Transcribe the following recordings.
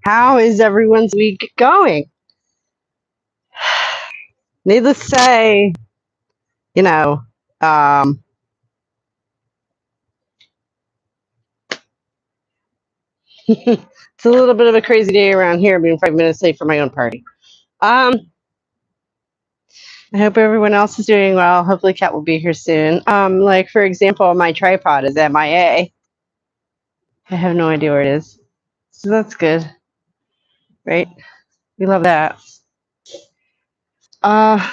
How is everyone's week going? Needless to say, you know, um, it's a little bit of a crazy day around here, being 5 minutes late for my own party. Um, I hope everyone else is doing well. Hopefully, Kat will be here soon. Like for example, my tripod is MIA. I have no idea where it is, so that's good, right? We love that. Uh,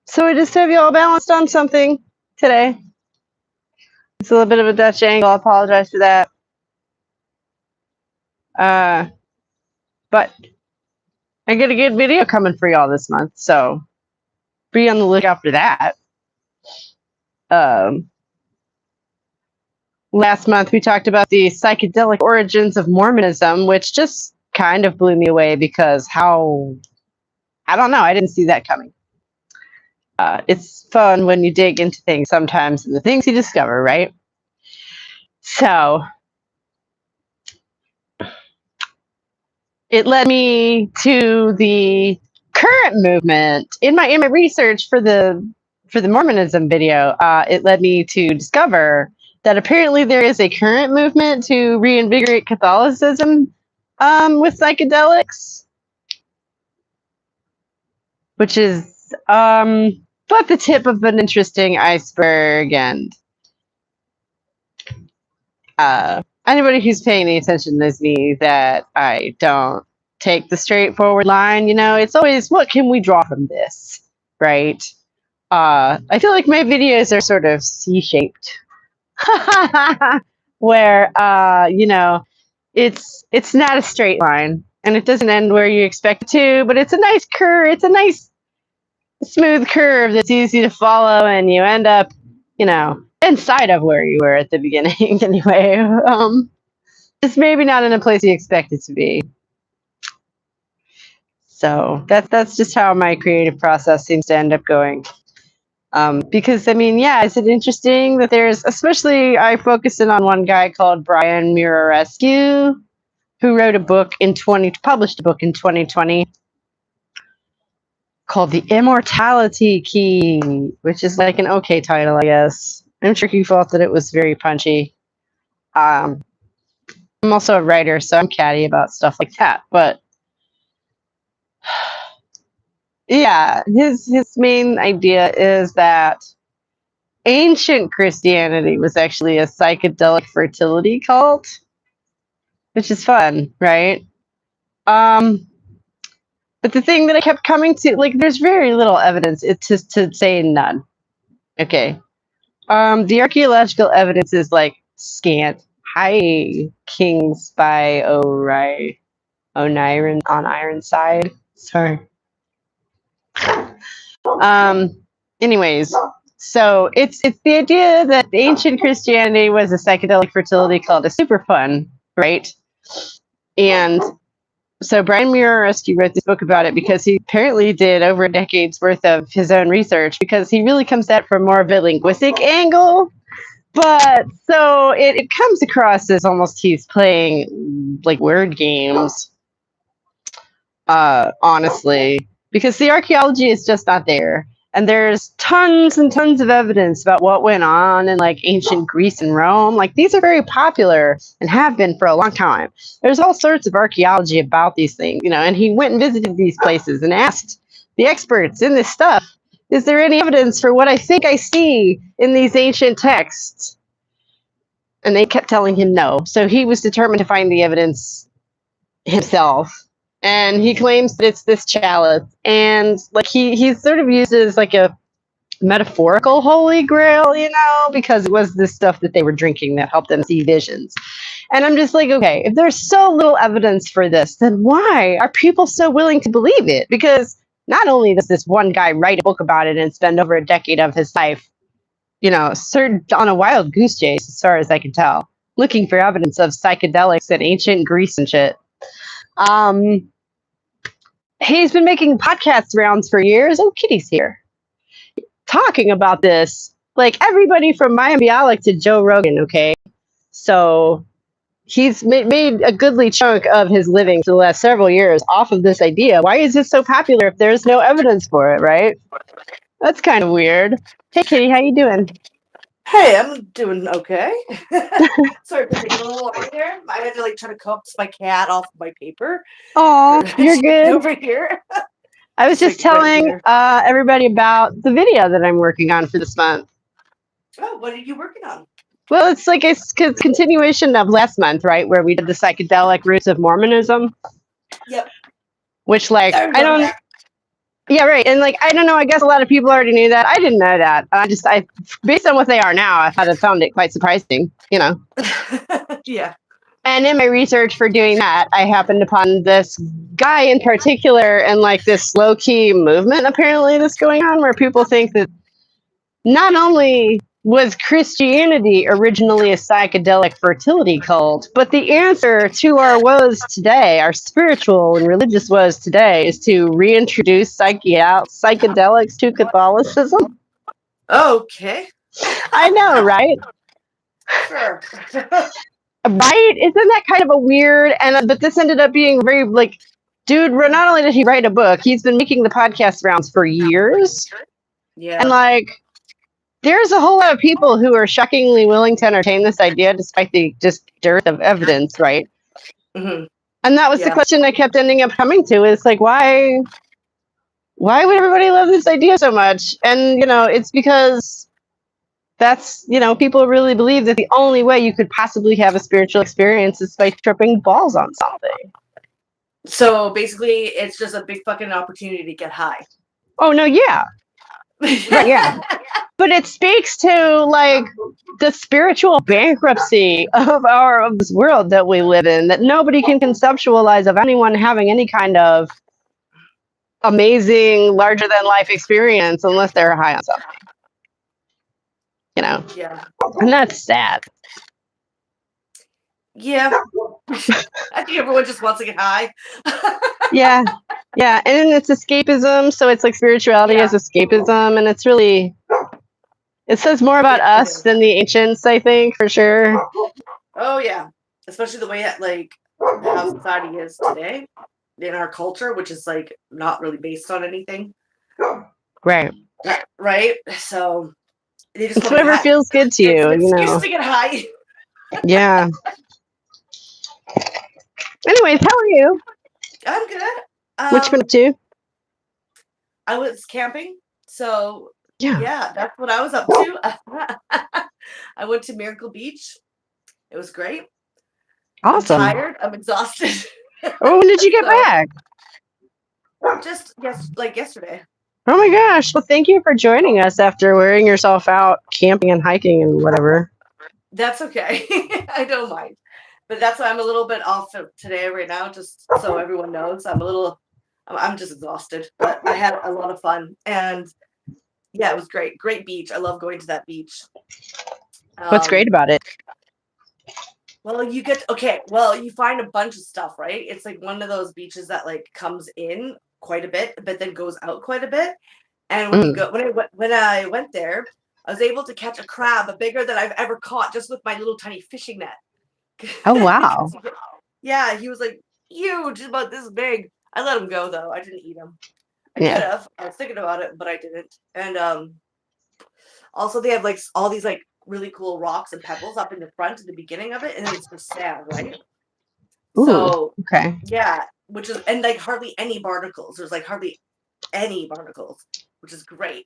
so I just have you all balanced on something today. It's a little bit of a Dutch angle. I apologize for that. But I get a good video coming for y'all this month, so be on the lookout for that. Um, Last month we talked about the psychedelic origins of Mormonism, which just kind of blew me away because I don't know, I didn't see that coming. It's fun when you dig into things sometimes and the things you discover, right? So it led me to the current movement in my research for the Mormonism video. It led me to discover that apparently there is a current movement to reinvigorate Catholicism with psychedelics, which is but the tip of an interesting iceberg. And anybody who's paying any attention knows me that I don't take the straightforward line. It's always, what can we draw from this, right? I feel like my videos are sort of C-shaped, where it's not a straight line, and it doesn't end where you expect it to, but it's a nice curve. It's a nice smooth curve that's easy to follow, and you end up, inside of where you were at the beginning. Anyway, it's maybe not in a place you expect it to be. So that's just how my creative process seems to end up going. Because is it interesting that there's, especially I focus in on one guy called Brian Murarescu, who wrote published a book in 2020 called The Immortality Key, which is like an okay title, I guess. I'm sure he thought that it was very punchy. I'm also a writer, so I'm catty about stuff like that. But yeah, his main idea is that ancient Christianity was actually a psychedelic fertility cult, which is fun, right? But the thing that I kept coming to, like, there's very little evidence. It's just to say none. Okay. The archaeological evidence is like scant. Hi, Kings by Oniron on Ironside. Sorry. Anyways, so it's the idea that ancient Christianity was a psychedelic fertility cult, a super fun, right? And so Brian Murarescu wrote this book about it because he apparently did over a decade's worth of his own research, because he really comes at it from more of a linguistic angle. But so it comes across as almost he's playing like word games, honestly, because the archaeology is just not there. And there's tons and tons of evidence about what went on in like ancient Greece and Rome. Like, these are very popular and have been for a long time. There's all sorts of archaeology about these things, and he went and visited these places and asked the experts in this stuff, is there any evidence for what I think I see in these ancient texts? And they kept telling him no. So he was determined to find the evidence himself. And he claims that it's this chalice, and like he sort of uses like a metaphorical holy grail, because it was this stuff that they were drinking that helped them see visions. And I'm just like, okay, if there's so little evidence for this, then why are people so willing to believe it? Because not only does this one guy write a book about it and spend over a decade of his life, on a wild goose chase, as far as I can tell, looking for evidence of psychedelics in ancient Greece and shit. He's been making podcast rounds for years. Oh, Kitty's here. Talking about this. Like, everybody from Mayim Bialik to Joe Rogan, okay? So he's made a goodly chunk of his living for the last several years off of this idea. Why is it so popular if there's no evidence for it, right? That's kind of weird. Hey, Kitty, how you doing? Hey, I'm doing okay. Sorry for taking a little while there. I had to like try to coax my cat off my paper. Oh, you're good. Over here. I was just Just like right telling here. everybody about the video that I'm working on for this month. Oh, what are you working on? Well, it's like a continuation of last month, right, where we did the psychedelic roots of Mormonism. Yep. Which, like, I remember that. Yeah, right. And like, I don't know. I guess a lot of people already knew that. I didn't know that. Based on what they are now, I found it quite surprising. Yeah. And in my research for doing that, I happened upon this guy in particular, and like this low key movement apparently that's going on, where people think that not only was Christianity originally a psychedelic fertility cult, but the answer to our woes today, our spiritual and religious woes today, is to reintroduce psychedelics to Catholicism. Okay. I know, right? Sure. Right? Isn't that kind of a weird? But this ended up being very like, dude. Not only did he write a book, he's been making the podcast rounds for years, Yeah. and like, there's a whole lot of people who are shockingly willing to entertain this idea despite the just dearth of evidence, right? Mm-hmm. And that was the question I kept ending up coming to. Is like, why would everybody love this idea so much? And it's because that's people really believe that the only way you could possibly have a spiritual experience is by tripping balls on something. So basically, it's just a big fucking opportunity to get high. Oh no, yeah. Yeah. But it speaks to like the spiritual bankruptcy of this world that we live in, that nobody can conceptualize of anyone having any kind of amazing, larger than life experience unless they're high on something. Yeah. And that's sad. Yeah. I think everyone just wants to get high. Yeah. Yeah. And it's escapism. So it's like spirituality as escapism. And it's really, it says more about us than the ancients, I think, for sure. Oh, yeah. Especially the way that, like, how society is today in our culture, which is, like, not really based on anything. Right. Right? So, they just it's whatever feels good to you, it's an excuse to get high. Yeah. Anyways, how are you? I'm good. What you been up to? I was camping, so yeah, that's what I was up to. I went to Miracle Beach. It was great. Awesome. I'm tired. I'm exhausted. Oh, when did you get back? Just yesterday. Oh my gosh. Well, thank you for joining us after wearing yourself out camping and hiking and whatever. That's okay. I don't mind. But that's why I'm a little bit off today right now, just so everyone knows. I'm just exhausted, but I had a lot of fun. And yeah, it was great. Great beach. I love going to that beach. What's great about it? Well, you find a bunch of stuff, right? It's like one of those beaches that like comes in quite a bit, but then goes out quite a bit. And when I went there, I was able to catch a crab bigger than I've ever caught just with my little tiny fishing net. Oh, wow. Yeah, he was like huge, about this big. I let him go though. I didn't eat him. I could have. I was thinking about it, but I didn't. And also they have like all these like really cool rocks and pebbles up in the front at the beginning of it, and then it's just sand, right? Ooh, so okay. Yeah, which is, and like hardly any barnacles. There's like hardly any barnacles, which is great.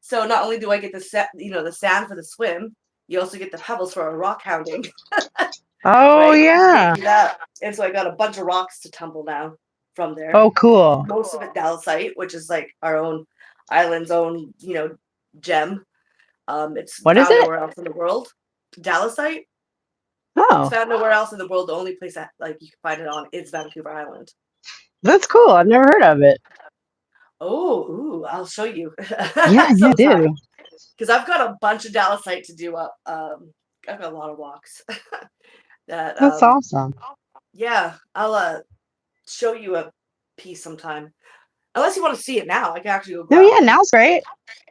So not only do I get the sand for the swim, you also get the pebbles for a rock hounding. Oh, right? Yeah. And so I got a bunch of rocks to tumble down from there. Oh, cool. Most of it Dalasite, which is like our own island's own, gem. It's what found is it? Nowhere else in the world. Dalasite. Oh. It's found nowhere else in the world. The only place that like you can find it on is Vancouver Island. That's cool. I've never heard of it. Oh, I'll show you. Yeah, you do. Because I've got a bunch of Dalasite to do up. I've got a lot of walks. That's awesome. Yeah, I'll show you a piece sometime. Unless you want to see it now, I can actually go No, grab yeah, one. now's great.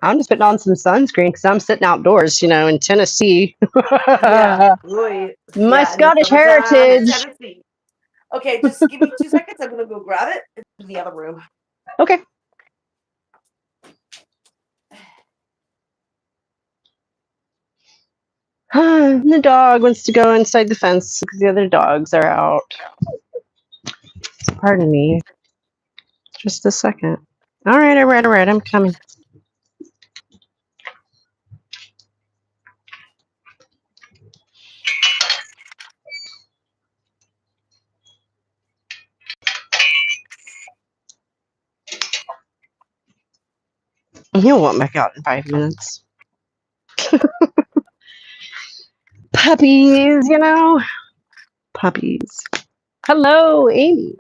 I'm just putting on some sunscreen because I'm sitting outdoors, in Tennessee. Yeah. Boy. My Yeah, in the Scottish summertime in heritage. Tennessee. Okay, just give me 2 seconds. I'm gonna go grab it in the other room. Okay. The dog wants to go inside the fence because the other dogs are out. Pardon me. Just a second. All right. I'm coming. He'll want back out in 5 minutes. Puppies, Puppies. Hello, Amy.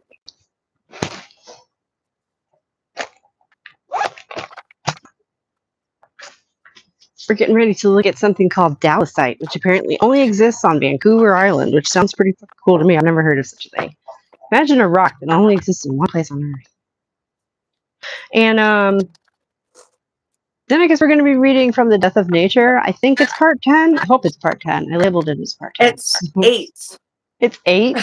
We're getting ready to look at something called Dallasite, which apparently only exists on Vancouver Island, which sounds pretty cool to me. I've never heard of such a thing. Imagine a rock that only exists in one place on Earth. And then I guess we're going to be reading from The Death of Nature. I think it's part 10. I hope it's part 10. I labeled it as part 10. It's 8. It's 8?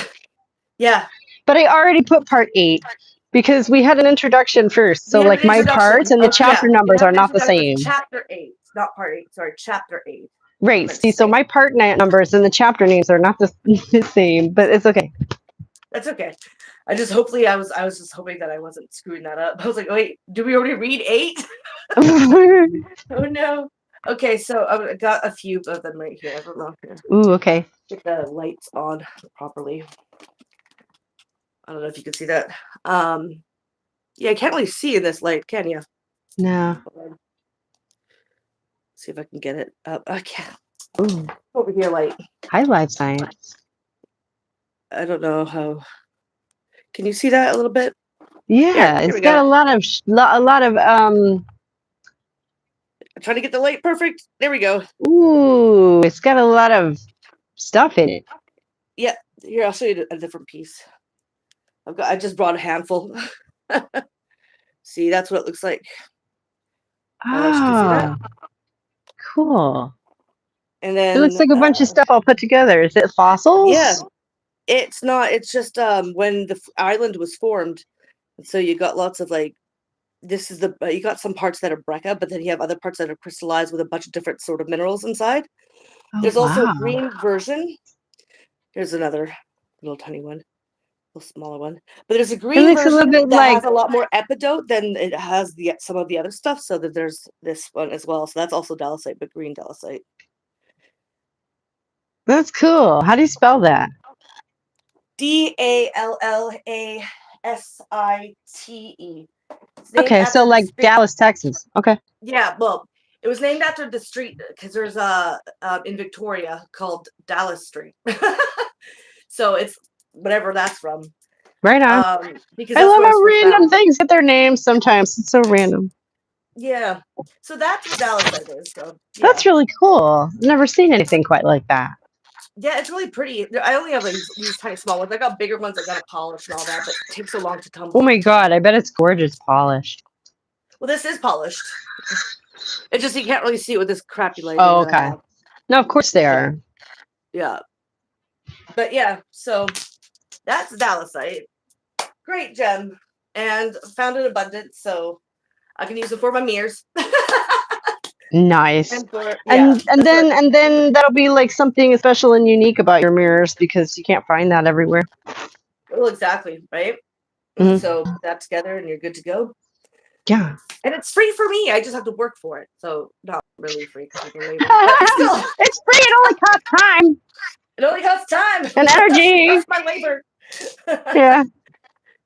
Yeah. But I already put part 8 because we had an introduction first. So, like, my parts and the chapter numbers are not the same. Chapter 8, not part 8. Sorry, chapter 8. Right. See, so my part numbers and the chapter names are not the same, but it's okay. That's okay. I was just hoping that I wasn't screwing that up. I was like, wait, do we already read 8? Oh no. Okay, so I got a few of them right here. I don't know. Ooh, okay. Get the lights on properly. I don't know if you can see that. Yeah, I can't really see in this light, can you? No. See if I can get it up. I can't. Ooh. Over here, light. Hi, Live Science. I don't know how. Can you see that a little bit? Yeah, it's got a lot of I'm trying to get the light perfect. There we go. Ooh, it's got a lot of stuff in it. Yeah, here I'll show you a different piece. I just brought a handful. See, that's what it looks like. Oh, cool. And then it looks like a bunch of stuff all put together. Is it fossils? Yeah, it's not. It's just when the island was formed. So you got lots of like, this is you got some parts that are breccia, but then you have other parts that are crystallized with a bunch of different sort of minerals inside. Oh, There's also a green version. Here's another little tiny one. A smaller one, but there's a green version that has a lot more epidote than it has some of the other stuff. So that there's this one as well. So that's also Dallasite, but green Dallasite. That's cool. How do you spell that? Dallasite. Okay, so like Dallas, Texas. Okay. Yeah, well, it was named after the street because there's in Victoria called Dallas Street. So it's whatever that's from. Right on. Because I love how random things get their names sometimes. It's so random. Yeah. So that's what Dallasite is. So yeah. That's really cool. I've never seen anything quite like that. Yeah, it's really pretty. I only have like these tiny small ones. I got bigger ones. I got to polish and all that, but it takes so long to tumble. Oh my god! I bet it's gorgeous polished. Well, this is polished. It's just you can't really see it with this crappy light. Oh, okay. No, of course they are. Yeah. But yeah, so that's Dallasite. Great gem, and found it abundant, so I can use it for my mirrors. Nice. And then that'll be like something special and unique about your mirrors because you can't find that everywhere. Well, exactly, right? Mm-hmm. So put that together and you're good to go. Yeah. And it's free for me. I just have to work for it. So not really free because we can labor. It's free. It only costs time. It only costs time and energy. That's my labor. Yeah.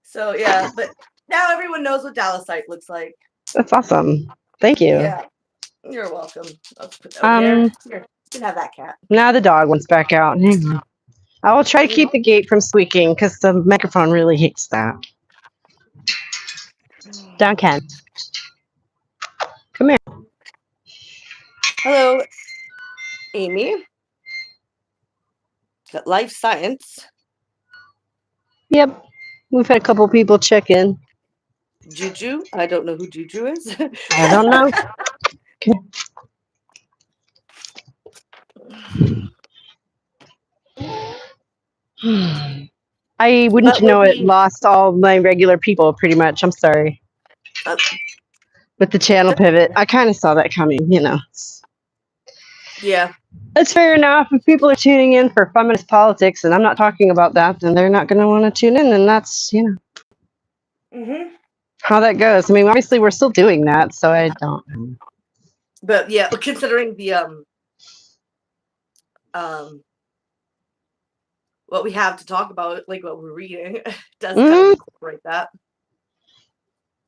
So yeah, but now everyone knows what Dallasite looks like. That's awesome. Thank you. Yeah. You're welcome. I'll put that there. Here, you can have that cat. Now the dog wants back out. I will try to keep the gate from squeaking because the microphone really hates that. Down, Ken. Come here. Hello, Amy. Got Life Science. Yep. We've had a couple people check in. Juju. I don't know who Juju is. I don't know. I wouldn't But know it. we, Lost all my regular people pretty much. I'm sorry. uh, With the channel pivot, I kind of saw that coming. yeah. It's fair enough. If people are tuning in for feminist politics, and I'm not talking about that, then they're not going to want to tune in, and that's Hmm. how that goes. I mean, obviously, we're still doing that, so I don't know. But yeah, considering the um what we have to talk about, like what we're reading, does kind of incorporate that a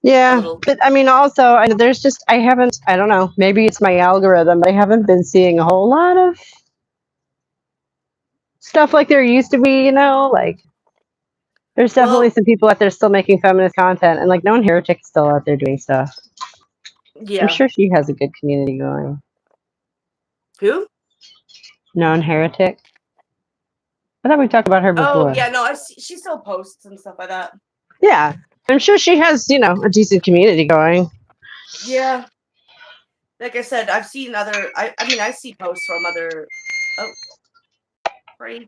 Yeah, little. but I mean, also, there's just I don't know. Maybe it's my algorithm, but I haven't been seeing a whole lot of stuff like there used to be. Like there's definitely Well, some people out there still making feminist content, and like Known Heretic's still out there doing stuff. I'm yeah. sure she has a good community going. Who? Known Heretic. I thought we talked about her Oh before. yeah, no, I see. She still posts and stuff like that. Yeah, I'm sure she has a decent community going. Yeah, like I said, I've seen other. I mean, I see posts from other. Oh, break.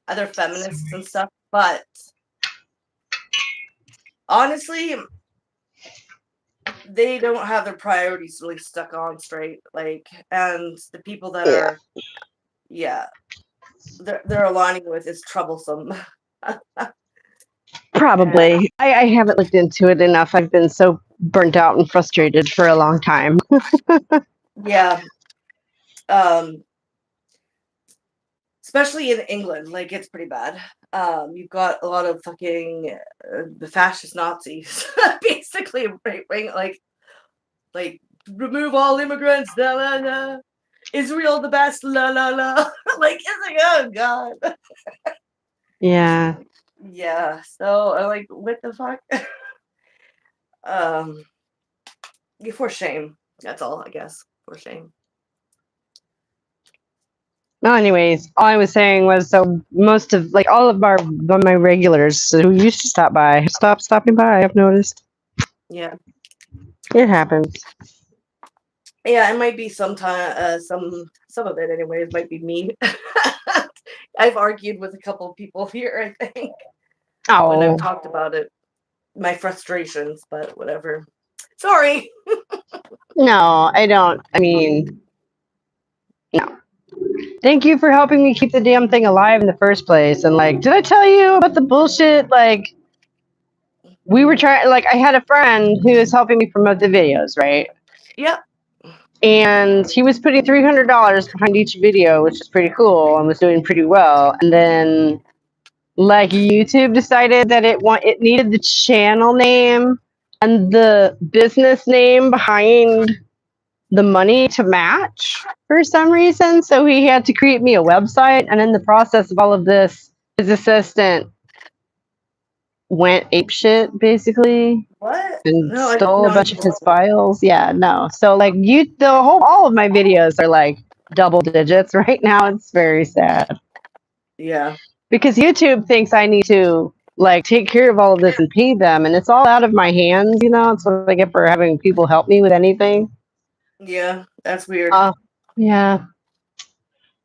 Other feminists and stuff, but honestly, they don't have their priorities really stuck on straight. Like, and the people that Yeah. are, yeah, they're aligning with is troublesome. Probably. I haven't looked into it enough. I've been so burnt out and frustrated for a long time. Yeah. Especially in England, like it's pretty bad. You've got a lot of fucking the fascist Nazis, basically right wing, like remove all immigrants, la la la. Israel the best, la la la. Like it's like, oh god. Yeah. Yeah. So I'm like, what the fuck? um, for shame. That's all, I guess. For shame. No, anyways, all I was saying was so most of like all of my regulars who used to stop by stop stopping by. I've noticed Yeah. it happens. Yeah, it might be sometime. Some of it, anyways, might be me. I've argued with a couple of people here, I think, when I've Oh talked about it, my frustrations, but whatever. Sorry. no, I don't. I mean, no. Thank you for helping me keep the damn thing alive in the first place. And like, did I tell you about the bullshit? Like, we were trying. Like, I had a friend who was helping me promote the videos, right? Yep. And he was putting $300 behind each video, which is pretty cool, and was doing pretty well. And then, like, YouTube decided that it needed the channel name and the business name behind the money to match for some reason. So he had to create me a website, and in the process of all of this, his assistant went apeshit basically What? and No, I didn't stole a know bunch anything of his about this. files. Yeah, no. So like all of my videos are like double digits right now. It's very sad Yeah. because YouTube thinks I need to like take care of all of this and pay them, and it's all out of my hands. It's what I get for having people help me with anything. Yeah, that's weird. Yeah.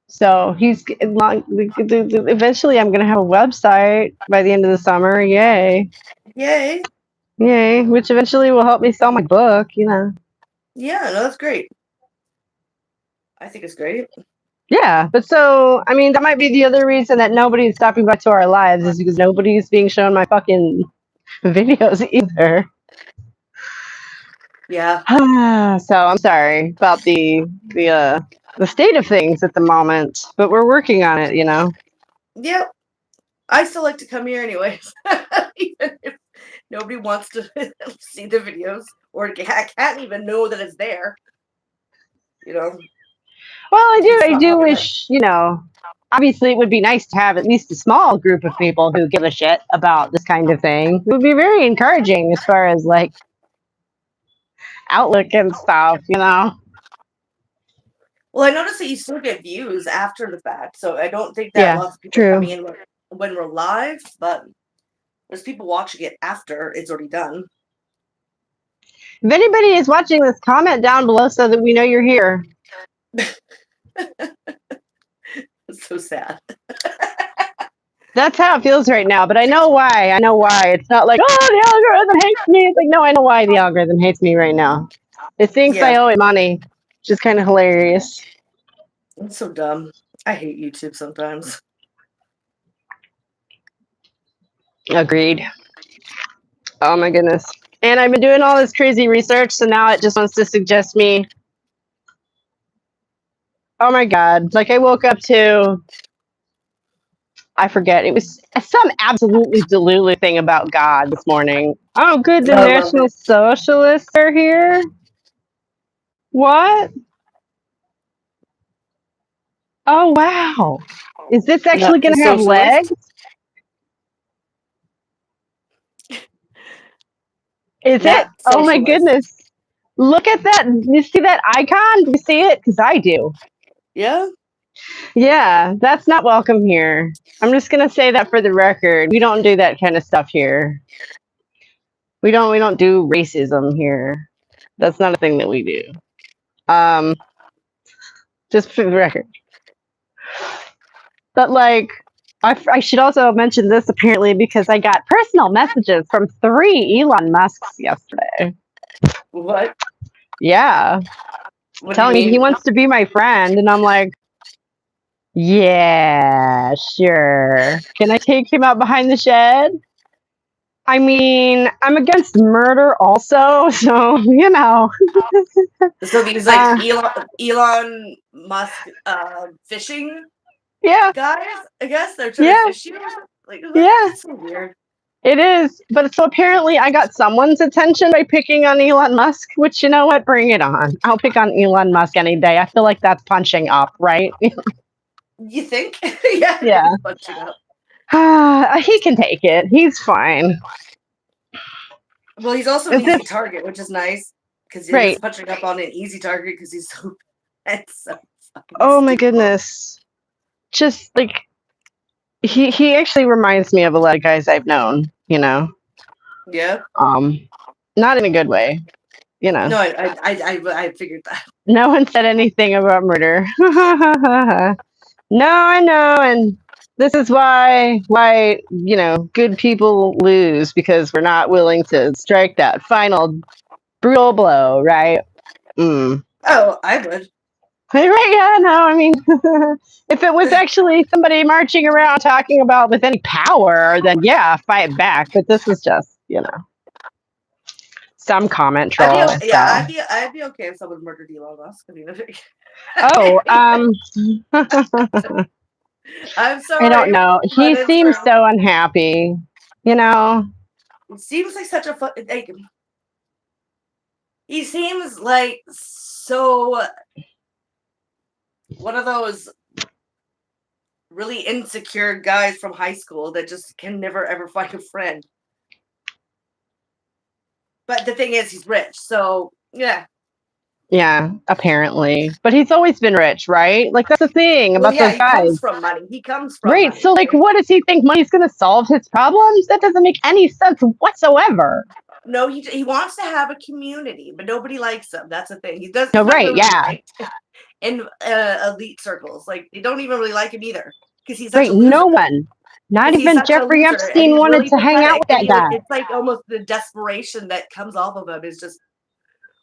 So eventually I'm gonna have a website by the end of the summer. Yay. Yay. Yay. Which eventually will help me sell my book. Yeah, no, that's great. I think it's great. Yeah, but so I mean that might be the other reason that nobody's stopping by to our lives is because nobody's being shown my fucking videos either. Yeah. So I'm sorry about the state of things at the moment, but we're working on it. Yep. I still like to come here anyways. Even if nobody wants to see the videos or can't even know that it's there. Well, I It's not do popular. wish obviously it would be nice to have at least a small group of people who give a shit about this kind of thing. It would be very encouraging as far as like outlook and stuff. Well, I noticed that you still get views after the fact, so I don't think that Yeah, lots of people are true. coming in when we're live, but there's people watching it after it's already done. If anybody is watching this, comment down below so that we know you're here. It's so sad. That's how it feels right now, but I know why. I know why. It's not like, oh, the algorithm hates me. It's like, no, I know why the algorithm hates me right now. It thinks I owe it money, which is kind of hilarious. It's so dumb. I hate YouTube sometimes. Agreed. Oh my goodness. And I've been doing all this crazy research, so now it just wants to suggest me. Oh my God. Like I woke up to, I forget, it was some absolutely delulu thing about God this morning. Oh, good. The National Socialists are here. What? Oh, wow. Is this actually going to have legs? Is it? Oh my goodness. Look at that. You see that icon? Do you see it? Because I do. Yeah? Yeah, that's not welcome here. I'm just going to say that for the record. We don't do that kind of stuff here. We don't do racism here. That's not a thing that we do. Just for the record. But like, I should also mention this apparently because I got personal messages from 3 Elon Musks yesterday. What? Yeah. Telling me he wants to be my friend, and I'm like, yeah, sure. Can I take him out behind the shed? I mean, I'm against murder also, so you know. So these like Elon Musk fishing guys, I guess they're trying to fish you. Like, that's so weird. It is, but so apparently I got someone's attention by picking on Elon Musk, which, you know what, bring it on. I'll pick on Elon Musk any day. I feel like that's punching up, right? You think? Yeah. Punching up. He can take it. He's fine. Well, he's also an easy target, which is nice because he's punching up on an easy target because he's so oh my goodness. Just like he actually reminds me of a lot of guys I've known, you know. Yeah. Not in a good way, you know. No, I figured that. No one said anything about murder. No, I know, and this is why you know, good people lose because we're not willing to strike that final brutal blow, right? Oh, I would. Right? Yeah, no, I mean, if it was actually somebody marching around talking about with any power, then yeah, fight back. But this is just, you know, some comment troll. I'd be okay if someone murdered Elon Musk. I mean, I'm sorry. I don't know. He seems so unhappy, you know. It seems like such a he seems like so one of those really insecure guys from high school that just can never ever find a friend. But the thing is, he's rich, so yeah. Yeah, apparently. But he's always been rich, right? Like, that's the thing about those guys. He comes from money. He comes from money. So, like, what does he think money's going to solve his problems? That doesn't make any sense whatsoever. No, he wants to have a community, but nobody likes him. That's the thing. He does. No, right, yeah. In elite circles, like, they don't even really like him either. Because he's right, no one. Not even Jeffrey Epstein wanted to hang out with that guy. It's like almost the desperation that comes off of him is just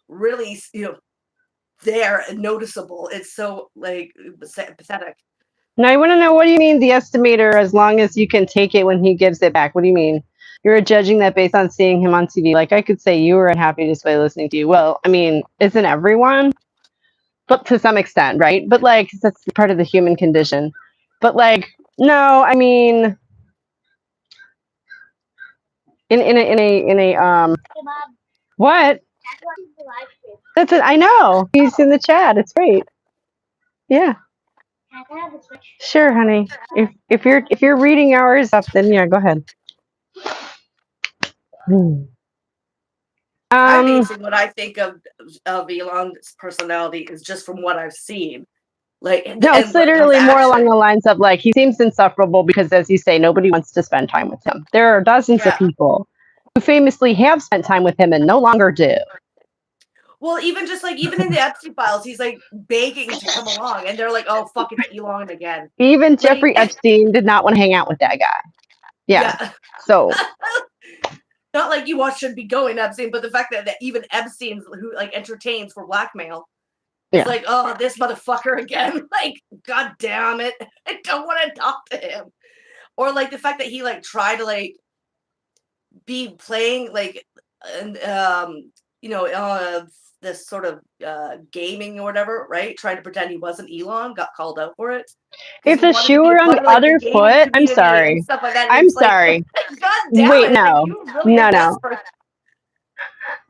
really, you know, there and noticeable. It's so like pathetic. Now I want to know, what do you mean the estimator, as long as you can take it when he gives it back? What do you mean? You're judging that based on seeing him on TV. Like, I could say you were unhappy just by listening to you. Well, I mean, isn't everyone? But to some extent, right? But like, that's part of the human condition. But like, no, I mean, in a what? That's it. I know. He's in the chat. It's great. Yeah. Sure, honey. If you're reading ours up, then yeah, go ahead. What I think of Elon's personality is just from what I've seen. Like, no, it's literally more along the lines of like, he seems insufferable because, as you say, nobody wants to spend time with him. There are dozens of people who famously have spent time with him and no longer do. Well, even just like even in the Epstein files, he's like begging to come along, and they're like, "Oh fuck, it's Elon again." Even Jeffrey Epstein did not want to hang out with that guy. Yeah. So not like you should be going Epstein, but the fact that even Epstein's who like entertains for blackmail. It's like, oh, this motherfucker again. Like, god damn it. I don't want to talk to him. Or like the fact that he like tried to like be playing like and this sort of gaming or whatever, right? Trying to pretend he wasn't Elon, got called out for it. If the shoe were on the other foot, I'm sorry. Like that, I'm sorry. Like, god damn Wait, it. no. Like, really no.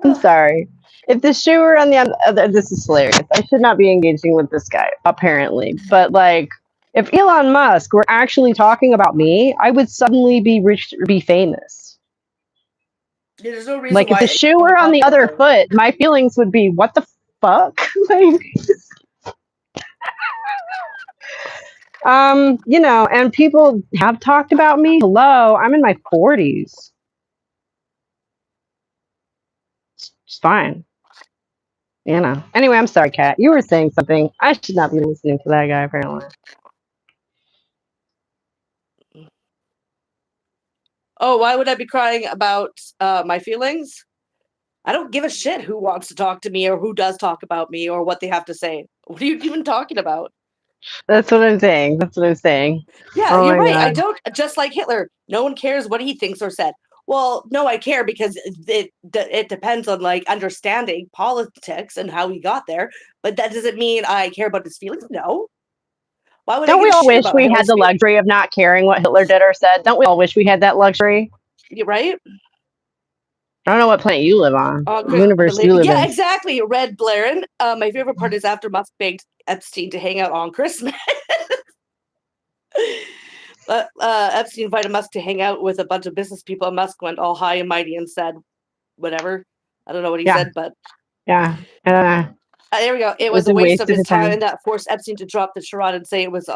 I'm sorry. If the shoe were on the other, this is hilarious. I should not be engaging with this guy, apparently. But like, if Elon Musk were actually talking about me, I would suddenly be rich, be famous. There's no reason like, if the shoe were on the other foot, my feelings would be, what the fuck? Like, and people have talked about me. Hello, I'm in my 40s. It's fine. Anyway, I'm sorry, Kat. You were saying something. I should not be listening to that guy, apparently. Oh, why would I be crying about my feelings? I don't give a shit who wants to talk to me or who does talk about me or what they have to say. What are you even talking about? That's what I'm saying. Yeah, you're right. God. I don't, just like Hitler, no one cares what he thinks or said. Well, no, I care because it depends on like understanding politics and how he got there. But that doesn't mean I care about his feelings. No. Why would Don't we all wish we had the luxury of not caring what Hitler did or said? Don't we all wish we had that luxury? You're right. I don't know what planet you live on. Universe you live in. Yeah, exactly. Red Blaren. My favorite part is after Musk begged Epstein to hang out on Christmas. Epstein invited Musk to hang out with a bunch of business people, and Musk went all high and mighty and said, whatever. I don't know what he said, but... Yeah. There we go. It was a waste of his time, and that forced Epstein to drop the charade and say it was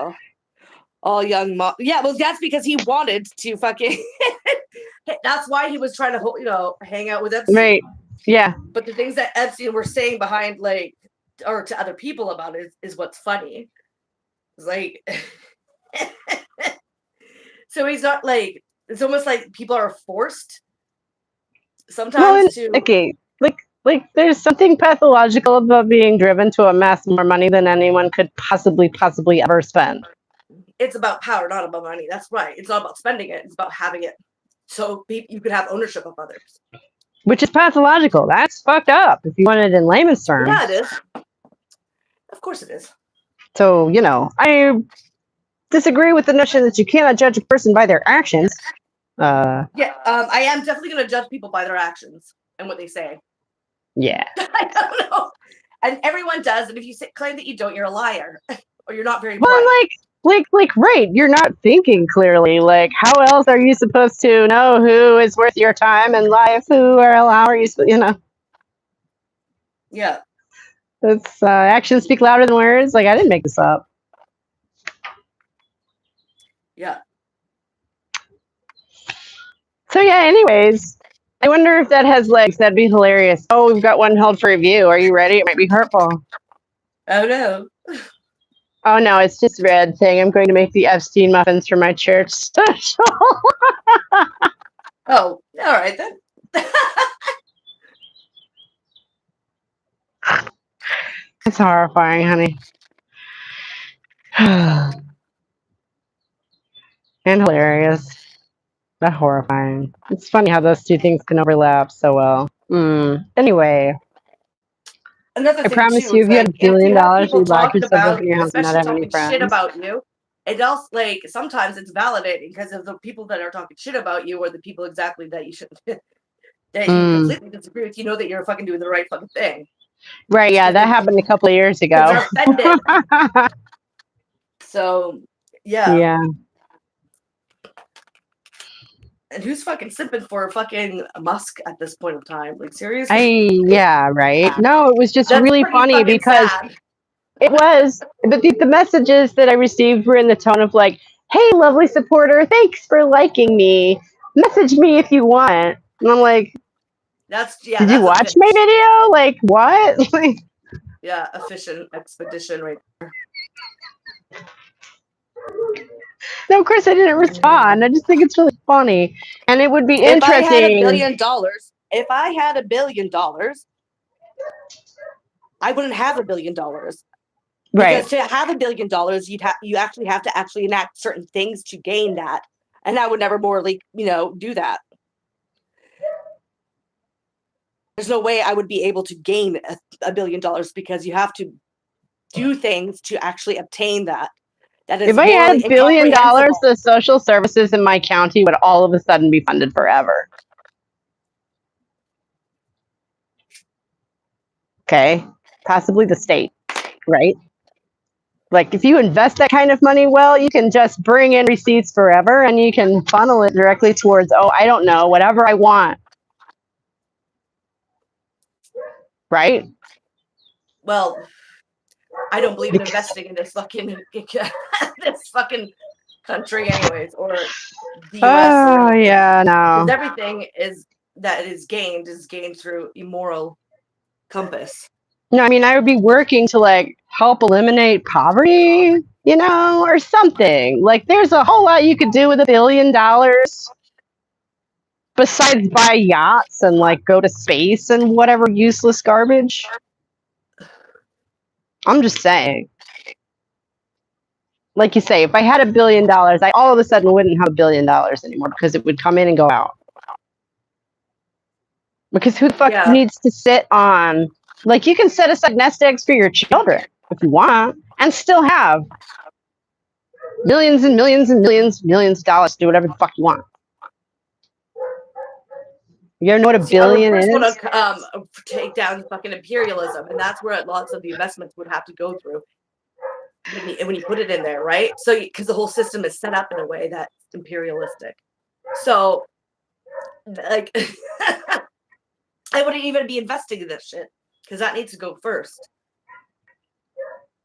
all young mom. Yeah, well, that's because he wanted to fucking... That's why he was trying to, hang out with Epstein. Right. Yeah. But the things that Epstein were saying behind, like, or to other people about it is what's funny. It's like... So he's not like, it's almost like people are forced sometimes to... Okay, like there's something pathological about being driven to amass more money than anyone could possibly ever spend. It's about power, not about money. That's right. It's not about spending it. It's about having it. So you could have ownership of others. Which is pathological. That's fucked up, if you want it in layman's terms. Yeah, it is. Of course it is. So, I disagree with the notion that you cannot judge a person by their actions. I am definitely going to judge people by their actions and what they say. Yeah. I don't know. And everyone does. And if you claim that you don't, you're a liar. Or you're not very bright. Well, right. You're not thinking clearly. Like, how else are you supposed to know who is worth your time and life? How are you, Yeah. It's actions speak louder than words. Like, I didn't make this up. Yeah. So yeah, anyways, I wonder if that has legs. That'd be hilarious. Oh, we've got one held for review. Are you ready? It might be hurtful. Oh no. Oh no, it's just Red saying I'm going to make the Epstein muffins for my church special. Oh, all right then. It's horrifying, honey. And hilarious. But horrifying. It's funny how those two things can overlap so well. Anyway. Another thing I promise too, you, if you had $1 billion, you'd lock yourself about up in your house and not have any friends. Shit about you. It also, like, sometimes it's validating because of the people that are talking shit about you or the people exactly that you shouldn't, that you completely disagree with, that you're fucking doing the right fucking thing. Right, yeah, that happened a couple of years ago. They're offended. So, yeah. Yeah. And who's fucking sipping for fucking Musk at this point of time? Like, seriously? Yeah, right. No, it was just really funny because sad. It was, but the messages that I received were in the tone of like, hey, lovely supporter, thanks for liking me. Message me if you want. And I'm like, Did you watch my video? Like what? Like, yeah, efficient expedition right. no, of course I didn't respond. I just think it's really funny, and it would be interesting. If I had $1 billion, I wouldn't have $1 billion. Right. Because to have $1 billion, you actually have to enact certain things to gain that, and I would never morally, do that. There's no way I would be able to gain $1 billion because you have to do things to actually obtain that. That is if I had $1 billion, the social services in my county would all of a sudden be funded forever. Okay, possibly the state, right? Like if you invest that kind of money well, you can just bring in receipts forever and you can funnel it directly towards, I don't know, whatever I want. Right? Well, I don't believe in investing in this fucking country anyways, or the US. Oh, yeah, no. Everything that is gained through immoral compass. No, I mean, I would be working to like help eliminate poverty, or something. Like there's a whole lot you could do with $1 billion besides buy yachts and like go to space and whatever useless garbage. I'm just saying. Like you say, if I had $1 billion, I all of a sudden wouldn't have $1 billion anymore because it would come in and go out. Because who the fuck needs to sit on, like you can set aside nest eggs for your children if you want and still have millions and millions and millions of dollars to do whatever the fuck you want. You ever know what $1 billion is? I want to take down fucking imperialism, and that's where lots of the investments would have to go through when you put it in there, right? So, because the whole system is set up in a way that's imperialistic. So, like, I wouldn't even be investing in this shit because that needs to go first.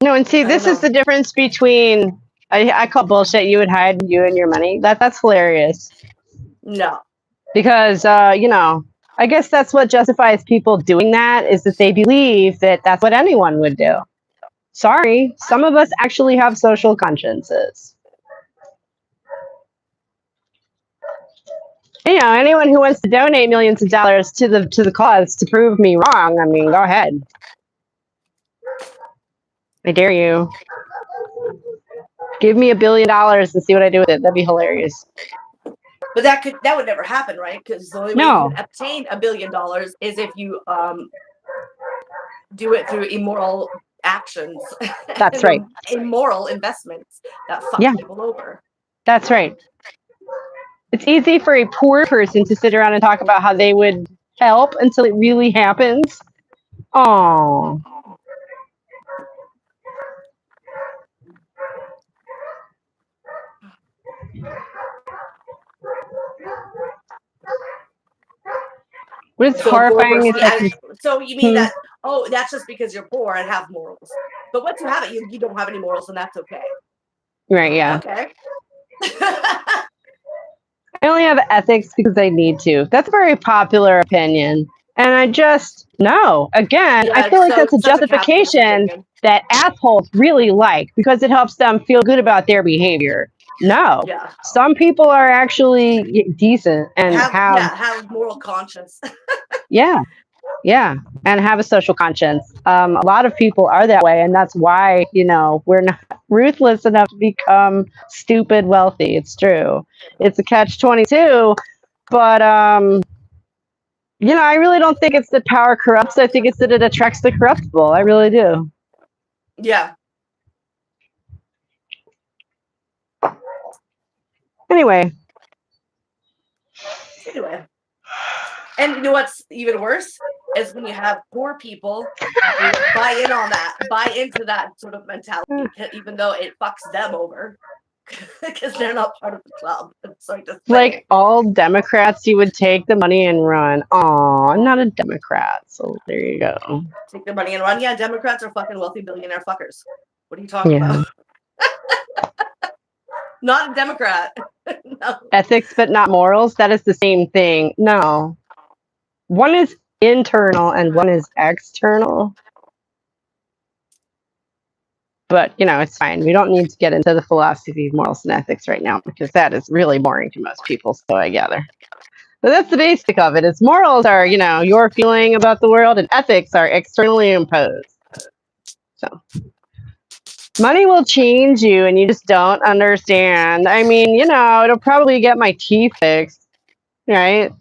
No, and see, this is the difference between I call bullshit. You would hide you and your money. That's hilarious. No. Because, I guess that's what justifies people doing that is that they believe that that's what anyone would do. Sorry, some of us actually have social consciences. Anyone who wants to donate millions of dollars to the cause to prove me wrong, I mean, go ahead. I dare you. Give me $1 billion and see what I do with it. That'd be hilarious. But that would never happen, right? Because the only way you can obtain $1 billion is if you do it through immoral actions. That's right. Immoral investments that fuck people over. That's right. It's easy for a poor person to sit around and talk about how they would help until it really happens. Oh. What is horrifying is that so you mean that that's just because you're poor and have morals. But once you have it, you don't have any morals, and that's okay. Right, yeah. Okay. I only have ethics because I need to. That's a very popular opinion. And I just, no. Again, I feel like that's a justification that assholes really like because it helps them feel good about their behavior. No. Yeah. Some people are actually decent and have moral conscience. Yeah. And have a social conscience. A lot of people are that way, and that's why, we're not ruthless enough to become stupid wealthy. It's true. It's a catch-22, but I really don't think it's that power corrupts. I think it's that it attracts the corruptible. I really do. Yeah. Anyway. And you know what's even worse is when you have poor people who buy into that sort of mentality, even though it fucks them over because they're not part of the club. So like all Democrats, you would take the money and run. Aw, I'm not a Democrat, so there you go. Take the money and run. Yeah, Democrats are fucking wealthy billionaire fuckers. What are you talking about? Not a Democrat. No. Ethics, but not morals. That is the same thing. No. One is internal and one is external. But, it's fine. We don't need to get into the philosophy of morals and ethics right now because that is really boring to most people, so I gather. But that's the basic of it. Is morals are, your feeling about the world, and ethics are externally imposed. So money will change you and you just don't understand. I mean, it'll probably get my teeth fixed, right?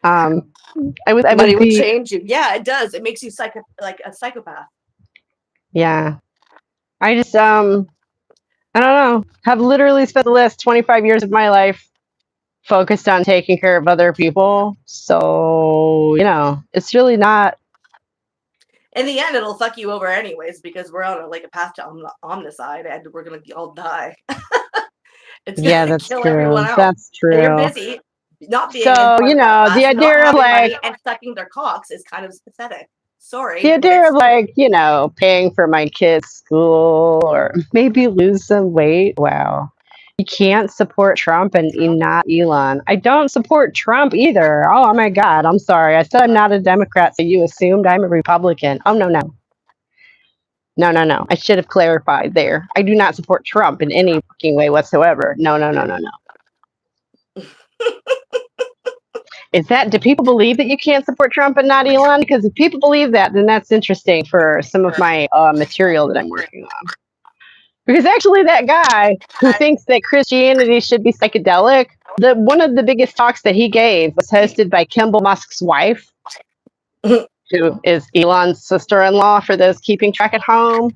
Money will change you. Yeah, it does. It makes you like a psychopath. Yeah. I just I don't know. Have literally spent the last 25 years of my life focused on taking care of other people. So, it's really not. In the end, it'll fuck you over anyways because we're on a path to omnicide and we're gonna all die. It's Yeah, gonna that's kill true. everyone else. That's true. And you're busy not being So, in the idea of money and sucking their cocks is kind of pathetic. Sorry. The idea of paying for my kids' school or maybe lose some weight. Wow. You can't support Trump and not Elon. I don't support Trump either. Oh my God. I'm sorry. I said I'm not a Democrat, so you assumed I'm a Republican. Oh, no. No. I should have clarified there. I do not support Trump in any fucking way whatsoever. No. Do people believe that you can't support Trump and not Elon? Because if people believe that, then that's interesting for some of my material that I'm working on. Because actually that guy who thinks that Christianity should be psychedelic, one of the biggest talks that he gave was hosted by Kimball Musk's wife, who is Elon's sister-in-law, for those keeping track at home.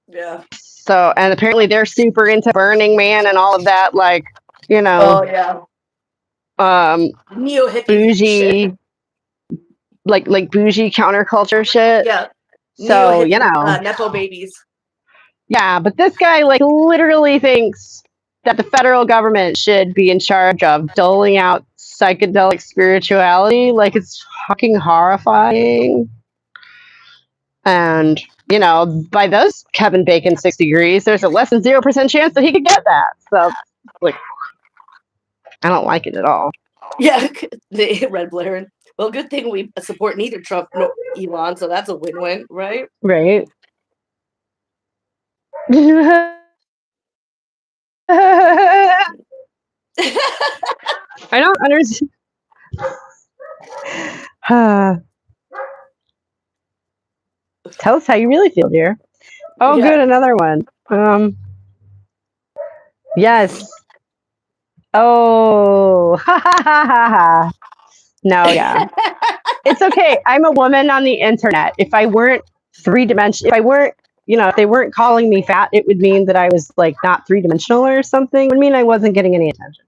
Yeah. So, and apparently they're super into Burning Man and all of that, Oh, yeah. Neo-hippie bougie, shit. like bougie counterculture shit. Yeah. So, Nepo babies. Yeah, but this guy literally thinks that the federal government should be in charge of doling out psychedelic spirituality. It's fucking horrifying. And, by those Kevin Bacon 6 degrees, there's a less than 0% chance that he could get that. So, I don't like it at all. Yeah, the Red Blair. Well, good thing we support neither Trump nor Elon, so that's a win-win, right? Right. I don't understand. Tell us how you really feel, dear. Oh, yeah. Good, another one. Yes. Oh, no, yeah. It's okay. I'm a woman on the internet. If I weren't three-dimensional, if they weren't calling me fat, it would mean that I was not three-dimensional or something. It would mean I wasn't getting any attention.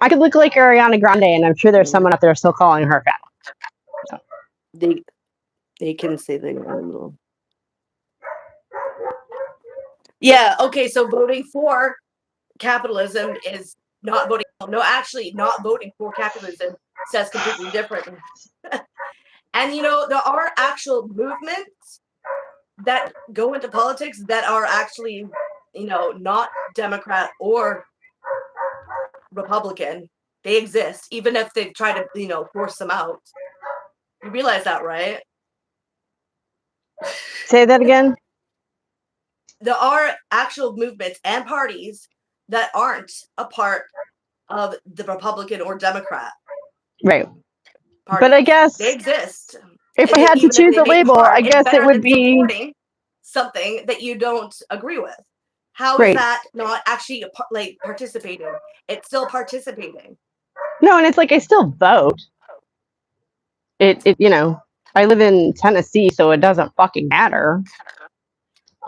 I could look like Ariana Grande, and I'm sure there's someone out there still calling her fat. So. They can say they are a little. Yeah. Okay. So voting for capitalism is not voting. No, actually, not voting for capitalism says completely different. And there are actual movements that go into politics that are actually, not Democrat or Republican. They exist, even if they try to, force them out. You realize that, right? Say that again. There are actual movements and parties that aren't a part of the Republican or Democrat. Right. Parties. But I guess they exist. If I had to choose a label, I guess it would be something that you don't agree with. How is that not actually participating? It's still participating. No, and it's I still vote. I live in Tennessee, so it doesn't fucking matter.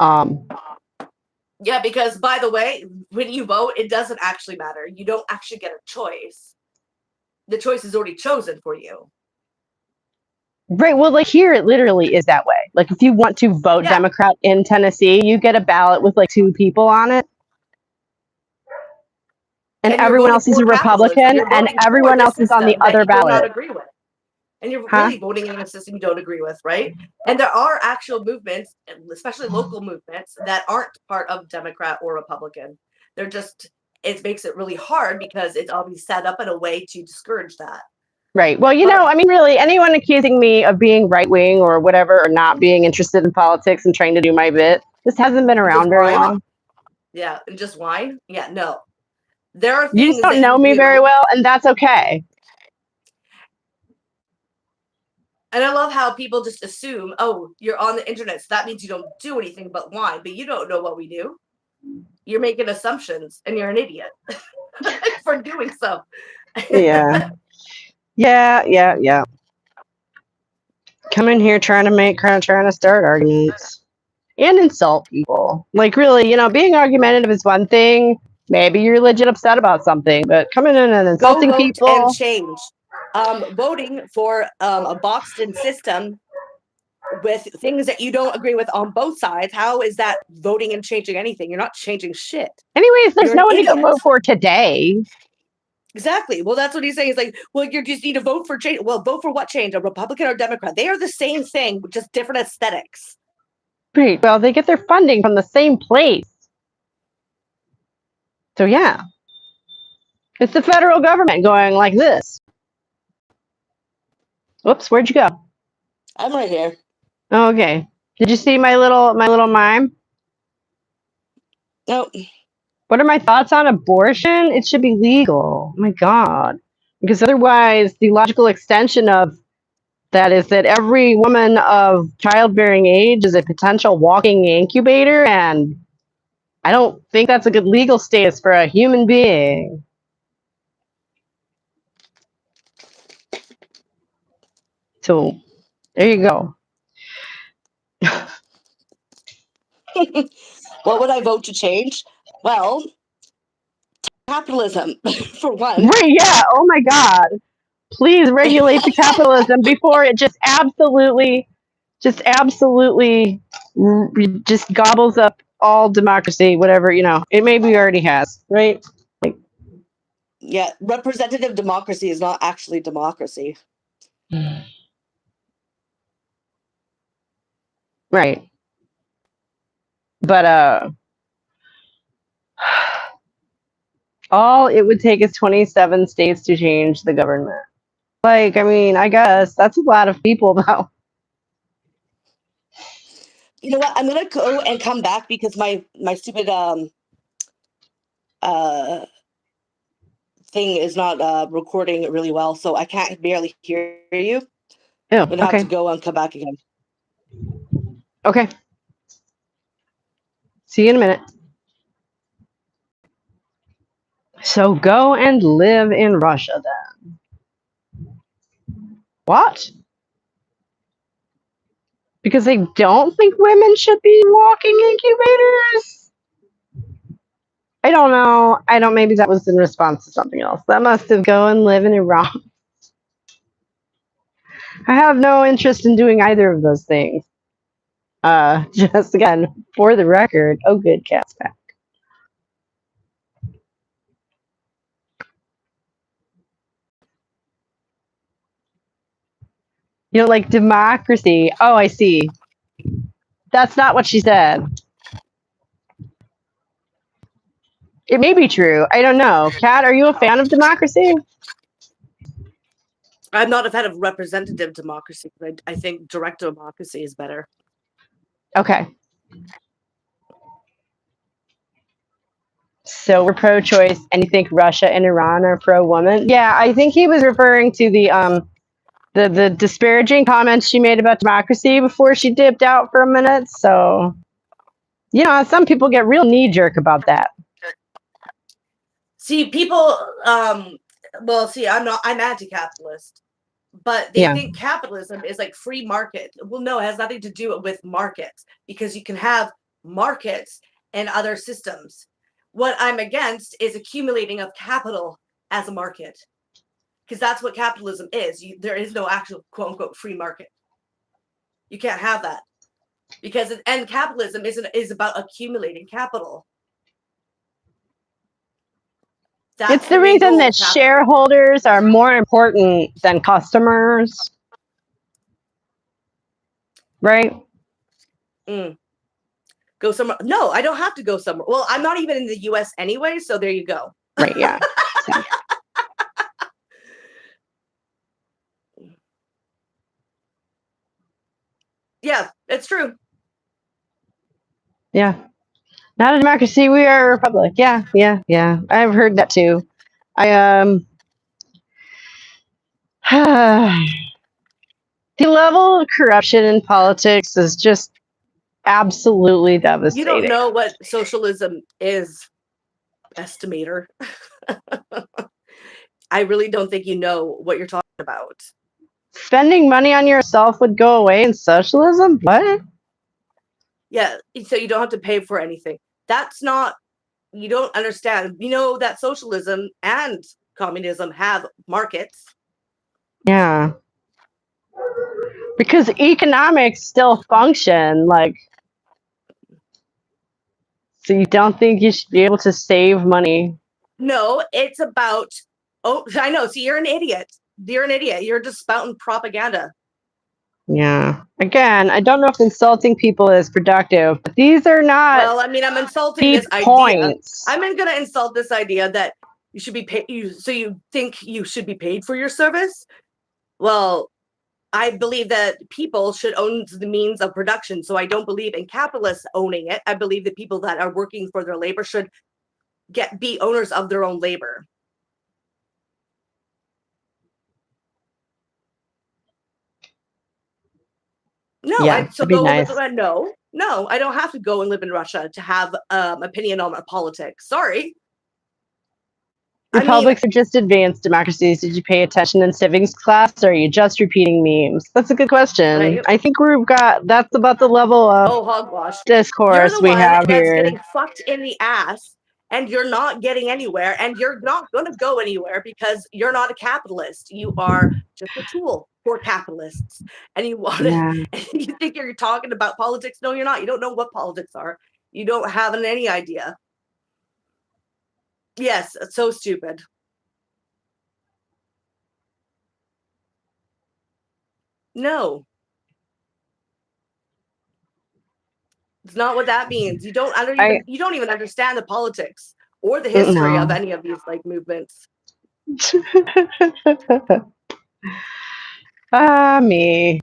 Yeah, because by the way, when you vote, it doesn't actually matter. You don't actually get a choice. The choice is already chosen for you. Right. Well, here it literally is that way. If you want to vote Democrat in Tennessee, you get a ballot with 2 people on it. And everyone else is a Republican, and everyone else is on the other ballot. Not agree with. and you're Huh? really voting in a system you don't agree with, right? And there are actual movements, especially local movements, that aren't part of Democrat or Republican. They're just, it makes it really hard because it's always set up in a way to discourage that. Right. Well, But I mean, really, anyone accusing me of being right wing or whatever, or not being interested in politics and trying to do my bit, this hasn't been just around very whine, long. yeah, and just whine, yeah, no. There are You just things don't that know you me very do, well, and that's okay. and I love how people just assume, oh, you're on the internet, so that means you don't do anything but whine, but you don't know what we do. You're making assumptions, and you're an idiot for doing so. Yeah. Yeah. Come in here trying to start arguments and insult people. Like, really, being argumentative is one thing. Maybe you're legit upset about something, but coming in and Go insulting vote and people. change. Voting for a boxed-in system with things that you don't agree with on both sides, how is that voting and changing anything? You're not changing shit. Anyways, there's You're no an one to go idiot. vote for today. Exactly. Well, that's what he's saying. He's like, well, you just need to vote for change. Well, vote for what change? A Republican or Democrat? They are the same thing, just different aesthetics. Great. Well, they get their funding from the same place. So, yeah. It's the federal government going like this. Whoops, where'd you go? I'm right here. Oh, okay. Did you see my little mime? No. What are my thoughts on abortion? It should be legal. Oh my God. Because otherwise, the logical extension of that is that every woman of childbearing age is a potential walking incubator, and I don't think that's a good legal status for a human being. So, there you go. What would I vote to change? Well, capitalism, for one. Right, yeah. Oh my God. Please regulate the capitalism before it just absolutely just gobbles up all democracy, whatever, it maybe already has, right? Yeah, representative democracy is not actually democracy. Right. But all it would take is 27 states to change the government. Like, I mean, I guess that's a lot of people though. You know what? I'm gonna go and come back because my stupid thing is not recording really well, so I can't barely hear you. Oh, I'm gonna have okay. to go and come back again. Okay. See you in a minute. So go and live in Russia then. What? Because they don't think women should be walking incubators? I don't know. Maybe that was in response to something else. That must have go and live in Iran. I have no interest in doing either of those things. Just again, for the record, oh good, cat's back. Like democracy. Oh, I see. That's not what she said. It may be true. I don't know. Kat, are you a fan of democracy? I'm not a fan of representative democracy. I think direct democracy is better. Okay. So we're pro-choice, and you think Russia and Iran are pro-woman? Yeah, I think he was referring to the disparaging comments she made about democracy before she dipped out for a minute. So, some people get real knee-jerk about that. See, people. I'm anti-capitalist, but they think capitalism is like free market. Well, no, it has nothing to do with markets because you can have markets and other systems. What I'm against is accumulating of capital as a market, because that's what capitalism is. There is no actual quote unquote free market. You can't have that because capitalism is about accumulating capital. It's the reason that shareholders are more important than customers. right? Go somewhere. No, I don't have to go somewhere. Well, I'm not even in the US anyway, so there you go. Right, yeah. Yeah, it's true. Yeah. Not a democracy, we are a republic. Yeah, yeah, yeah. I've heard that too. I the level of corruption in politics is just absolutely You don't devastating. know what socialism is, estimator. I really don't think you know what you're talking about. Spending money on yourself would go away in socialism? What? Yeah, so you don't have to pay for anything. That's not, you don't understand. You know that socialism and communism have markets. Yeah. Because economics still function, like, so you don't think you should be able to save money? No, it's about, oh, I know. See, you're an idiot. You're an idiot. You're just spouting propaganda. Yeah. Again, I don't know if insulting people is productive, but these are not. Well, I mean, I'm insulting deep this idea. points. I'm going to insult this idea that you should be paid. So you think you should be paid for your service? Well, I believe that people should own the means of production. So I don't believe in capitalists owning it. I believe that people that are working for their labor should be owners of their own labor. No, Yeah, so that'd be go nice. no, I don't have to go and live in Russia to have opinion on politics. Sorry. Republics are just advanced democracies. Did you pay attention in civics class, or are you just repeating memes? That's a good question. Right. I think that's about the level of hogwash discourse you're the we one have that's here. getting fucked in the ass, and you're not getting anywhere, and you're not going to go anywhere because you're not a capitalist. You are just a tool for capitalists, and you want to. Yeah. You think you're talking about politics? No, you're not. You don't know what politics are. You don't have any idea. Yes, it's so stupid. No. It's not what that means. You don't even understand the politics or the history of any of these like movements. Me.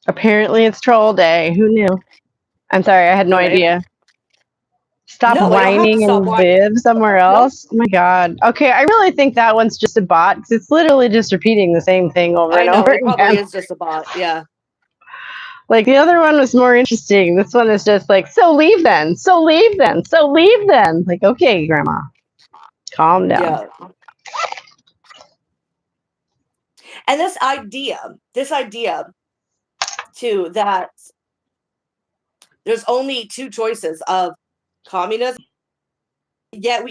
Apparently it's troll day. Who knew? I'm sorry, I had no idea. Stop whining and live somewhere else. Oh my god. Okay, I really think that one's just a bot because it's literally just repeating the same thing over and over It again. probably is just a bot. Yeah. Like the other one was more interesting. This one is just like, so leave then, so leave then, so leave then. Like, okay, grandma, calm down. Yeah. And this idea too, that there's only two choices of communism. Yeah,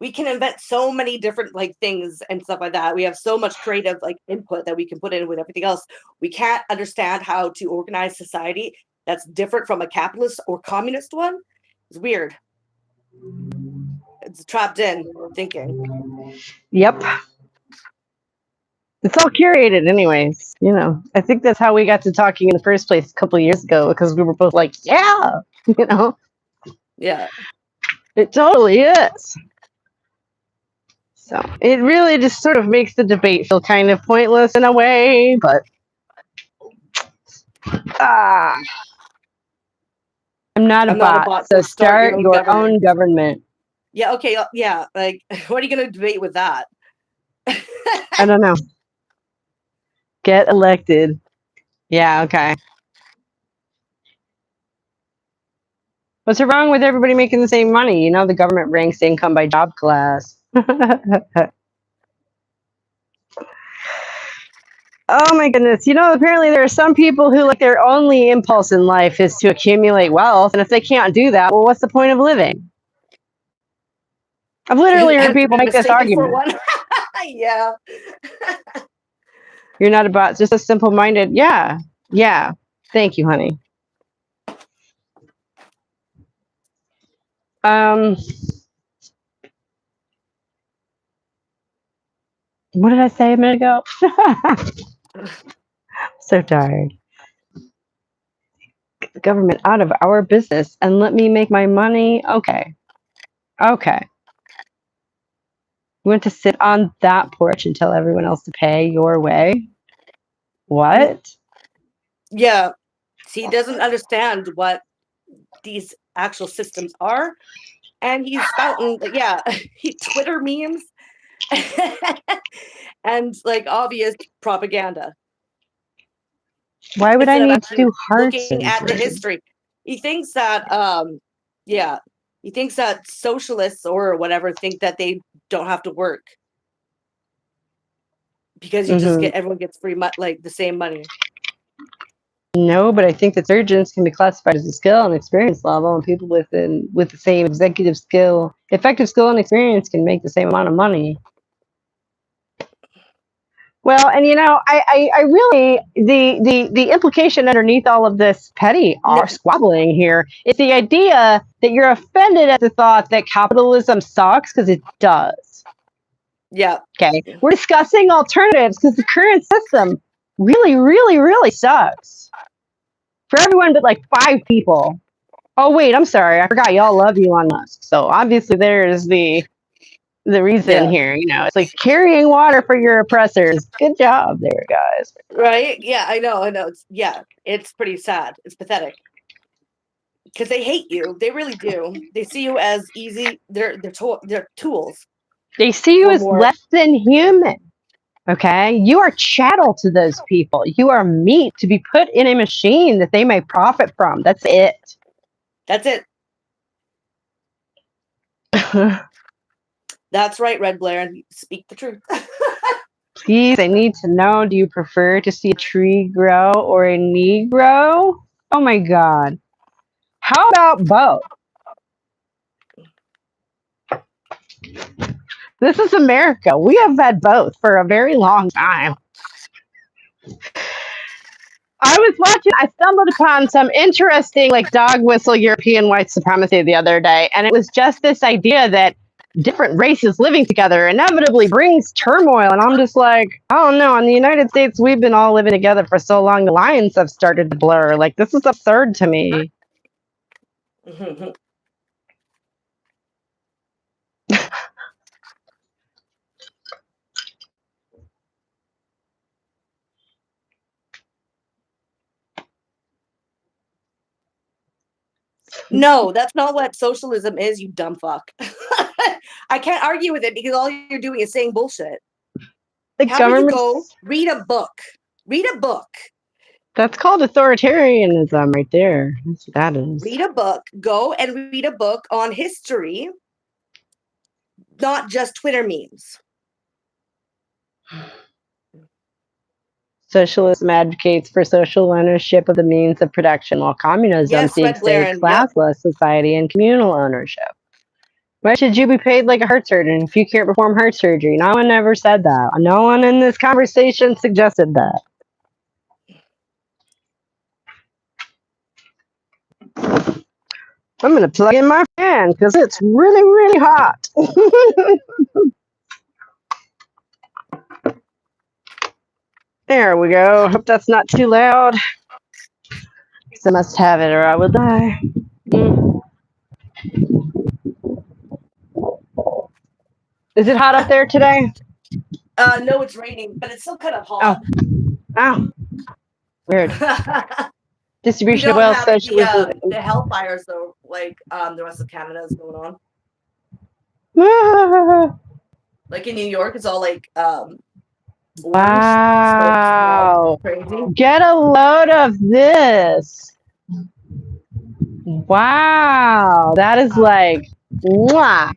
we can invent so many different like things and stuff like that. We have so much creative like input that we can put in with everything else. We can't understand how to organize society that's different from a capitalist or communist one. It's weird. It's trapped in thinking. Yep. It's all curated anyways. You know, I think that's how we got to talking in the first place a couple of years ago, because we were both like, yeah, you know. Yeah. It totally is. So it really just sort of makes the debate feel kind of pointless in a way, but I'm not a bot, so start your own government. Yeah, okay, yeah, like, what are you going to debate with that? I don't know. Get elected. Yeah, okay. What's wrong with everybody making the same money? You know, the government ranks income by job class. Oh my goodness. You know, apparently there are some people who, like, their only impulse in life is to accumulate wealth. And if they can't do that, well, what's the point of living? I've literally heard people make this argument. Yeah. You're not a bot, just a simple-minded. Yeah. Yeah. Thank you, honey. What did I say a minute ago? So tired. the government out of our business and let me make my money. Okay. Okay. You want to sit on that porch and tell everyone else to pay your way? What? Yeah. He doesn't understand what these actual systems are. And he's spouting, yeah, Twitter memes and like obvious propaganda. Why would I Instead of need to actually do heart looking at the surgery? history. He thinks that, yeah, he thinks that socialists or whatever think that they don't have to work because you just Mhm. get everyone gets free like the same money. No, but I think that surgeons can be classified as a skill and experience level, and people with the same executive skill, effective skill and experience can make the same amount of money. Well, and you know, I really the implication underneath all of this petty squabbling here is the idea that you're offended at the thought that capitalism sucks because it does. Yeah. Okay. We're discussing alternatives because the current system really, really, really sucks for everyone but like 5 people. Oh wait, I'm sorry, I forgot y'all love Elon Musk. So obviously there's the reason here. You know, it's like carrying water for your oppressors. Good job there, guys. Right? Yeah, I know. It's pretty sad. It's pathetic. Because they hate you. They really do. They see you as easy. They're tools. They see you as less than human. Okay? You are chattel to those people. You are meat to be put in a machine that they may profit from. That's it. That's it. That's right, Red Blair. Speak the truth. Please, I need to know, do you prefer to see a tree grow or a Negro? Oh my God. How about both? This is America. We have had both for a very long time. I stumbled upon some interesting, like, dog whistle European white supremacy the other day, and it was just this idea that different races living together inevitably brings turmoil, and I'm just like, I don't know. In the United States, we've been all living together for so long, the lines have started to blur. Like, this is absurd to me. No, that's not what socialism is, you dumb fuck. I can't argue with it because all you're doing is saying bullshit. How about you go read a book? Read a book. That's called authoritarianism right there. That's what that is. Read a book. Go and read a book on history, not just Twitter memes. Socialism advocates for social ownership of the means of production, while communism seeks a classless society and communal ownership. Why should you be paid like a heart surgeon if you can't perform heart surgery? No one ever said that. No one in this conversation suggested that. I'm going to plug in my fan because it's really, really hot. There we go. Hope that's not too loud. I must have it or I will die. Is it hot up there today? No, it's raining, but it's still kind of hot. Oh. Weird. Distribution of wealth, socialism. The hellfires, though, like the rest of Canada is going on. Like in New York, it's all like wow. Crazy. Get a load of this. Wow. That is like, mwah.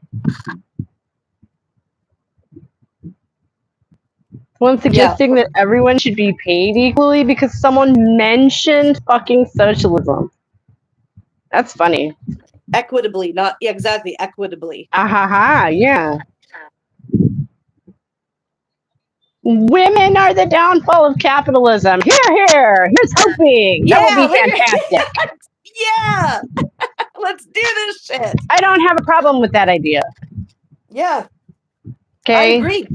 One suggesting that everyone should be paid equally because someone mentioned fucking socialism. That's funny. Equitably, not exactly equitably. Yeah. Women are the downfall of capitalism. Here. Here's hoping. That will be fantastic. Yeah. Let's do this shit. I don't have a problem with that idea. Yeah. Okay. I agree.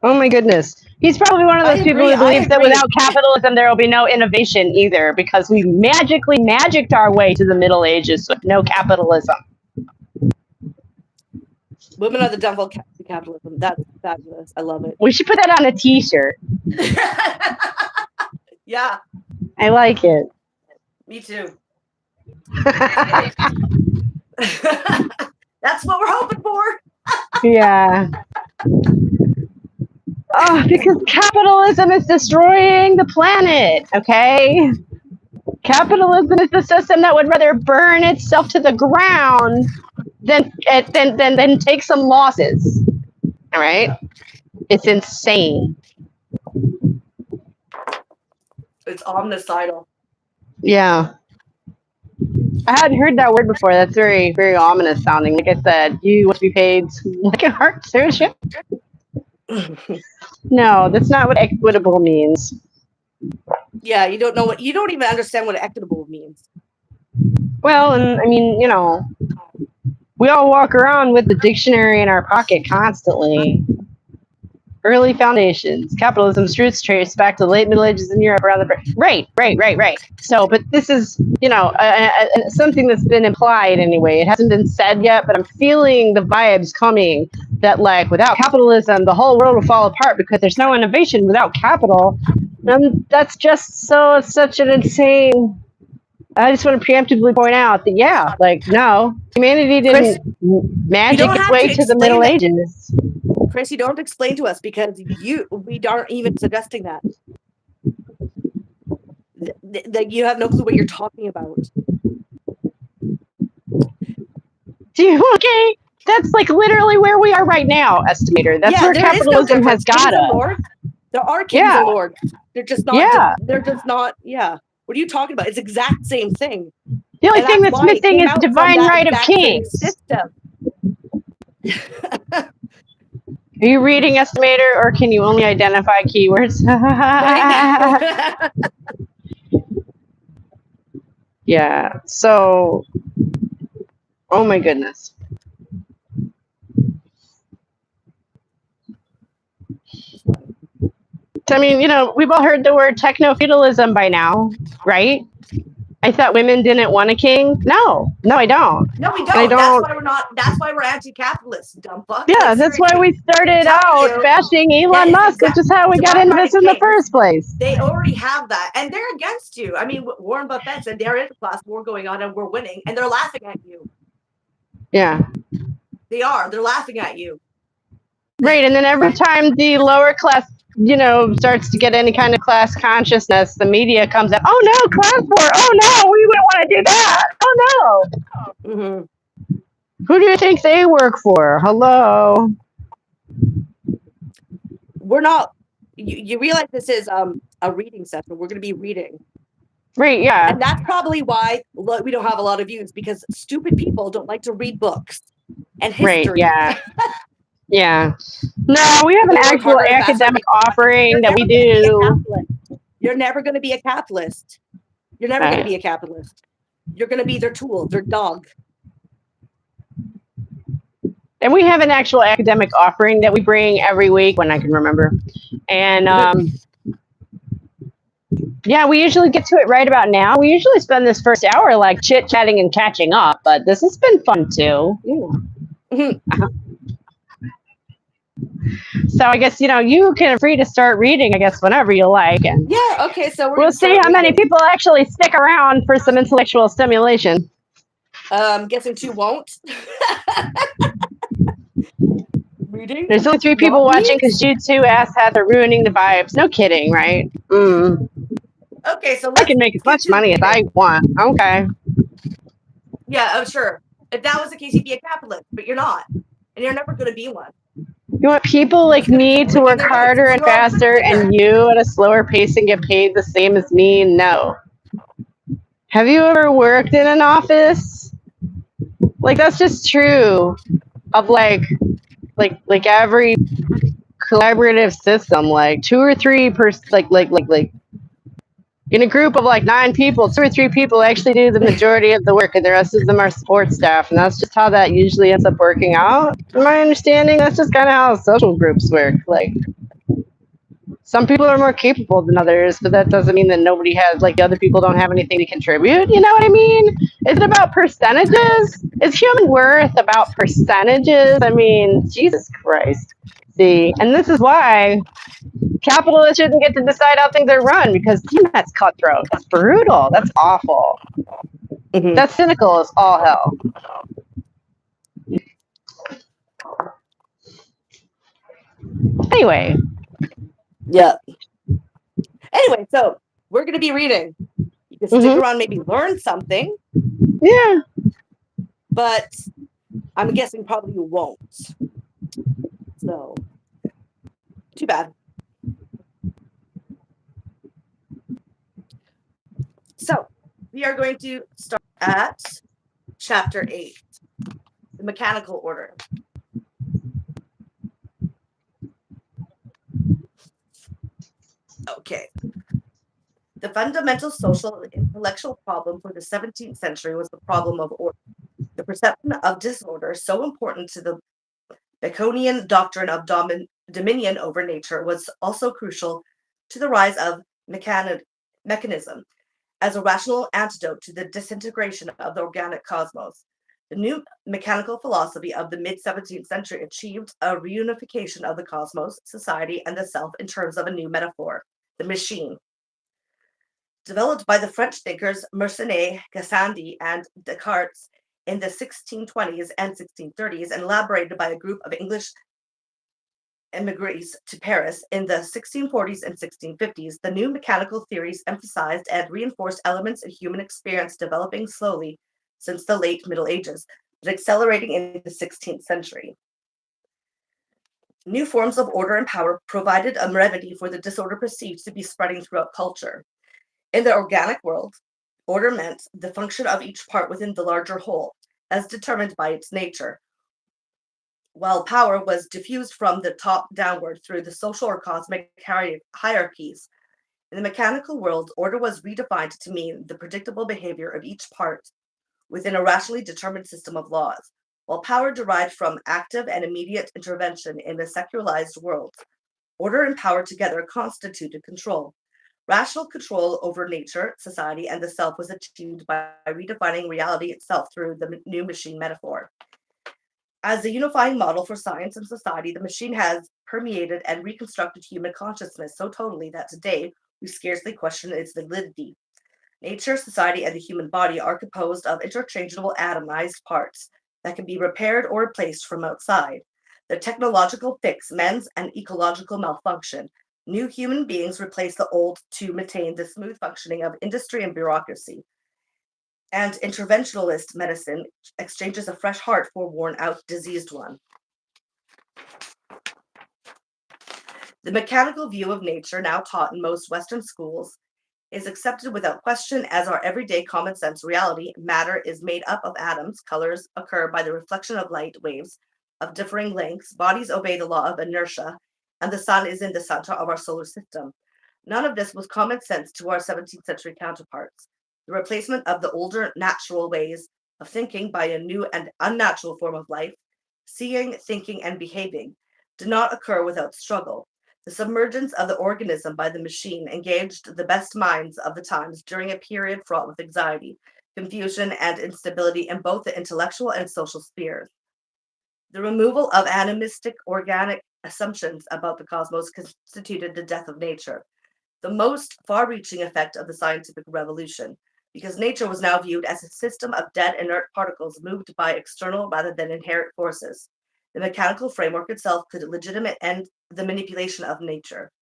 Oh my goodness. He's probably one of those people who believes that without capitalism there will be no innovation either, because we magically magicked our way to the Middle Ages with no capitalism. Women are the downfall of capitalism. That's fabulous. I love it. We should put that on a t-shirt. Yeah. I like it. Me too. That's what we're hoping for. Yeah. Oh, because capitalism is destroying the planet, okay? Capitalism is the system that would rather burn itself to the ground than take some losses. All right? It's insane. It's omnicidal. Yeah. I hadn't heard that word before. That's very, very ominous sounding. Like I said, you want to be paid like a heart surgeon? No, that's not what equitable means. Yeah, you don't even understand what equitable means. Well, and I mean, you know, we all walk around with the dictionary in our pocket constantly. Early foundations. Capitalism's roots trace back to the late Middle Ages in Europe around the... Right. So, but this is, you know, something that's been implied anyway. It hasn't been said yet, but I'm feeling the vibes coming that, like, without capitalism, the whole world will fall apart because there's no innovation without capital. And that's just such an insane... I just want to preemptively point out that, yeah, like, no, humanity didn't magic its way to the Middle Ages. Chris, you don't explain to us because we aren't even suggesting that. That you have no clue what you're talking about. Okay, that's like literally where we are right now, estimator. That's where capitalism has got us. There are kings and lords. They're just not. Yeah. They're just not. Yeah. What are you talking about? It's the exact same thing. The only thing that's missing is divine right of kings. System. Are you reading, estimator, or can you only identify keywords? Yeah. So, oh my goodness. I mean, you know, we've all heard the word techno-feudalism by now, right? I thought women didn't want a king. No, I don't. No, we don't. That's why we're anti-capitalist, dumb fuck. Yeah, that's why we started out bashing Elon Musk, which is how we got into this in the first place. They already have that, and they're against you. I mean, Warren Buffett said there is a class war going on, and we're winning, and they're laughing at you. Yeah. They are. They're laughing at you. Right, and then every time the lower class, you know, starts to get any kind of class consciousness, the media comes out, oh no, class war, oh no, we wouldn't want to do that, oh no. Mm-hmm. Who do you think they work for? Hello? We're not, you realize this is a reading session, we're going to be reading. Right, yeah. And that's probably why we don't have a lot of views, because stupid people don't like to read books and history. Right, yeah. Yeah. No, we have an actual academic offering that we do. You're never going to be a capitalist. You're never going to be a capitalist. You're going to be their tool, their dog. And we have an actual academic offering that we bring every week when I can remember. And yeah, we usually get to it right about now. We usually spend this first hour like chit-chatting and catching up, but this has been fun too. Yeah. So I guess, you know, you can free to start reading, I guess, whenever you like. And yeah, okay, so we'll see how many people actually stick around for some intellectual stimulation. Guessing 2 won't. Reading? There's only 3 people watching because you 2 asshats are ruining the vibes. No kidding, right? Okay, so I can make as much money as I want. Okay. Yeah, sure. If that was the case, you'd be a capitalist, but you're not. And you're never going to be one. You want people like me to work harder and faster and you at a slower pace and get paid the same as me? No. Have you ever worked in an office? Like, that's just true of like every collaborative system. Like 2 or 3 like in a group of like 9 people, 2 or 3 people actually do the majority of the work and the rest of them are support staff. And that's just how that usually ends up working out. In my understanding, that's just kind of how social groups work. Like, some people are more capable than others, but that doesn't mean that nobody has, like, the other people don't have anything to contribute. You know what I mean? Is it about percentages? Is human worth about percentages? I mean, Jesus Christ. See, and this is why capitalists shouldn't get to decide how things are run, because that's cutthroat. That's brutal. That's awful. Mhm. That's cynical as all hell. Anyway, Yeah. Anyway, so we're going to be reading. You can stick around, maybe learn something, yeah. but I'm guessing probably you won't. So, too bad. So, we are going to start at chapter 8, the mechanical order. Okay. The fundamental social and intellectual problem for the 17th century was the problem of order. The perception of disorder, so important to the Baconian doctrine of dominion over nature, was also crucial to the rise of mechanism as a rational antidote to the disintegration of the organic cosmos. The new mechanical philosophy of the mid-17th century achieved a reunification of the cosmos, society, and the self in terms of a new metaphor, the machine. Developed by the French thinkers Mersenne, Gassendi, and Descartes in the 1620s and 1630s, and elaborated by a group of English emigres to Paris in the 1640s and 1650s, the new mechanical theories emphasized and reinforced elements in human experience developing slowly since the late Middle Ages, but accelerating in the 16th century. New forms of order and power provided a remedy for the disorder perceived to be spreading throughout culture. In the organic world, order meant the function of each part within the larger whole, as determined by its nature, while power was diffused from the top downward through the social or cosmic hierarchies. In the mechanical world, order was redefined to mean the predictable behavior of each part within a rationally determined system of laws, while power derived from active and immediate intervention in the secularized world. Order and power together constituted control. Rational control over nature, society, and the self was achieved by redefining reality itself through the new machine metaphor. As a unifying model for science and society, the machine has permeated and reconstructed human consciousness so totally that today we scarcely question its validity. Nature, society, and the human body are composed of interchangeable atomized parts that can be repaired or replaced from outside. The technological fix mends an ecological malfunction. New human beings replace the old to maintain the smooth functioning of industry and bureaucracy. And interventionalist medicine exchanges a fresh heart for a worn-out, diseased one. The mechanical view of nature, now taught in most Western schools, is accepted without question as our everyday common sense reality. Matter is made up of atoms. Colors occur by the reflection of light waves of differing lengths. Bodies obey the law of inertia, and the sun is in the center of our solar system. None of this was common sense to our 17th century counterparts. The replacement of the older natural ways of thinking by a new and unnatural form of life, seeing, thinking, and behaving, did not occur without struggle. The submergence of the organism by the machine engaged the best minds of the times during a period fraught with anxiety, confusion, and instability in both the intellectual and social spheres. The removal of animistic organic assumptions about the cosmos constituted the death of nature, the most far-reaching effect of the scientific revolution, because nature was now viewed as a system of dead inert particles moved by external rather than inherent forces. The mechanical framework itself could legitimate end the manipulation of nature.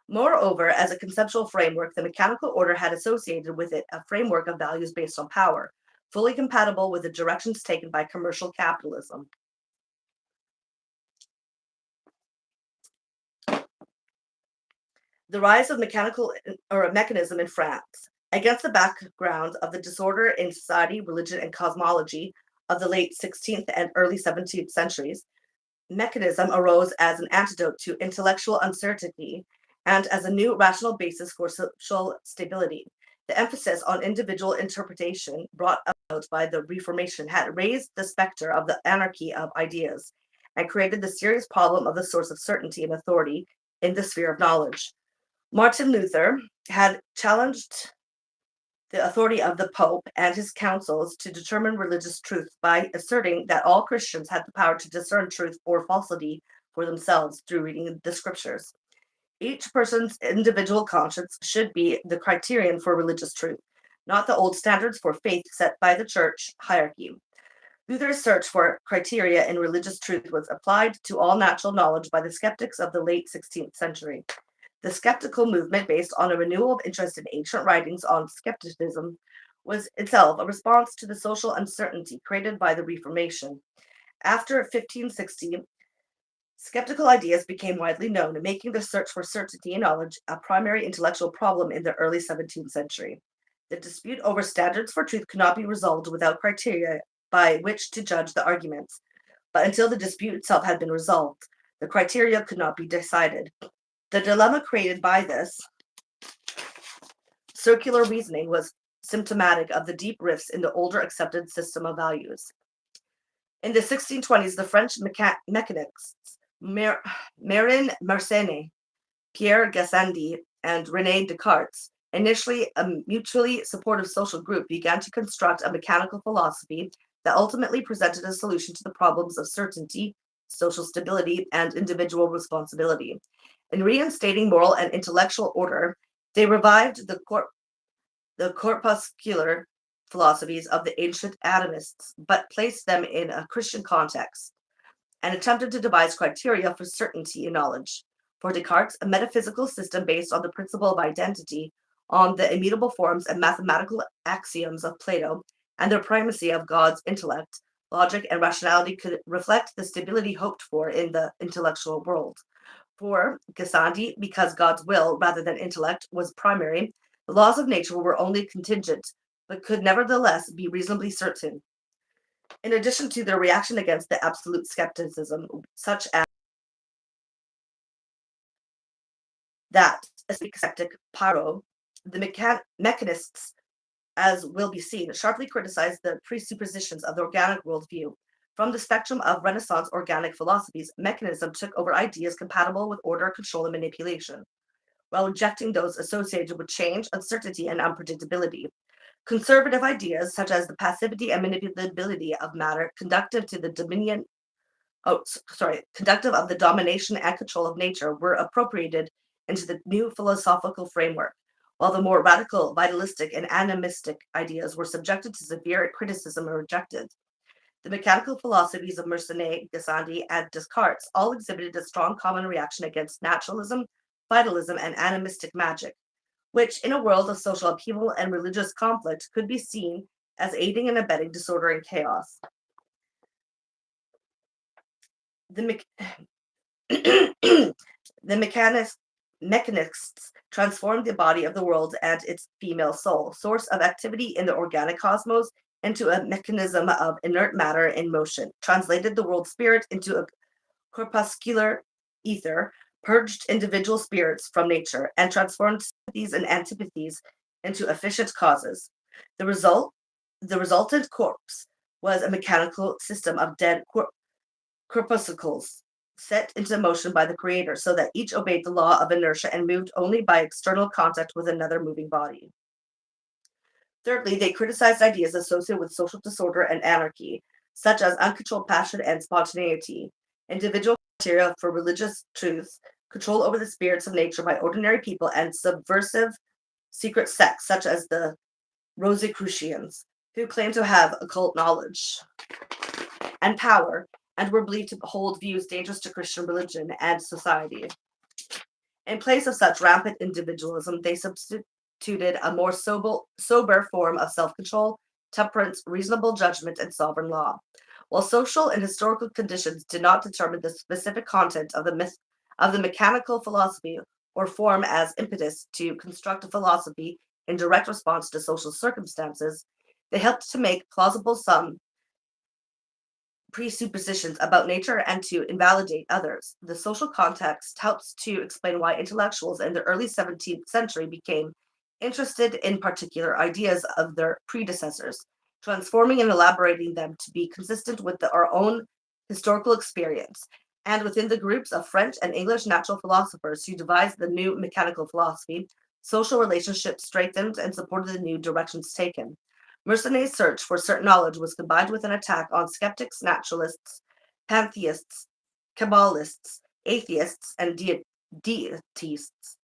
Moreover, as a conceptual framework, the mechanical order had associated with it a framework of values based on power, fully compatible with the directions taken by commercial capitalism. The rise of mechanism in France. Against the background of the disorder in society, religion, and cosmology of the late 16th and early 17th centuries, mechanism arose as an antidote to intellectual uncertainty and as a new rational basis for social stability. The emphasis on individual interpretation brought about by the Reformation had raised the specter of the anarchy of ideas and created the serious problem of the source of certainty and authority in the sphere of knowledge. Martin Luther had challenged the authority of the Pope and his councils to determine religious truth by asserting that all Christians had the power to discern truth or falsity for themselves through reading the scriptures. Each person's individual conscience should be the criterion for religious truth, not the old standards for faith set by the church hierarchy. Luther's search for criteria in religious truth was applied to all natural knowledge by the skeptics of the late 16th century. The skeptical movement, based on a renewal of interest in ancient writings on skepticism, was itself a response to the social uncertainty created by the Reformation. After 1560, skeptical ideas became widely known, making the search for certainty and knowledge a primary intellectual problem in the early 17th century. The dispute over standards for truth could not be resolved without criteria by which to judge the arguments. But until the dispute itself had been resolved, the criteria could not be decided. The dilemma created by this circular reasoning was symptomatic of the deep rifts in the older accepted system of values. In the 1620s, the French mechanics Marin Mersenne, Pierre Gassendi, and René Descartes, initially a mutually supportive social group, began to construct a mechanical philosophy that ultimately presented a solution to the problems of certainty, social stability, and individual responsibility. In reinstating moral and intellectual order, they revived the corpuscular philosophies of the ancient atomists, but placed them in a Christian context, and attempted to devise criteria for certainty in knowledge. For Descartes, a metaphysical system based on the principle of identity, on the immutable forms and mathematical axioms of Plato, and the primacy of God's intellect, logic, and rationality could reflect the stability hoped for in the intellectual world. For Gassendi, because God's will, rather than intellect, was primary, the laws of nature were only contingent, but could nevertheless be reasonably certain. In addition to their reaction against the absolute skepticism, such as that skeptic Pyrrho, the mechanists, as will be seen, sharply criticized the presuppositions of the organic worldview. From the spectrum of Renaissance organic philosophies, mechanism took over ideas compatible with order, control, and manipulation, while rejecting those associated with change, uncertainty, and unpredictability. Conservative ideas, such as the passivity and manipulability of matter, conductive of the domination and control of nature, were appropriated into the new philosophical framework, while the more radical, vitalistic, and animistic ideas were subjected to severe criticism and rejected. The mechanical philosophies of Mersenne, Gassendi, and Descartes all exhibited a strong common reaction against naturalism, vitalism, and animistic magic, which, in a world of social upheaval and religious conflict, could be seen as aiding and abetting disorder and chaos. The mechanists transformed the body of the world and its female soul, source of activity in the organic cosmos, into a mechanism of inert matter in motion, translated the world spirit into a corpuscular ether, purged individual spirits from nature, and transformed sympathies and antipathies into efficient causes. The resultant corpse was a mechanical system of dead corpuscles set into motion by the creator, so that each obeyed the law of inertia and moved only by external contact with another moving body. Thirdly, they criticized ideas associated with social disorder and anarchy, such as uncontrolled passion and spontaneity, individual criteria for religious truths, control over the spirits of nature by ordinary people, and subversive secret sects such as the Rosicrucians, who claimed to have occult knowledge and power and were believed to hold views dangerous to Christian religion and society. In place of such rampant individualism, they substituted a more sober form of self-control, temperance, reasonable judgment, and sovereign law. While social and historical conditions did not determine the specific content of the mechanical philosophy or form as impetus to construct a philosophy in direct response to social circumstances, they helped to make plausible some presuppositions about nature and to invalidate others. The social context helps to explain why intellectuals in the early 17th century became interested in particular ideas of their predecessors, transforming and elaborating them to be consistent with our own historical experience, and within the groups of French and English natural philosophers who devised the new mechanical philosophy, social relationships strengthened and supported the new directions taken. Mersennet's search for certain knowledge was combined with an attack on skeptics, naturalists, pantheists, Kabbalists, atheists, and deists.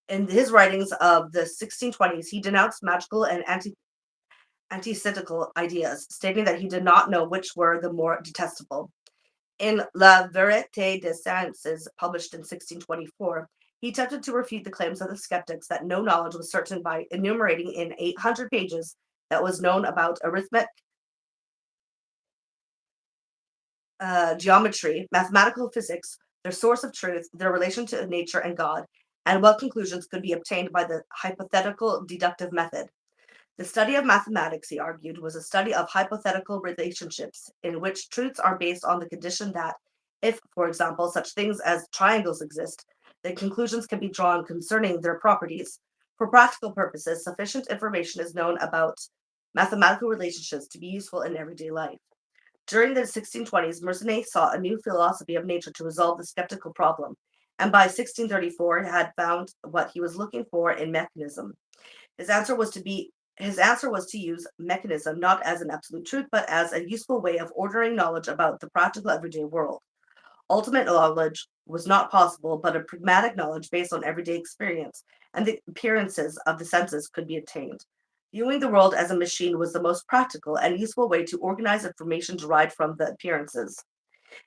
In his writings of the 1620s, he denounced magical and antithetical ideas, stating that he did not know which were the more detestable. In La Vérité des Sciences, published in 1624, he attempted to refute the claims of the skeptics that no knowledge was certain by enumerating in 800 pages that was known about arithmetic, geometry, mathematical physics, their source of truth, their relation to nature and God, and what conclusions could be obtained by the hypothetical deductive method. The study of mathematics, he argued, was a study of hypothetical relationships in which truths are based on the condition that, if, for example, such things as triangles exist, then conclusions can be drawn concerning their properties. For practical purposes, sufficient information is known about mathematical relationships to be useful in everyday life. During the 1620s, Mersenne sought a new philosophy of nature to resolve the skeptical problem, and by 1634 had found what he was looking for in mechanism. His answer was to use mechanism not as an absolute truth, but as a useful way of ordering knowledge about the practical everyday world. Ultimate knowledge was not possible, but a pragmatic knowledge based on everyday experience and the appearances of the senses could be attained. Viewing the world as a machine was the most practical and useful way to organize information derived from the appearances.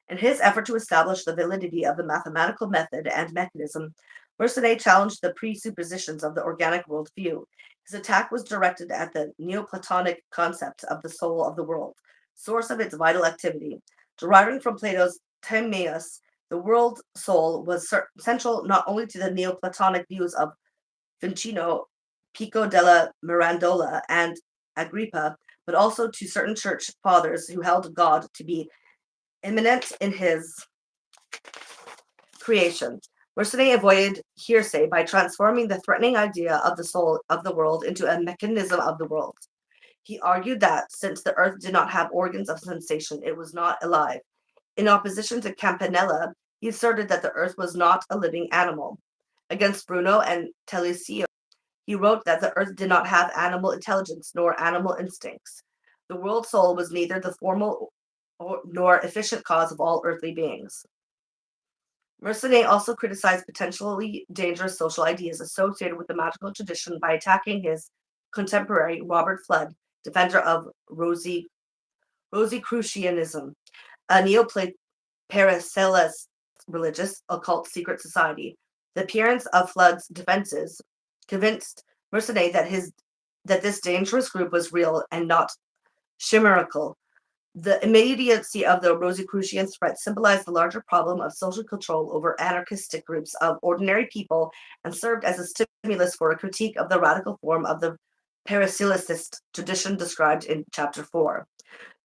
In his effort to establish the validity of the mathematical method and mechanism, Mersenne challenged the presuppositions of the organic worldview. His attack was directed at the Neoplatonic concept of the soul of the world, source of its vital activity. Deriving from Plato's Timaeus, the world soul was central not only to the Neoplatonic views of Ficino, Pico della Mirandola, and Agrippa, but also to certain church fathers who held God to be immanent in his creation. Mersenne avoided hearsay by transforming the threatening idea of the soul of the world into a mechanism of the world. He argued that since the earth did not have organs of sensation, it was not alive. In opposition to Campanella, he asserted that the earth was not a living animal. Against Bruno and Telesio, he wrote that the earth did not have animal intelligence nor animal instincts. The world soul was neither the formal nor efficient cause of all earthly beings. Mersenne also criticized potentially dangerous social ideas associated with the magical tradition by attacking his contemporary Robert Fludd, defender of Rosicrucianism, a Neo-Paracelsus religious occult secret society. The appearance of Fludd's defenses convinced Mersenne that this dangerous group was real and not chimerical. The immediacy of the Rosicrucian threat symbolized the larger problem of social control over anarchistic groups of ordinary people and served as a stimulus for a critique of the radical form of the Paracelsus tradition described in Chapter 4.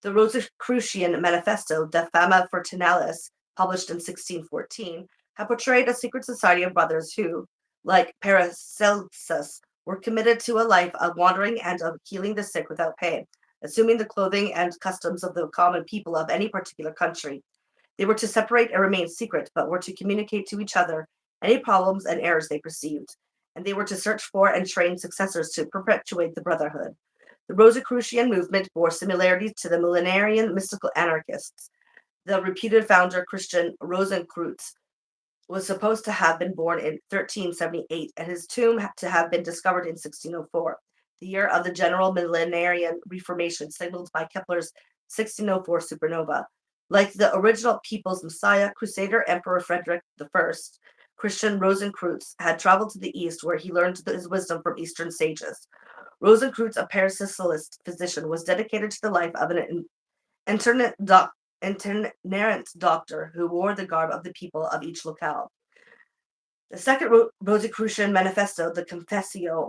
The Rosicrucian Manifesto, De Fama Fraternales, published in 1614, had portrayed a secret society of brothers who, like Paracelsus, were committed to a life of wandering and of healing the sick without pay, assuming the clothing and customs of the common people of any particular country. They were to separate and remain secret, but were to communicate to each other any problems and errors they perceived, and they were to search for and train successors to perpetuate the brotherhood. The Rosicrucian movement bore similarities to the millenarian mystical anarchists. The reputed founder, Christian Rosenkreutz, was supposed to have been born in 1378, and his tomb to have been discovered in 1604, the year of the general millenarian reformation signaled by Kepler's 1604 supernova. Like the original People's Messiah, Crusader Emperor Frederick I, Christian Rosenkreutz had traveled to the East, where he learned his wisdom from Eastern sages. Rosenkreutz, a Paracelsus physician, was dedicated to the life of an itinerant doctor who wore the garb of the people of each locale. The second Rosicrucian manifesto, the Confessio,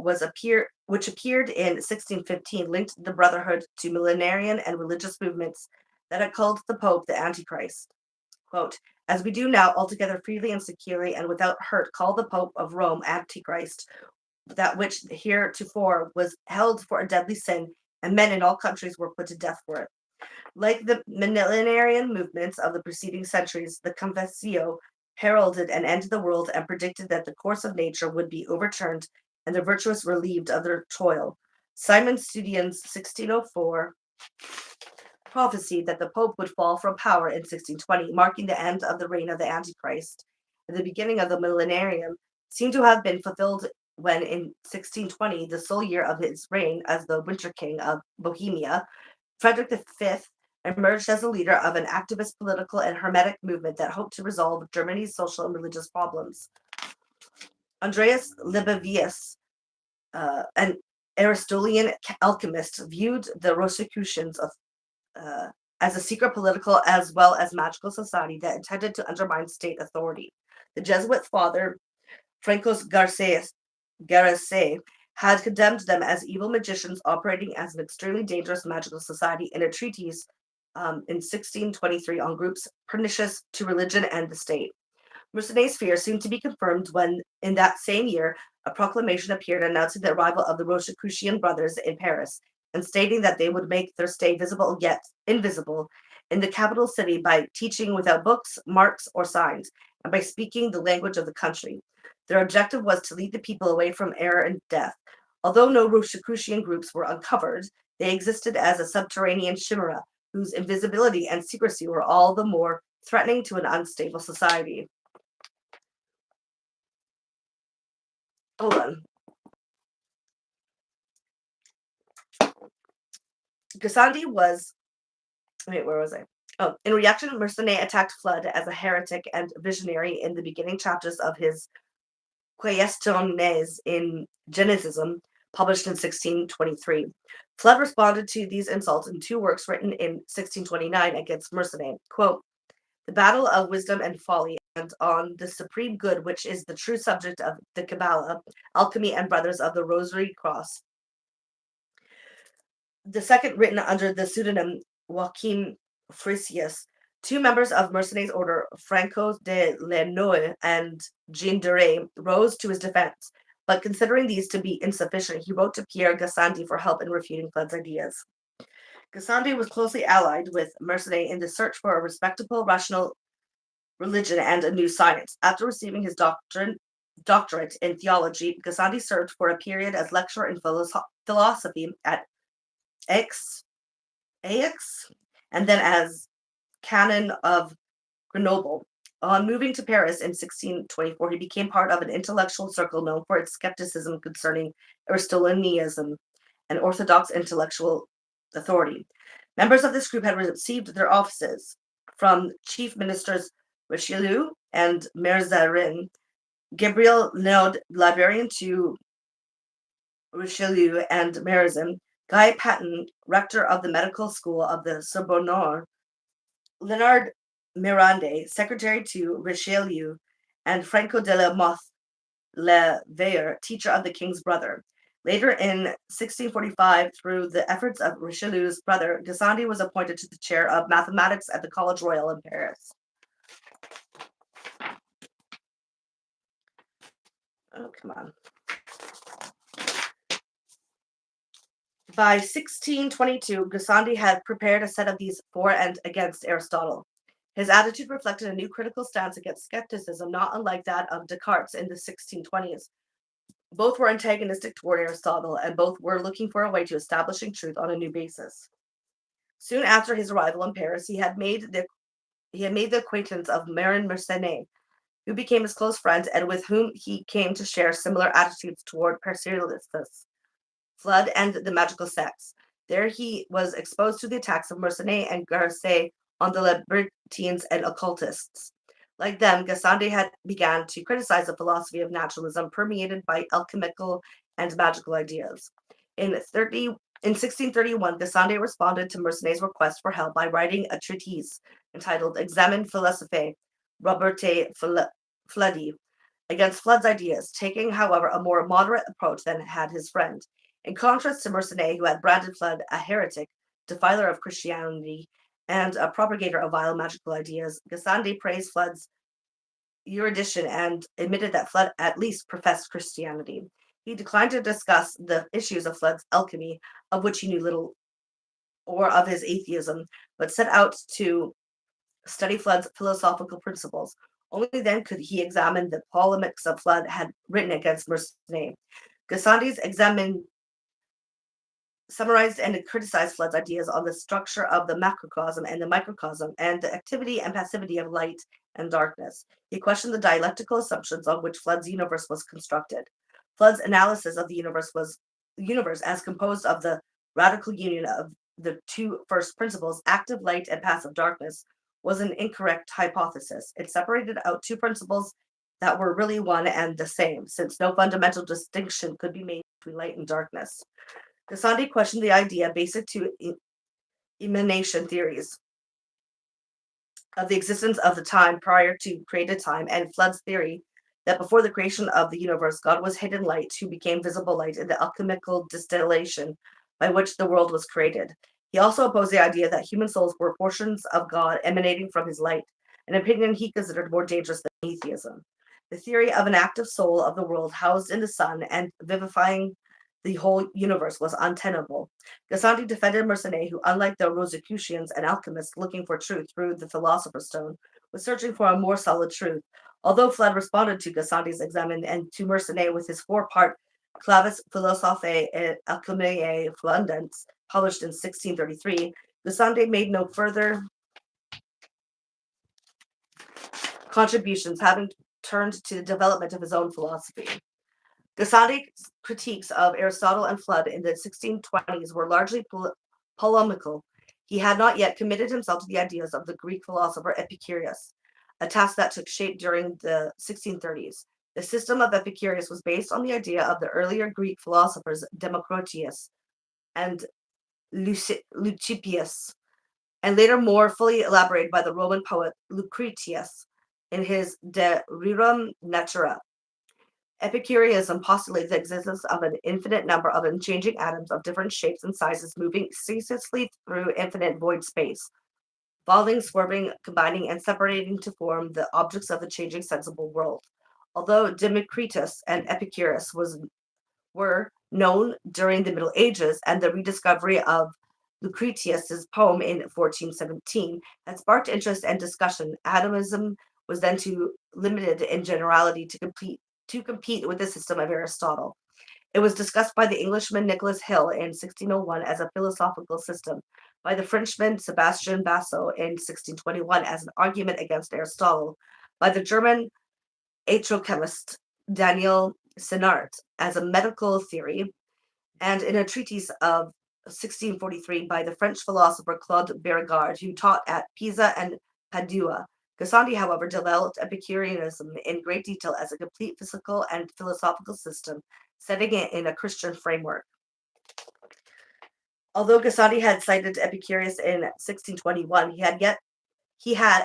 which appeared in 1615, linked the Brotherhood to millenarian and religious movements that had called the Pope the Antichrist. Quote, "As we do now, altogether freely and securely and without hurt, call the Pope of Rome Antichrist, that which heretofore was held for a deadly sin, and men in all countries were put to death for it. Like the millenarian movements of the preceding centuries, the Confessio heralded an end to the world and predicted that the course of nature would be overturned and the virtuous relieved of their toil. Simon Studion's 1604 prophesied that the Pope would fall from power in 1620, marking the end of the reign of the Antichrist. And the beginning of the millenarium seemed to have been fulfilled when, in 1620, the sole year of his reign as the Winter King of Bohemia, Frederick V emerged as a leader of an activist political and hermetic movement that hoped to resolve Germany's social and religious problems. Andreas Libavius, an Aristotelian alchemist, viewed the Rosicrucians as a secret political as well as magical society that intended to undermine state authority. The Jesuit father, Francos Garces, had condemned them as evil magicians operating as an extremely dangerous magical society in a treatise in 1623 on groups pernicious to religion and the state. Mercenet's fears seemed to be confirmed when, in that same year, a proclamation appeared announcing the arrival of the Rosicrucian brothers in Paris and stating that they would make their stay visible yet invisible in the capital city by teaching without books, marks, or signs, and by speaking the language of the country. Their objective was to lead the people away from error and death. Although no Rosicrucian groups were uncovered, they existed as a subterranean chimera whose invisibility and secrecy were all the more threatening to an unstable society. Hold on. Gassendi was. Wait, where was I? Oh, in reaction, Mercenet attacked Flood as a heretic and visionary in the beginning chapters of his Questiones in Genesism, published in 1623. Flood responded to these insults in two works written in 1629 against Mercenet. Quote, The Battle of Wisdom and Folly, and on the Supreme Good, which is the true subject of the Kabbalah, Alchemy, and Brothers of the Rosary Cross. The second written under the pseudonym Joachim Frisius. Two members of Mercenet's order, Franco de Lannoy and Jean Duret, rose to his defense, but considering these to be insufficient, he wrote to Pierre Gassendi for help in refuting Flood's ideas. Gassendi was closely allied with Mercenet in the search for a respectable, rational religion and a new science. After receiving his doctorate in theology, Gassendi served for a period as lecturer in philosophy at Aix, and then as canon of Grenoble. On moving to Paris in 1624, he became part of an intellectual circle known for its skepticism concerning Aristotelianism and orthodox intellectual authority. Members of this group had received their offices from chief ministers Richelieu and Mazarin. Gabriel Naud, librarian to Richelieu and Mazarin, Guy Patin, rector of the medical school of the Sorbonne, Leonard Mirande, secretary to Richelieu, and Franco de la Mothe Le Veilleur, teacher of the king's brother. Later in 1645, through the efforts of Richelieu's brother, Gassendi was appointed to the chair of mathematics at the College Royal in Paris. Oh, come on. By 1622, Gassendi had prepared a set of these for and against Aristotle. His attitude reflected a new critical stance against skepticism, not unlike that of Descartes in the 1620s. Both were antagonistic toward Aristotle, and both were looking for a way to establishing truth on a new basis. Soon after his arrival in Paris, he had made the acquaintance of Marin Mercenet, who became his close friend and with whom he came to share similar attitudes toward Paracelsus, Flood, and the magical sects. There he was exposed to the attacks of Mercenet and Garces on the libertines and occultists. Like them, Gassendi had began to criticize the philosophy of naturalism permeated by alchemical and magical ideas. In 1631, Gassendi responded to Mercenet's request for help by writing a treatise entitled Examen philosophiae Roberte Floodi against Flood's ideas, taking, however, a more moderate approach than had his friend. In contrast to Mercenet, who had branded Flood a heretic, defiler of Christianity, and a propagator of vile magical ideas, Gassendi praised Flood's erudition and admitted that Flood at least professed Christianity. He declined to discuss the issues of Flood's alchemy, of which he knew little or of his atheism, but set out to study Flood's philosophical principles. Only then could he examine the polemics that Flood had written against Mersenne. Gassendi's examined, summarized, and criticized Flood's ideas on the structure of the macrocosm and the microcosm, and the activity and passivity of light and darkness. He questioned the dialectical assumptions on which Flood's universe was constructed. Flood's analysis of the universe as composed of the radical union of the two first principles, active light and passive darkness, was an incorrect hypothesis. It separated out two principles that were really one and the same, since no fundamental distinction could be made between light and darkness. Gassendi questioned the idea basic to emanation theories of the existence of the time prior to created time, and Flood's theory that before the creation of the universe, God was hidden light who became visible light in the alchemical distillation by which the world was created. He also opposed the idea that human souls were portions of God emanating from his light, an opinion he considered more dangerous than atheism. The theory of an active soul of the world housed in the sun and vivifying the whole universe was untenable. Gassendi defended Mersenne, who, unlike the Rosicrucians and alchemists looking for truth through the philosopher's stone, was searching for a more solid truth. Although Flood responded to Gassendi's examen and to Mersenne with his four-part Clavis Philosophiae et Alchemiae Fluendans, published in 1633, Gassendi made no further contributions, having turned to the development of his own philosophy. Gassendi's critiques of Aristotle and Flood in the 1620s were largely polemical. He had not yet committed himself to the ideas of the Greek philosopher Epicurus, a task that took shape during the 1630s. The system of Epicurus was based on the idea of the earlier Greek philosophers Democritus and Leucippus, and later more fully elaborated by the Roman poet Lucretius in his De Rerum Natura. Epicureanism postulated the existence of an infinite number of unchanging atoms of different shapes and sizes moving ceaselessly through infinite void space, evolving, swerving, combining, and separating to form the objects of the changing sensible world. Although Democritus and Epicurus were known during the Middle Ages, and the rediscovery of Lucretius's poem in 1417 had sparked interest and discussion, atomism was then too limited in generality to compete with the system of Aristotle. It was discussed by the Englishman Nicholas Hill in 1601 as a philosophical system, by the Frenchman Sebastian Basso in 1621 as an argument against Aristotle, by the German atrochemist Daniel Sinnart as a medical theory, and in a treatise of 1643 by the French philosopher Claude Bergard, who taught at Pisa and Padua. Gassendi, however, developed Epicureanism in great detail as a complete physical and philosophical system, setting it in a Christian framework. Although Gassendi had cited Epicurus in 1621, he had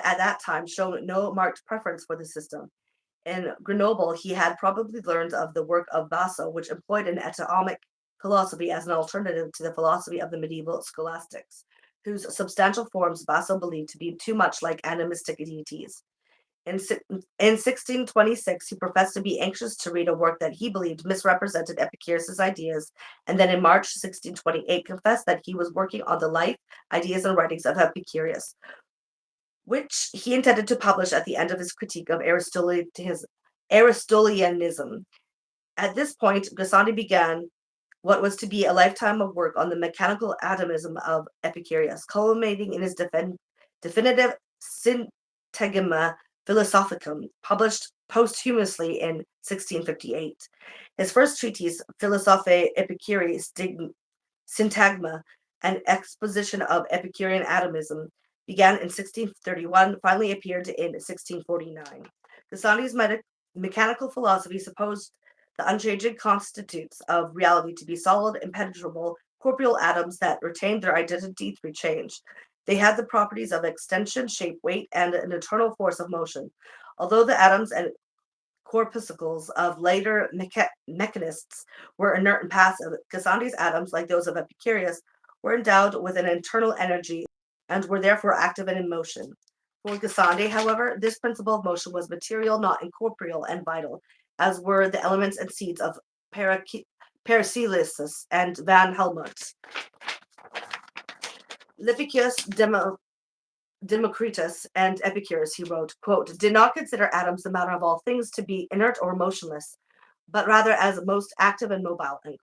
at that time shown no marked preference for the system. In Grenoble, he had probably learned of the work of Basso, which employed an atomic philosophy as an alternative to the philosophy of the medieval scholastics, whose substantial forms Basso believed to be too much like animistic deities. In 1626, he professed to be anxious to read a work that he believed misrepresented Epicurus's ideas, and then in March 1628 confessed that he was working on the life, ideas, and writings of Epicurus, which he intended to publish at the end of his critique of Aristotelianism. At this point, Gassendi began what was to be a lifetime of work on the mechanical atomism of Epicurus, culminating in his definitive Syntagma Philosophicum, published posthumously in 1658. His first treatise, Philosophiae Epicureis Syntagma, an exposition of Epicurean atomism, began in 1631, finally appeared in 1649. Gassendi's mechanical philosophy supposed the unchanging constitutes of reality to be solid, impenetrable, corporeal atoms that retained their identity through change. They had the properties of extension, shape, weight, and an eternal force of motion. Although the atoms and corpuscles of later mechanists were inert and passive, Gassendi's atoms, like those of Epicurus, were endowed with an internal energy and were therefore active and in motion. For Gassendi, however, this principle of motion was material, not incorporeal and vital, as were the elements and seeds of Paracelsus and Van Helmont. Lipicus, Democritus, and Epicurus, he wrote, quote, did not consider atoms the matter of all things to be inert or motionless, but rather as most active and mobile. And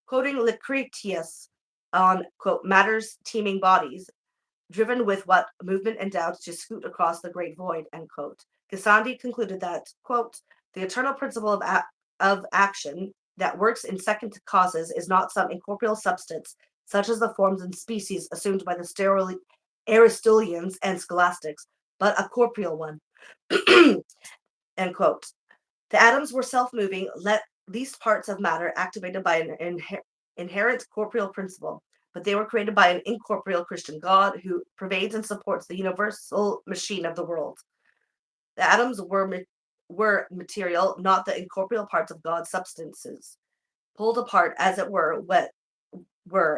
quoting Lucretius on, quote, matters teeming bodies, driven with what movement endowed to scoot across the great void, end quote. Gassendi concluded that, quote, the eternal principle of action that works in second causes is not some incorporeal substance, such as the forms and species assumed by the Aristotelians and scholastics, but a corporeal one, end quote. The atoms were self-moving, least parts of matter activated by an inherent corporeal principle, but they were created by an incorporeal Christian God who pervades and supports the universal machine of the world. The atoms were material, not the incorporeal parts of God's substances, pulled apart, as it were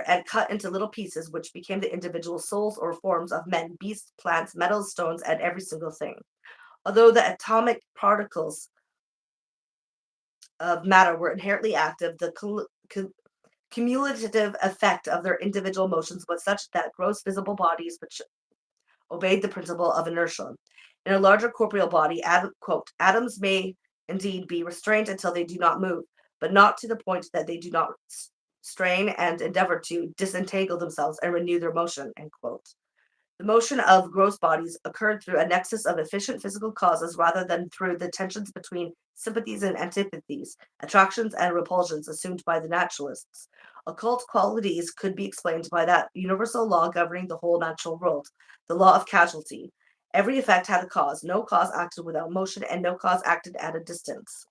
and cut into little pieces, which became the individual souls or forms of men, beasts, plants, metals, stones, and every single thing. Although the atomic particles of matter were inherently active, the cumulative effect of their individual motions was such that gross visible bodies which obeyed the principle of inertia. In a larger corporeal body, quote, atoms may indeed be restrained until they do not move, but not to the point that they do not strain and endeavor to disentangle themselves and renew their motion, end quote. The motion of gross bodies occurred through a nexus of efficient physical causes rather than through the tensions between sympathies and antipathies, attractions and repulsions assumed by the naturalists. Occult qualities could be explained by that universal law governing the whole natural world, the law of causality. Every effect had a cause. No cause acted without motion, and no cause acted at a distance.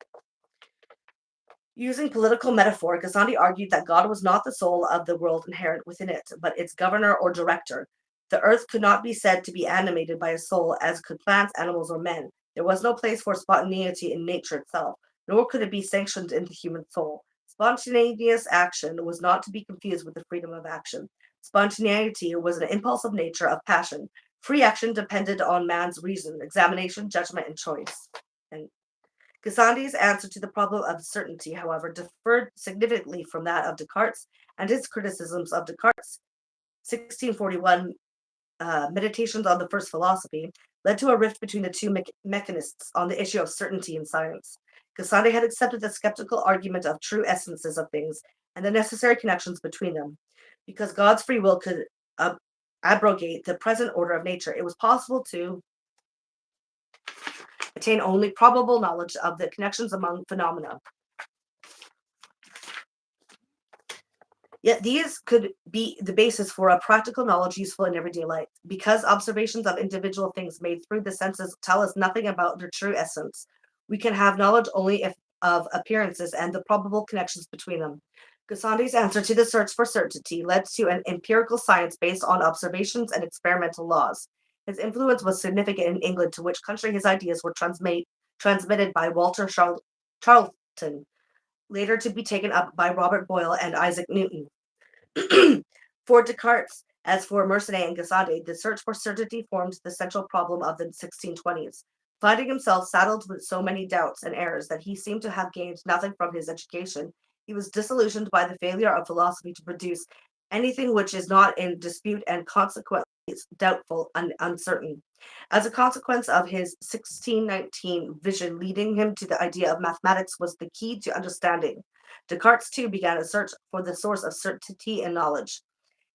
Using political metaphor, Gassendi argued that God was not the soul of the world inherent within it, but its governor or director. The earth could not be said to be animated by a soul as could plants, animals, or men. There was no place for spontaneity in nature itself, nor could it be sanctioned in the human soul. Spontaneous action was not to be confused with the freedom of action. Spontaneity was an impulse of nature, of passion. Free action depended on man's reason, examination, judgment, and choice. And Gassendi's answer to the problem of certainty, however, differed significantly from that of Descartes, and his criticisms of Descartes' 1641 Meditations on the First Philosophy led to a rift between the two mechanists on the issue of certainty in science. Gassendi had accepted the skeptical argument of true essences of things and the necessary connections between them. Because God's free will could abrogate the present order of nature, it was possible to attain only probable knowledge of the connections among phenomena. Yet these could be the basis for a practical knowledge useful in everyday life. Because observations of individual things made through the senses tell us nothing about their true essence, we can have knowledge only of appearances and the probable connections between them. Gassendi's answer to the search for certainty led to an empirical science based on observations and experimental laws. His influence was significant in England, to which country his ideas were transmitted by Walter Charlton, later to be taken up by Robert Boyle and Isaac Newton. For Descartes, as for Mersenne and Gassendi, the search for certainty formed the central problem of the 1620s. Finding himself saddled with so many doubts and errors that he seemed to have gained nothing from his education, he was disillusioned by the failure of philosophy to produce anything which is not in dispute and consequently doubtful and uncertain. As a consequence of his 1619 vision, leading him to the idea of mathematics was the key to understanding. Descartes too began a search for the source of certainty and knowledge.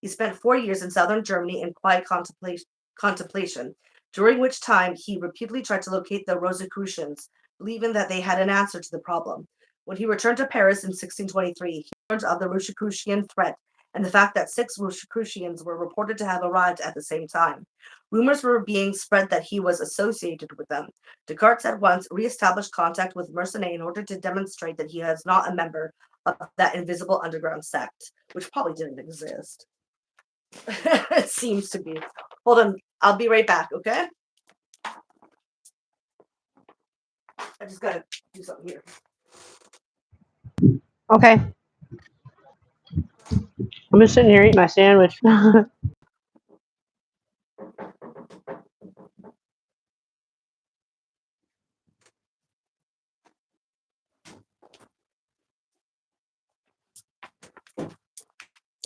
He spent 4 years in southern Germany in quiet contemplation, during which time he repeatedly tried to locate the Rosicrucians, believing that they had an answer to the problem. When he returned to Paris in 1623, he learned of the Rosicrucian threat and the fact that 6 Rosicrucians were reported to have arrived at the same time. Rumors were being spread that he was associated with them. Descartes at once reestablished contact with Mersenne in order to demonstrate that he was not a member of that invisible underground sect, which probably didn't exist. It seems to be. Hold on, I'll be right back, okay? I just gotta do something here. Okay. I'm just sitting here eating my sandwich.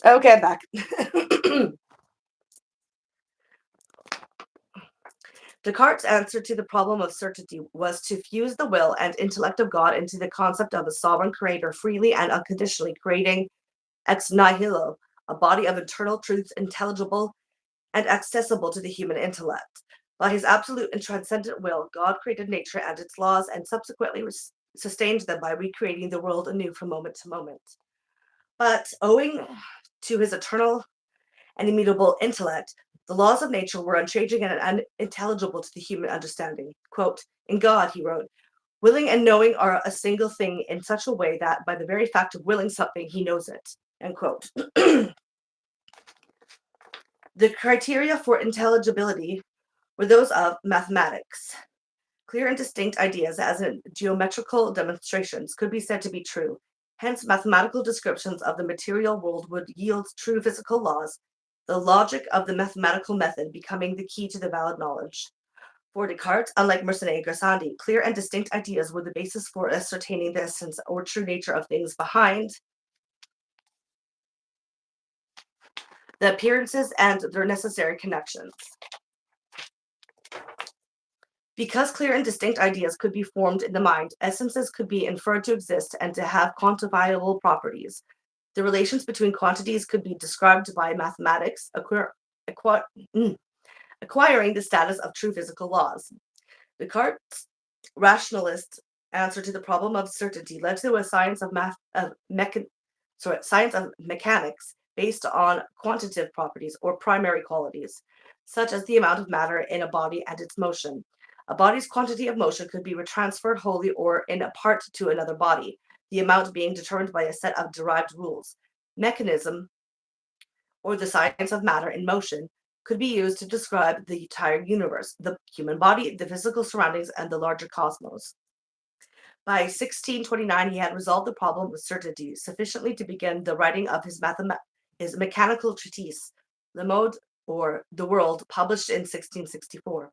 Okay, I'm back. Descartes' answer to the problem of certainty was to fuse the will and intellect of God into the concept of a sovereign creator freely and unconditionally creating ex nihilo, a body of internal truths intelligible and accessible to the human intellect. By his absolute and transcendent will, God created nature and its laws and subsequently sustained them by recreating the world anew from moment to moment. But owing to his eternal and immutable intellect, the laws of nature were unchanging and unintelligible to the human understanding. Quote, in God, he wrote, willing and knowing are a single thing in such a way that by the very fact of willing something, he knows it. End quote. The criteria for intelligibility were those of mathematics. Clear and distinct ideas, as in geometrical demonstrations, could be said to be true. Hence, mathematical descriptions of the material world would yield true physical laws, the logic of the mathematical method becoming the key to the valid knowledge. For Descartes, unlike Mersenne and Gassendi, clear and distinct ideas were the basis for ascertaining the essence or true nature of things behind the appearances and their necessary connections. Because clear and distinct ideas could be formed in the mind, essences could be inferred to exist and to have quantifiable properties. The relations between quantities could be described by mathematics, acquiring the status of true physical laws. Descartes' rationalist answer to the problem of certainty led to a science of mechanics based on quantitative properties or primary qualities, such as the amount of matter in a body and its motion. A body's quantity of motion could be transferred wholly or in a part to another body, the amount being determined by a set of derived rules. Mechanism, or the science of matter in motion, could be used to describe the entire universe, the human body, the physical surroundings, and the larger cosmos. By 1629, he had resolved the problem with certainty sufficiently to begin the writing of his mechanical treatise, Le Monde, or The World, published in 1664,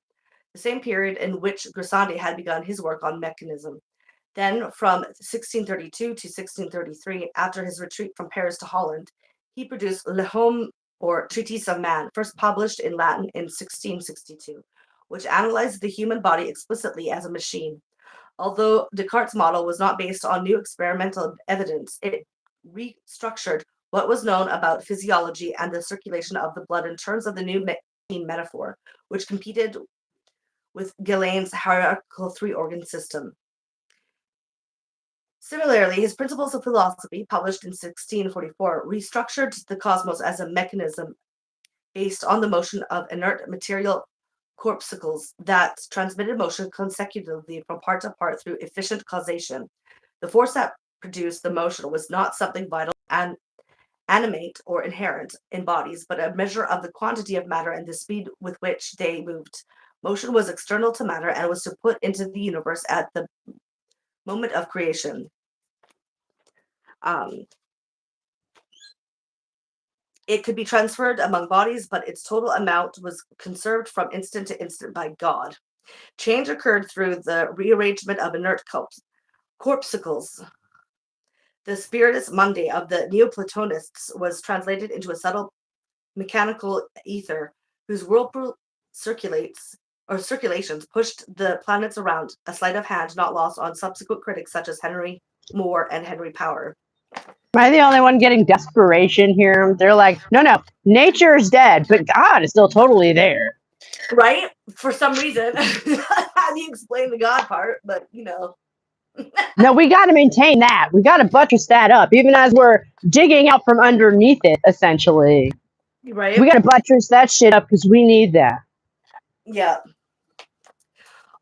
the same period in which Gassendi had begun his work on mechanism. Then, from 1632 to 1633, after his retreat from Paris to Holland, he produced Le Homme, or Treatise of Man, first published in Latin in 1662, which analyzed the human body explicitly as a machine. Although Descartes' model was not based on new experimental evidence, it restructured what was known about physiology and the circulation of the blood in terms of the new machine metaphor, which competed with Galen's hierarchical three-organ system. Similarly, his Principles of Philosophy, published in 1644, restructured the cosmos as a mechanism based on the motion of inert material corpuscles that transmitted motion consecutively from part to part through efficient causation. The force that produced the motion was not something vital and animate or inherent in bodies, but a measure of the quantity of matter and the speed with which they moved. Motion was external to matter and was to put into the universe at the moment of creation. It could be transferred among bodies, but its total amount was conserved from instant to instant by God. Change occurred through the rearrangement of inert corpuscles. The spiritus mundi of the Neoplatonists was translated into a subtle mechanical ether whose whirlpool circulations pushed the planets around, a sleight of hand not lost on subsequent critics such as Henry Moore and Henry Power. Am I the only one getting desperation here? They're like, no, nature's dead, but God is still totally there. Right? For some reason. How do you explain the God part? But, No, we got to maintain that. We got to buttress that up, even as we're digging out from underneath it, essentially. Right? We got to buttress that shit up because we need that. Yeah.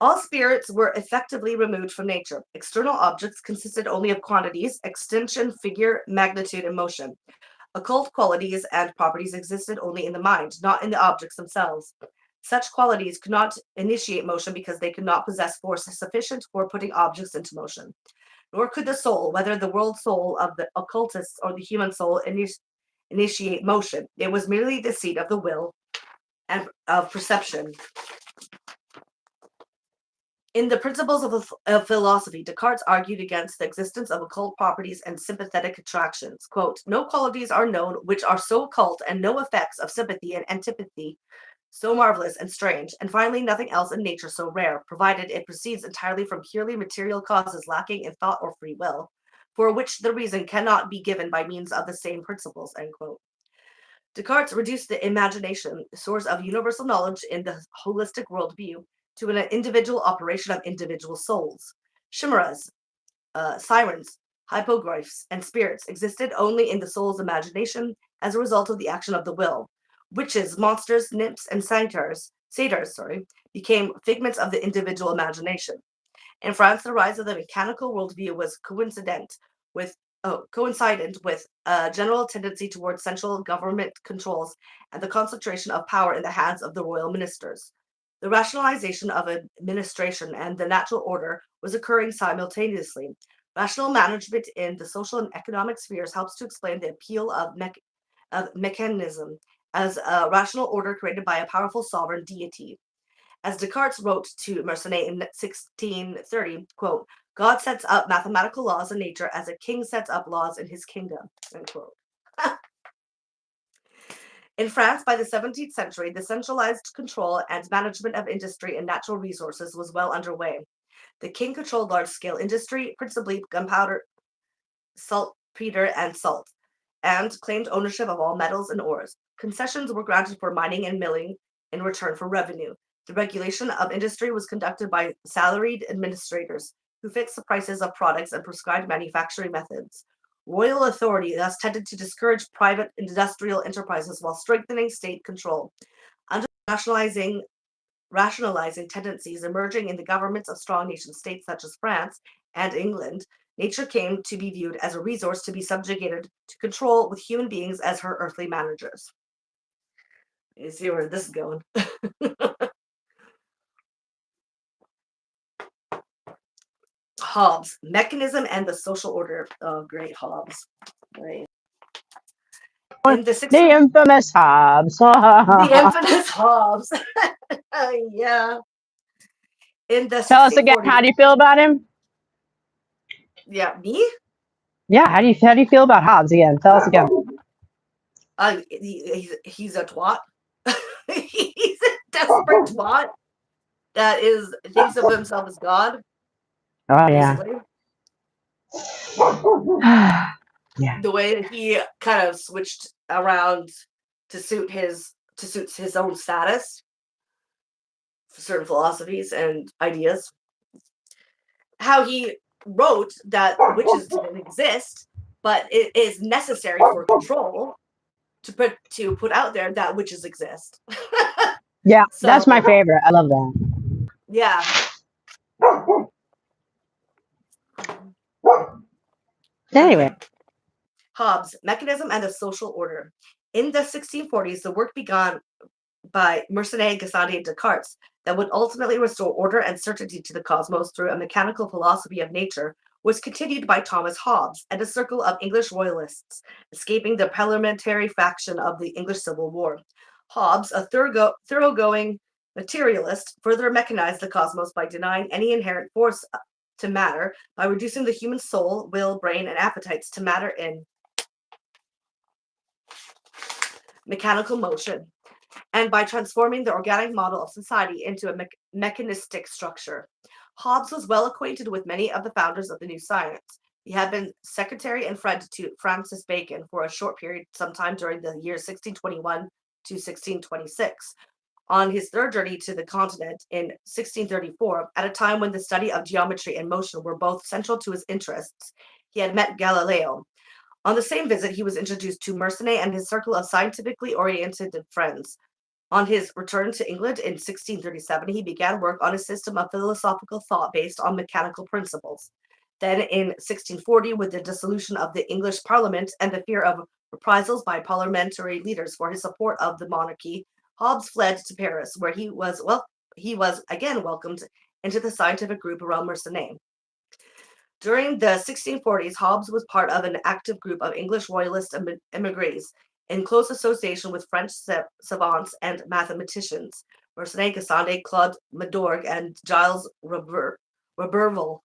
All spirits were effectively removed from nature. External objects consisted only of quantities, extension, figure, magnitude, and motion. Occult qualities and properties existed only in the mind, not in the objects themselves. Such qualities could not initiate motion because they could not possess force sufficient for putting objects into motion. Nor could the soul, whether the world soul of the occultists or the human soul, initiate motion. It was merely the seat of the will and of perception. In the Principles of Philosophy, Descartes argued against the existence of occult properties and sympathetic attractions. Quote, no qualities are known which are so occult, and no effects of sympathy and antipathy so marvelous and strange, and finally nothing else in nature so rare, provided it proceeds entirely from purely material causes lacking in thought or free will, for which the reason cannot be given by means of the same principles. End quote. Descartes reduced the imagination, source of universal knowledge in the holistic worldview, to an individual operation of individual souls. Chimeras, sirens, hippogriffs, and spirits existed only in the soul's imagination as a result of the action of the will. Witches, monsters, nymphs, and satyrs became figments of the individual imagination. In France, the rise of the mechanical worldview was coincident with a general tendency towards central government controls and the concentration of power in the hands of the royal ministers. The rationalization of administration and the natural order was occurring simultaneously. Rational management in the social and economic spheres helps to explain the appeal of mechanism as a rational order created by a powerful sovereign deity. As Descartes wrote to Mersenne in 1630, quote, God sets up mathematical laws in nature as a king sets up laws in his kingdom, end quote. In France, by the 17th century, the centralized control and management of industry and natural resources was well underway. The king controlled large-scale industry, principally gunpowder, saltpeter, and salt, and claimed ownership of all metals and ores. Concessions were granted for mining and milling in return for revenue. The regulation of industry was conducted by salaried administrators who fixed the prices of products and prescribed manufacturing methods. Royal authority thus tended to discourage private industrial enterprises while strengthening state control. Under rationalizing tendencies emerging in the governments of strong nation states such as France and England, nature came to be viewed as a resource to be subjugated to control, with human beings as her earthly managers. You see where this is going. Hobbes, mechanism and the social order. Oh, great, Hobbes. Right. In the infamous Hobbes. The infamous Hobbes. Yeah. In the Tell us again, how do you feel about him? Yeah, me? Yeah, how do you feel about Hobbes again? Tell us again. He's a twat. He's a desperate twat that thinks of himself as God. Oh yeah. Yeah. The way that he kind of switched around to suit his own status, certain philosophies and ideas. How he wrote that witches didn't exist, but it is necessary for control to put out there that witches exist. Yeah, so, that's my favorite. I love that. Yeah. Anyway. Okay. Hobbes, Mechanism and the Social Order. In the 1640s, the work begun by Mersenne, Gassendi, and Descartes that would ultimately restore order and certainty to the cosmos through a mechanical philosophy of nature was continued by Thomas Hobbes and a circle of English royalists escaping the parliamentary faction of the English Civil War. Hobbes, a thoroughgoing materialist, further mechanized the cosmos by denying any inherent force to matter, by reducing the human soul, will, brain, and appetites to matter in mechanical motion, and by transforming the organic model of society into a mechanistic structure. Hobbes was well acquainted with many of the founders of the new science. He had been secretary and friend to Francis Bacon for a short period, sometime during the years 1621 to 1626. On his third journey to the continent in 1634, at a time when the study of geometry and motion were both central to his interests, he had met Galileo. On the same visit, he was introduced to Mersenne and his circle of scientifically oriented friends. On his return to England in 1637, he began work on a system of philosophical thought based on mechanical principles. Then in 1640, with the dissolution of the English Parliament and the fear of reprisals by parliamentary leaders for his support of the monarchy, Hobbes fled to Paris, where he was again welcomed into the scientific group around Mersenne. During the 1640s, Hobbes was part of an active group of English royalist emigres in close association with French savants and mathematicians, Mersenne, Gassendi, Claude Madorgue, and Gilles Roberval,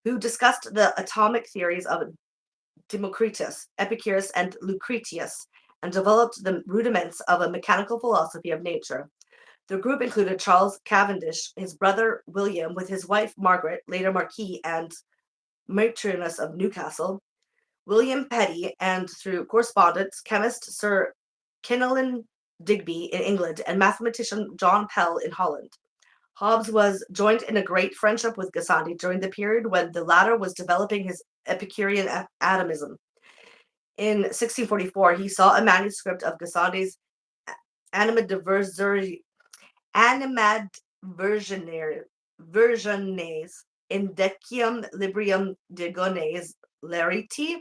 who discussed the atomic theories of Democritus, Epicurus, and Lucretius, and developed the rudiments of a mechanical philosophy of nature. The group included Charles Cavendish, his brother William, with his wife Margaret, later Marquis and Matroness of Newcastle, William Petty, and through correspondence, chemist Sir Kenelm Digby in England and mathematician John Pell in Holland. Hobbes was joined in a great friendship with Gassendi during the period when the latter was developing his Epicurean atomism. In 1644, he saw a manuscript of Gassendi's Animadversiones Indecium Librium Digones Lariti,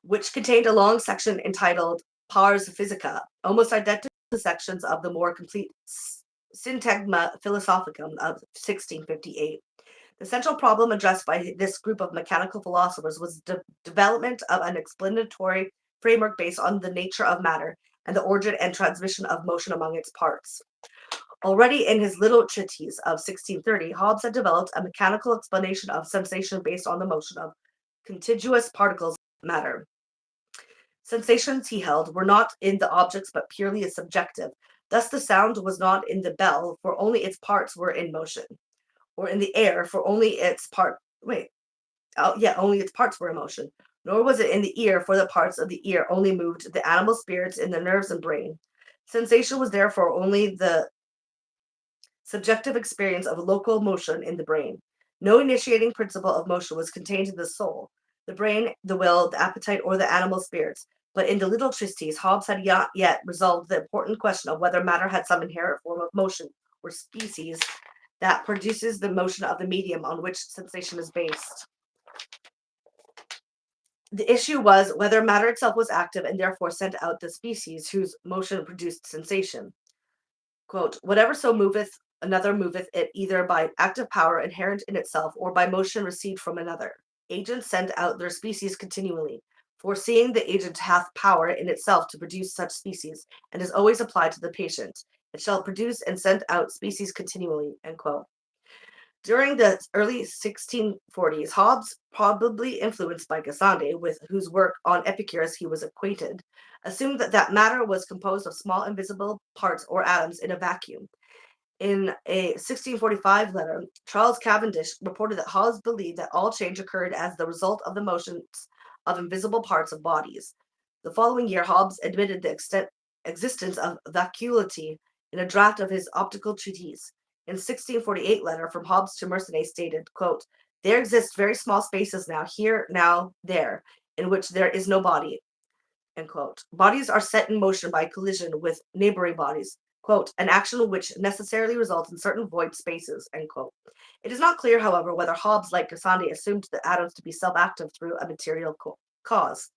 which contained a long section entitled Pars Physica, almost identical to the sections of the more complete Syntagma Philosophicum of 1658. The central problem addressed by this group of mechanical philosophers was the development of an explanatory framework based on the nature of matter and the origin and transmission of motion among its parts. Already in his little treatise of 1630, Hobbes had developed a mechanical explanation of sensation based on the motion of contiguous particles of matter. Sensations, he held, were not in the objects but purely subjective. Thus the sound was not in the bell, for only its parts were in motion, or in the air, for only its parts were in motion. Nor was it in the ear, for the parts of the ear only moved the animal spirits in the nerves and brain. Sensation was therefore only the subjective experience of local motion in the brain. No initiating principle of motion was contained in the soul, the brain, the will, the appetite, or the animal spirits. But in the little treatise, Hobbes had not yet resolved the important question of whether matter had some inherent form of motion, or species, that produces the motion of the medium on which sensation is based. The issue was whether matter itself was active and therefore sent out the species whose motion produced sensation. Quote, whatever so moveth, another moveth it either by active power inherent in itself or by motion received from another. Agents send out their species continually, foreseeing the agent hath power in itself to produce such species, and is always applied to the patient. It shall produce and send out species continually, end quote. During the early 1640s, Hobbes, probably influenced by Gassendi, with whose work on Epicurus he was acquainted, assumed that matter was composed of small invisible parts or atoms in a vacuum. In a 1645 letter, Charles Cavendish reported that Hobbes believed that all change occurred as the result of the motions of invisible parts of bodies. The following year, Hobbes admitted the existence of vacuity in a draft of his optical treatise. In 1648 letter from Hobbes to Mersenne stated, quote, there exist very small spaces now, here, now, there, in which there is no body, end quote. Bodies are set in motion by collision with neighboring bodies, quote, an action which necessarily results in certain void spaces, end quote. It is not clear, however, whether Hobbes, like Gassendi, assumed the atoms to be self-active through a material cause.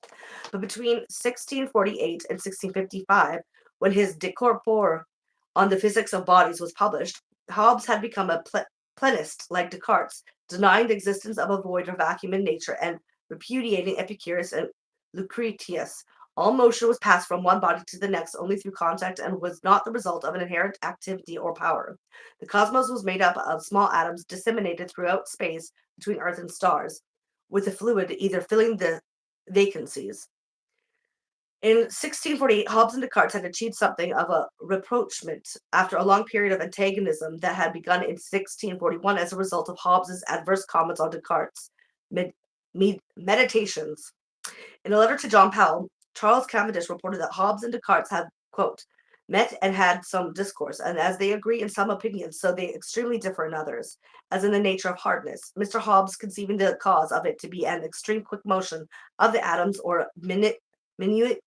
But between 1648 and 1655, when his De Corpore on the physics of bodies was published, Hobbes had become a plenist like Descartes, denying the existence of a void or vacuum in nature and repudiating Epicurus and Lucretius. All motion was passed from one body to the next only through contact and was not the result of an inherent activity or power. The cosmos was made up of small atoms disseminated throughout space between Earth and stars, with the fluid either filling the vacancies. In 1648, Hobbes and Descartes had achieved something of a rapprochement after a long period of antagonism that had begun in 1641 as a result of Hobbes's adverse comments on Descartes' meditations. In a letter to John Pell, Charles Cavendish reported that Hobbes and Descartes had, quote, met and had some discourse, and as they agree in some opinions, so they extremely differ in others, as in the nature of hardness. Mr. Hobbes conceiving the cause of it to be an extreme quick motion of the atoms or minute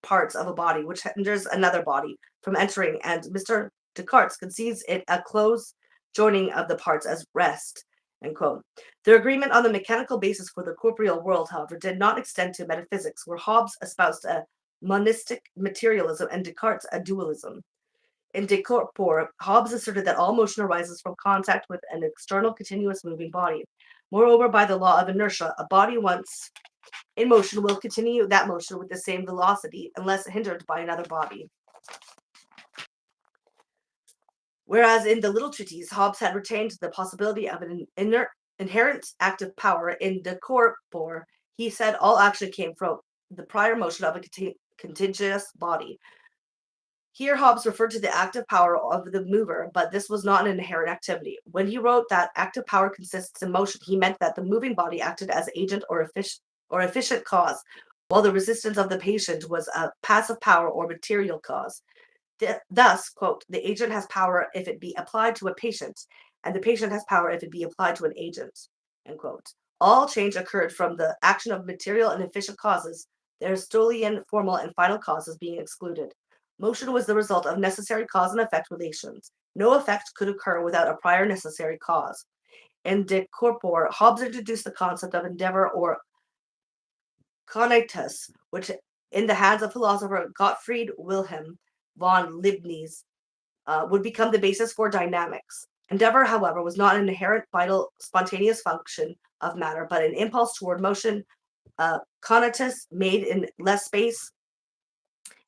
parts of a body which hinders another body from entering, and Mr. Descartes conceives it a close joining of the parts as rest, end quote. Their agreement on the mechanical basis for the corporeal world, however, did not extend to metaphysics, where Hobbes espoused a monistic materialism and Descartes a dualism. In De Corpore, Hobbes asserted that all motion arises from contact with an external continuous moving body. Moreover, by the law of inertia, a body once in motion will continue that motion with the same velocity unless hindered by another body. Whereas in the little treatise, Hobbes had retained the possibility of an inherent active power. In De Corpore, he said all action came from the prior motion of a contiguous body. Here, Hobbes referred to the active power of the mover, but this was not an inherent activity. When he wrote that active power consists in motion, he meant that the moving body acted as agent or efficient cause, while the resistance of the patient was a passive power or material cause. Thus, quote, the agent has power if it be applied to a patient, and the patient has power if it be applied to an agent, end quote. All change occurred from the action of material and efficient causes, the Aristotelian formal and final causes being excluded. Motion was the result of necessary cause and effect relations. No effect could occur without a prior necessary cause. In De Corpore, Hobbes introduced the concept of endeavor or conatus, which in the hands of philosopher Gottfried Wilhelm von Leibniz would become the basis for dynamics. Endeavor, however, was not an inherent, vital, spontaneous function of matter, but an impulse toward motion, conatus made in less space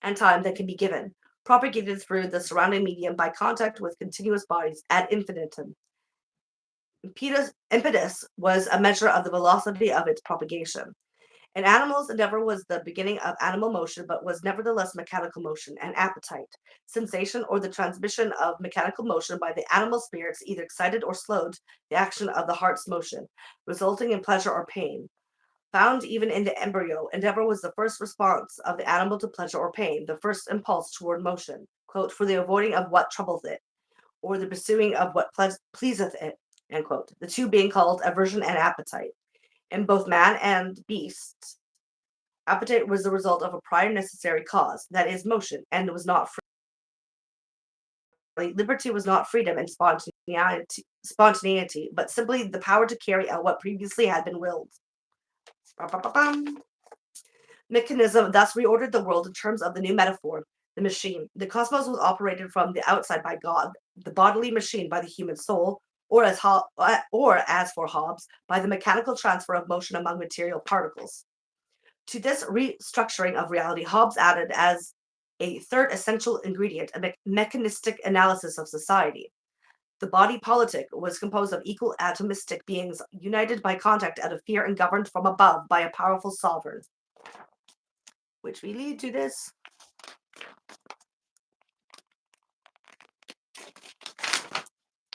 and time that can be given, propagated through the surrounding medium by contact with continuous bodies ad infinitum. Impetus was a measure of the velocity of its propagation. In animals, endeavor was the beginning of animal motion, but was nevertheless mechanical motion and appetite, sensation, or the transmission of mechanical motion by the animal spirits either excited or slowed the action of the heart's motion, resulting in pleasure or pain. Found even in the embryo, endeavor was the first response of the animal to pleasure or pain, the first impulse toward motion, quote, for the avoiding of what troubleth it, or the pursuing of what pleaseth it, end quote, the two being called aversion and appetite. In both man and beast, appetite was the result of a prior necessary cause, that is, motion, and was not free. Liberty was not freedom and spontaneity, but simply the power to carry out what previously had been willed. Mechanism thus reordered the world in terms of the new metaphor, the machine. The cosmos was operated from the outside by God, the bodily machine by the human soul, or as for Hobbes, by the mechanical transfer of motion among material particles. To this restructuring of reality, Hobbes added as a third essential ingredient a mechanistic analysis of society. The body politic was composed of equal atomistic beings united by contact out of fear and governed from above by a powerful sovereign. Which we lead to this.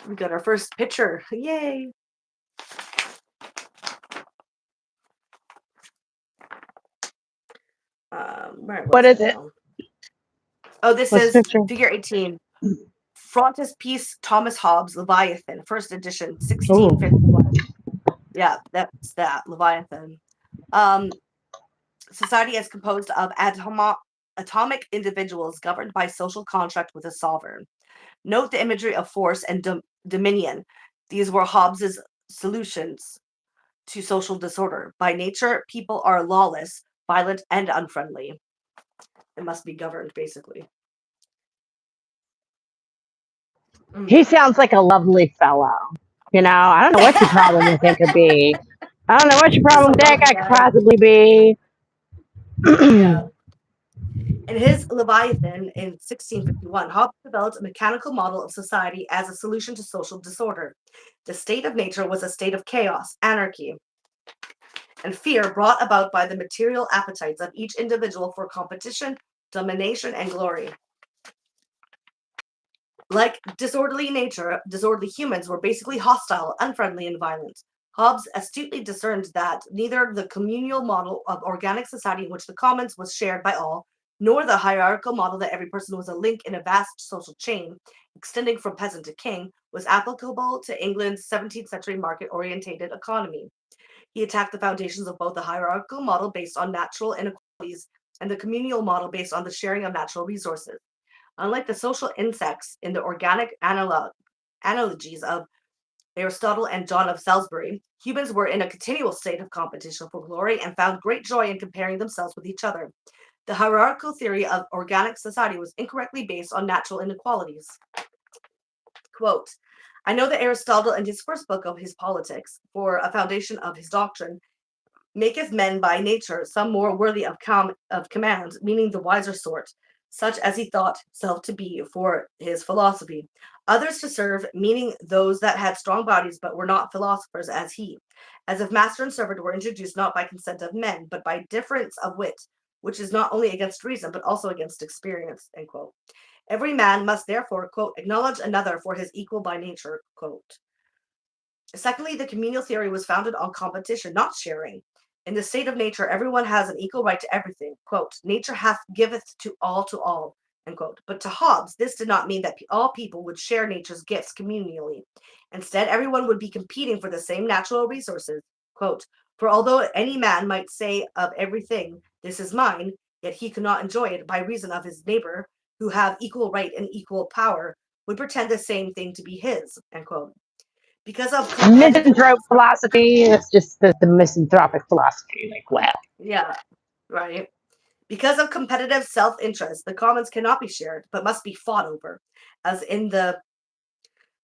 We got our first picture. Yay! What is it? Oh, this is figure 18. Frontispiece Thomas Hobbes, Leviathan, first edition, 1651. Yeah, that's that, Leviathan. Society is composed of atomic individuals governed by social contract with a sovereign. Note the imagery of force and dominion. These were Hobbes's solutions to social disorder. By nature, people are lawless, violent, and unfriendly. It must be governed, basically. He sounds like a lovely fellow. You know, I don't know what your problem with him could be. I don't know what your problem with that guy could possibly be. Yeah. In his Leviathan in 1651, Hobbes developed a mechanical model of society as a solution to social disorder. The state of nature was a state of chaos, anarchy, and fear brought about by the material appetites of each individual for competition, domination, and glory. Like disorderly nature, disorderly humans were basically hostile, unfriendly, and violent. Hobbes astutely discerned that neither the communal model of organic society in which the commons was shared by all, nor the hierarchical model that every person was a link in a vast social chain extending from peasant to king, was applicable to England's 17th century market-orientated economy. He attacked the foundations of both the hierarchical model based on natural inequalities and the communal model based on the sharing of natural resources. Unlike the social insects in the organic analogies of Aristotle and John of Salisbury, humans were in a continual state of competition for glory and found great joy in comparing themselves with each other. The hierarchical theory of organic society was incorrectly based on natural inequalities. Quote, I know that Aristotle in his first book of his Politics, for a foundation of his doctrine, maketh men by nature some more worthy of command, meaning the wiser sort, such as he thought himself to be for his philosophy. Others to serve, meaning those that had strong bodies but were not philosophers as he, as if master and servant were introduced not by consent of men, but by difference of wit, which is not only against reason, but also against experience, end quote. Every man must therefore, quote, acknowledge another for his equal by nature, quote. Secondly, the communal theory was founded on competition, not sharing. In the state of nature, everyone has an equal right to everything. Quote, nature hath giveth to all, end quote. But to Hobbes, this did not mean that all people would share nature's gifts communally. Instead, everyone would be competing for the same natural resources. Quote, for although any man might say of everything, this is mine, yet he could not enjoy it by reason of his neighbor, who have equal right and equal power, would pretend the same thing to be his, end quote. Because of misanthrope philosophy. That's just the misanthropic philosophy. Like, well, yeah, right. Because of competitive self-interest, the commons cannot be shared, but must be fought over, as in the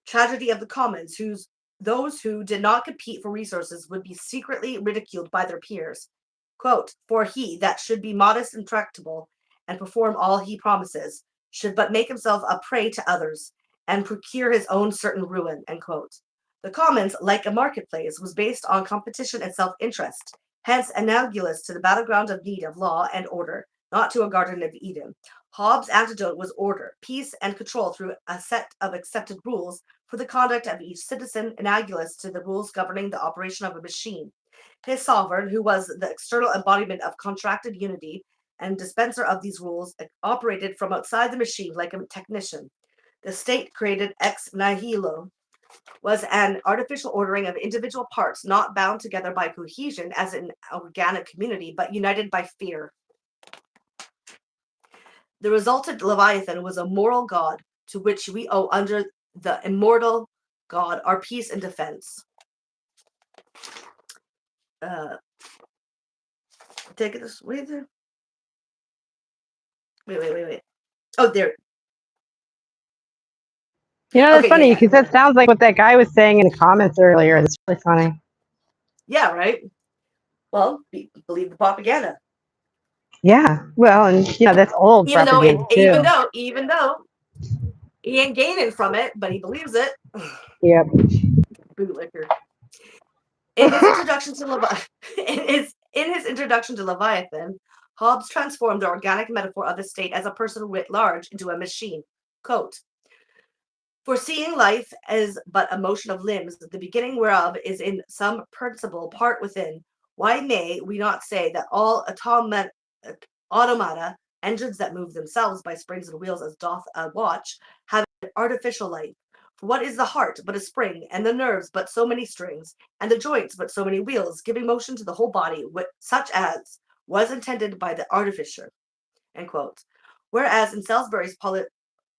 tragedy of the commons, those who did not compete for resources would be secretly ridiculed by their peers. Quote, for he that should be modest and tractable, and perform all he promises, should but make himself a prey to others, and procure his own certain ruin, end quote. The commons, like a marketplace, was based on competition and self-interest, hence analogous to the battleground of need of law and order, not to a Garden of Eden. Hobbes' antidote was order, peace, and control through a set of accepted rules for the conduct of each citizen, analogous to the rules governing the operation of a machine. His sovereign, who was the external embodiment of contracted unity and dispenser of these rules, operated from outside the machine like a technician. The state, created ex nihilo, was an artificial ordering of individual parts not bound together by cohesion as an organic community, but united by fear. The resultant Leviathan was a moral god to which we owe under the immortal God our peace and defense. Take it this way there. Wait. Oh, there. you know, that's funny because that sounds like what that guy was saying in the comments earlier. That's really funny. Yeah, right. Well, believe the propaganda. Yeah, well, and that's old propaganda too. Even though he ain't gaining from it, but he believes it. Yep. Bootlicker. In his introduction to in his introduction to Leviathan, Hobbes transformed the organic metaphor of the state as a person writ large into a machine. Quote, foreseeing life as but a motion of limbs, the beginning whereof is in some principal part within, why may we not say that all automata, engines that move themselves by springs and wheels as doth a watch, have an artificial life? For what is the heart but a spring, and the nerves but so many strings, and the joints but so many wheels, giving motion to the whole body, such as was intended by the artificer? End quote. Whereas in Salisbury's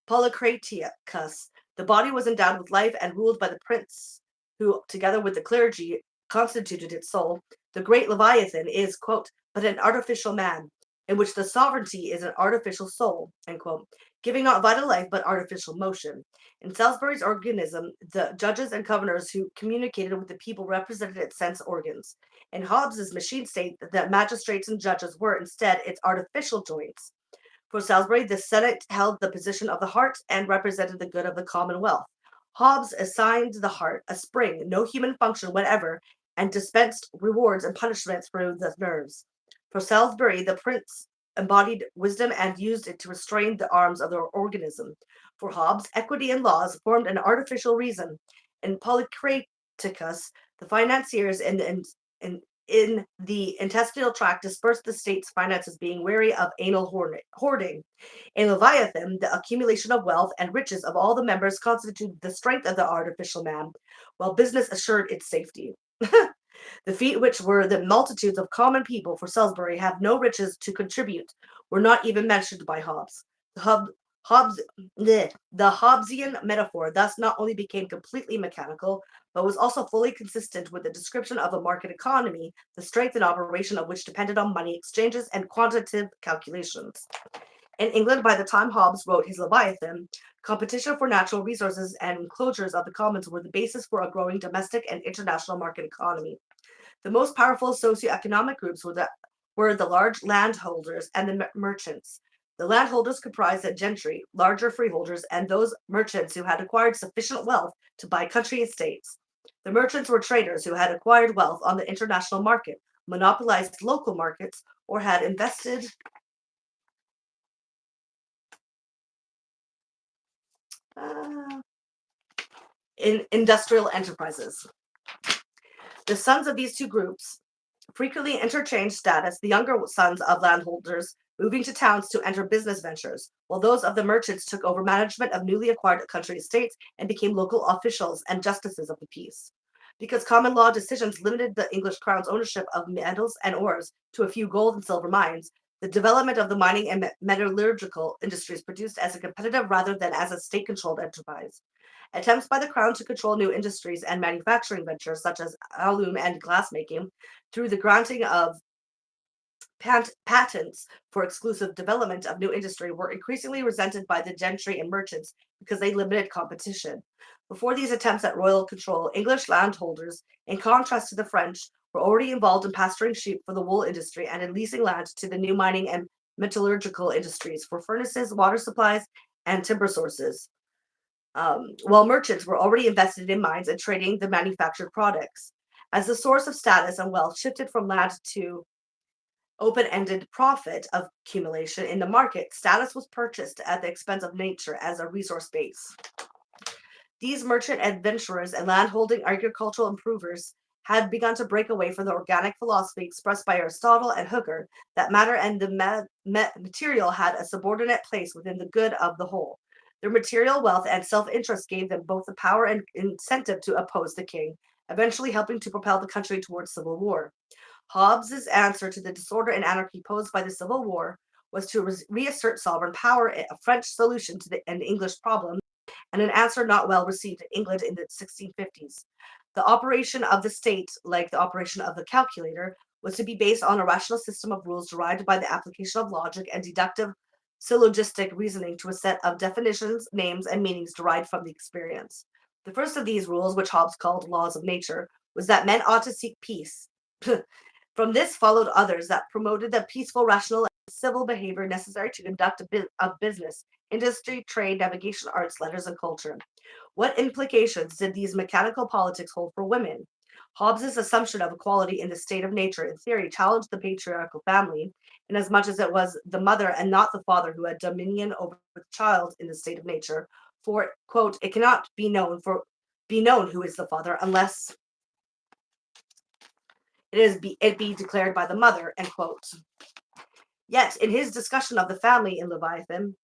Polycraticus, the body was endowed with life and ruled by the prince, who, together with the clergy, constituted its soul. The great Leviathan is, quote, but an artificial man, in which the sovereignty is an artificial soul, end quote, giving not vital life but artificial motion. In Salisbury's organism, the judges and governors who communicated with the people represented its sense organs. In Hobbes's machine state, the magistrates and judges were instead its artificial joints. For Salisbury, the Senate held the position of the heart and represented the good of the commonwealth. Hobbes assigned the heart a spring, no human function whatever, and dispensed rewards and punishments through the nerves. For Salisbury, the prince embodied wisdom and used it to restrain the arms of the organism. For Hobbes, equity and laws formed an artificial reason. In Polycraticus, the financiers in the intestinal tract dispersed the state's finances, being wary of anal hoarding. In Leviathan, the accumulation of wealth and riches of all the members constituted the strength of the artificial man, while business assured its safety. The feet which were the multitudes of common people for Salisbury have no riches to contribute, were not even mentioned by Hobbes. The Hobbesian metaphor thus not only became completely mechanical, but was also fully consistent with the description of a market economy, the strength and operation of which depended on money exchanges and quantitative calculations. In England, by the time Hobbes wrote his Leviathan, competition for natural resources and enclosures of the commons were the basis for a growing domestic and international market economy. The most powerful socioeconomic groups were the large landholders and the merchants. The landholders comprised the gentry, larger freeholders, and those merchants who had acquired sufficient wealth to buy country estates. The merchants were traders who had acquired wealth on the international market, monopolized local markets, or had invested in industrial enterprises. The sons of these two groups frequently interchanged status, the younger sons of landholders moving to towns to enter business ventures, while those of the merchants took over management of newly acquired country estates and became local officials and justices of the peace. Because common law decisions limited the English crown's ownership of metals and ores to a few gold and silver mines, the development of the mining and metallurgical industries produced as a competitive rather than as a state-controlled enterprise. Attempts by the crown to control new industries and manufacturing ventures such as alum and glassmaking through the granting of patents for exclusive development of new industry were increasingly resented by the gentry and merchants because they limited competition. Before these attempts at royal control, English landholders, in contrast to the French, were already involved in pasturing sheep for the wool industry and in leasing land to the new mining and metallurgical industries for furnaces, water supplies, and timber sources. While merchants were already invested in mines and trading the manufactured products. As the source of status and wealth shifted from land to open-ended profit accumulation in the market, status was purchased at the expense of nature as a resource base. These merchant adventurers and landholding agricultural improvers had begun to break away from the organic philosophy expressed by Aristotle and Hooker that matter and the material had a subordinate place within the good of the whole. Their material wealth and self-interest gave them both the power and incentive to oppose the king, eventually helping to propel the country towards civil war. Hobbes's answer to the disorder and anarchy posed by the Civil War was to reassert sovereign power, a French solution to an English problem, and an answer not well received in England in the 1650s. The operation of the state, like the operation of the calculator, was to be based on a rational system of rules derived by the application of logic and deductive syllogistic reasoning to a set of definitions, names, and meanings derived from the experience. The first of these rules, which Hobbes called laws of nature, was that men ought to seek peace. From this followed others that promoted the peaceful, rational, and civil behavior necessary to conduct a business, industry, trade, navigation, arts, letters, and culture. What implications did these mechanical politics hold for women? Hobbes's assumption of equality in the state of nature in theory challenged the patriarchal family, inasmuch as it was the mother and not the father who had dominion over the child in the state of nature. For, quote, it cannot be known who is the father unless it be declared by the mother, end quote. Yet, in his discussion of the family in Leviathan,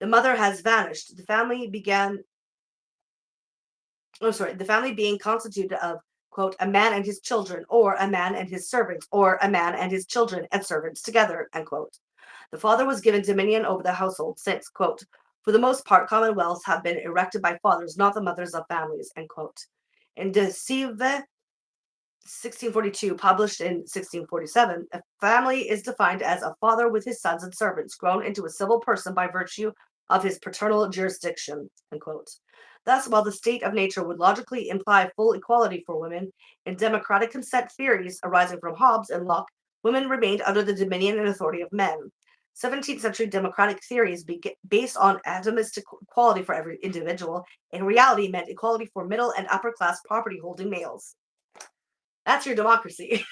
the mother has vanished. The family being constituted of, quote, a man and his children, or a man and his servants, or a man and his children and servants together, end quote. The father was given dominion over the household since, quote, for the most part, commonwealths have been erected by fathers, not the mothers of families, end quote. In De Sive, 1642, published in 1647, a family is defined as a father with his sons and servants, grown into a civil person by virtue of his paternal jurisdiction, end quote. Thus, while the state of nature would logically imply full equality for women, in democratic consent theories arising from Hobbes and Locke, women remained under the dominion and authority of men. 17th century democratic theories based on atomistic equality for every individual, in reality meant equality for middle and upper class property holding males. That's your democracy.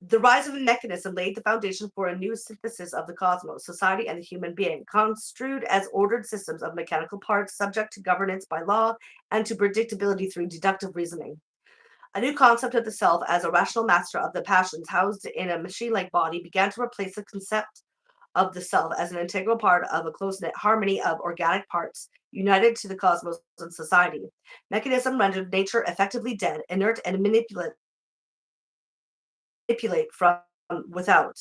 The rise of a mechanism laid the foundation for a new synthesis of the cosmos, society, and the human being, construed as ordered systems of mechanical parts subject to governance by law and to predictability through deductive reasoning. A new concept of the self as a rational master of the passions housed in a machine-like body began to replace the concept of the self as an integral part of a close-knit harmony of organic parts united to the cosmos and society. Mechanism rendered nature effectively dead, inert, and manipulate from without.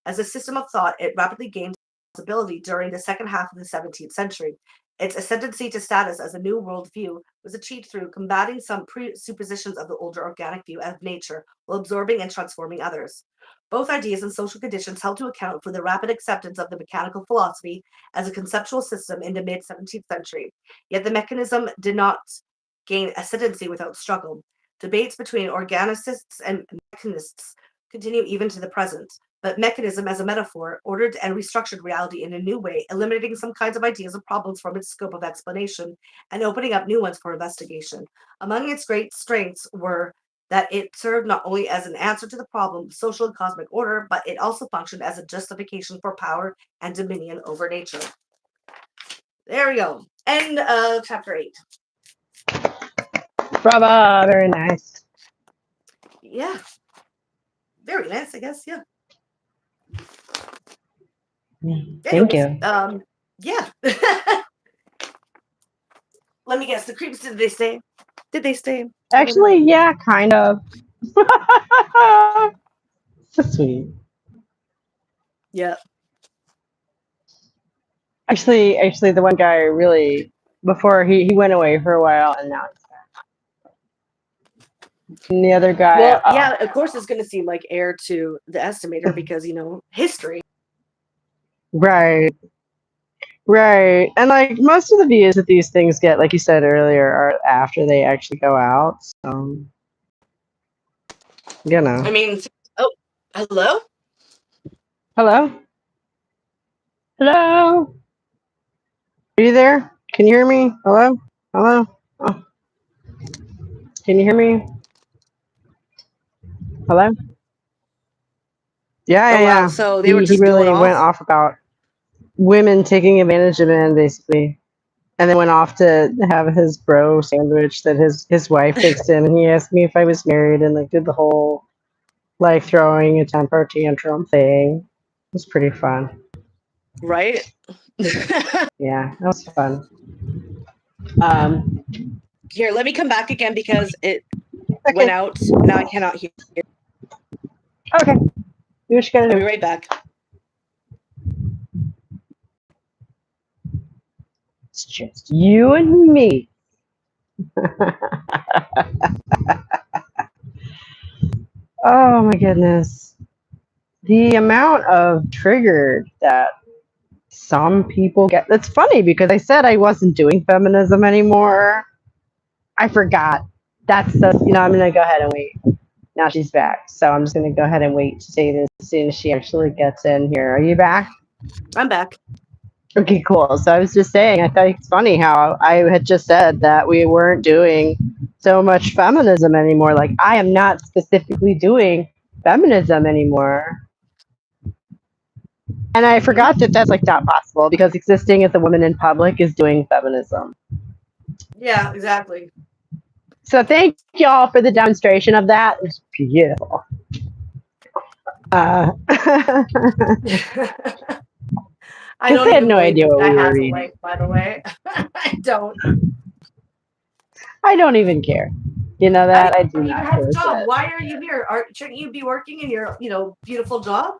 As a system of thought, it rapidly gained responsibility during the second half of the 17th century. Its ascendancy to status as a new world view was achieved through combating some presuppositions of the older organic view of nature while absorbing and transforming others. Both ideas and social conditions helped to account for the rapid acceptance of the mechanical philosophy as a conceptual system in the mid-17th century. Yet the mechanism did not gain ascendancy without struggle. Debates between organicists and mechanists continue even to the present, but mechanism as a metaphor ordered and restructured reality in a new way, eliminating some kinds of ideas or problems from its scope of explanation and opening up new ones for investigation. Among its great strengths were that it served not only as an answer to the problem of social and cosmic order, but it also functioned as a justification for power and dominion over nature. There we go. End of chapter 8. Bravo, very nice. Yeah. Very nice, I guess. Yeah. Thank Anyways, you. Yeah. Let me guess. The creeps, did they stay? Did they stay? Actually, yeah, kind of. So sweet. Yeah. Actually, the one guy really, before he went away for a while, and now he's back. And the other guy. Well, yeah, of course it's going to seem like heir to the estimator because, history. Right. Right. And like most of the views that these things get, like you said earlier, are after they actually go out. So, I mean, hello? Hello? Hello? Are you there? Can you hear me? Hello? Hello? Oh. Can you hear me? Hello? Yeah, Wow. yeah. So they were He just going really went off? off about women taking advantage of men, basically. And then went off to have his bro sandwich that his wife fixed him, and he asked me if I was married, and like did the whole like throwing a temper tantrum thing. It was pretty fun. Right? Yeah, that was fun. Here, let me come back again because it Okay. went out. Now I cannot hear. Okay. Do what you gotta I'll be do. right back. It's just you and me. Oh my goodness. The amount of triggered that some people get. That's funny because I said I wasn't doing feminism anymore. I forgot. That's the, I'm going to go ahead and wait. Now she's back. So I'm just going to go ahead and wait to say this as soon as she actually gets in here. Are you back? I'm back. Okay, cool. So I was just saying, I thought it's funny how I had just said that we weren't doing so much feminism anymore. Like, I am not specifically doing feminism anymore. And I forgot that that's like not possible because existing as a woman in public is doing feminism. Yeah, exactly. So thank y'all for the demonstration of that. It was beautiful. I don't I had even no believe idea this what guy we were has a reading. wife, by the way. I don't. I don't even care. You know that? I do He not has care. a job. Why are you here? Shouldn't you be working in your, beautiful job?